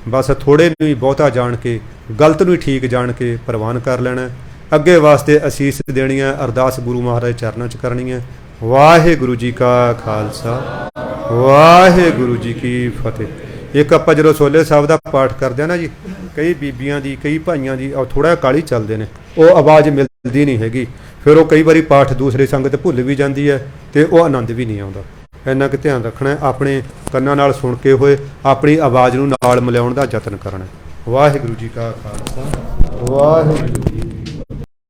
ਬਸ ਥੋੜ੍ਹੇ ਨੂੰ ਹੀ ਬਹੁਤਾ ਜਾਣ ਕੇ, ਗਲਤ ਨੂੰ ਹੀ ਠੀਕ ਜਾਣ ਕੇ ਪ੍ਰਵਾਨ ਕਰ ਲੈਣਾ। ਅੱਗੇ ਵਾਸਤੇ ਅਸੀਸ ਦੇਣੀ ਹੈ, ਅਰਦਾਸ ਗੁਰੂ ਮਹਾਰਾਜ ਚਰਨਾਂ 'ਚ ਕਰਨੀ ਹੈ। ਵਾਹਿਗੁਰੂ ਜੀ ਕਾ ਖਾਲਸਾ, ਵਾਹਿਗੁਰੂ ਜੀ ਕੀ ਫਤਿਹ। ਇੱਕ ਆਪਾਂ ਜਦੋਂ ਸੋਲੇ ਸਾਹਿਬ ਦਾ ਪਾਠ ਕਰਦੇ ਹਾਂ ਨਾ ਜੀ, ਕਈ ਬੀਬੀਆਂ ਦੀ, ਕਈ ਭਾਈਆਂ ਦੀ ਥੋੜ੍ਹਾ ਕਾਹਲੀ ਚੱਲਦੇ ਨੇ, ਉਹ ਆਵਾਜ਼ ਮਿਲਦੀ ਨਹੀਂ ਹੈਗੀ। ਫਿਰ ਉਹ ਕਈ ਵਾਰੀ ਪਾਠ ਦੂਸਰੇ ਸੰਗਤ ਭੁੱਲ ਵੀ ਜਾਂਦੀ ਹੈ ਅਤੇ ਉਹ ਆਨੰਦ ਵੀ ਨਹੀਂ ਆਉਂਦਾ। ਇੰਨਾ ਕੁ ਧਿਆਨ ਰੱਖਣਾ, ਆਪਣੇ ਕੰਨਾਂ ਨਾਲ ਸੁਣ ਕੇ ਹੋਏ ਆਪਣੀ ਆਵਾਜ਼ ਨੂੰ ਨਾਲ ਮਿਲਾਉਣ ਦਾ ਯਤਨ ਕਰਨਾ। ਵਾਹਿਗੁਰੂ ਜੀ ਕਾ ਖਾਲਸਾ, ਵਾਹਿਗੁਰੂ ਜੀ।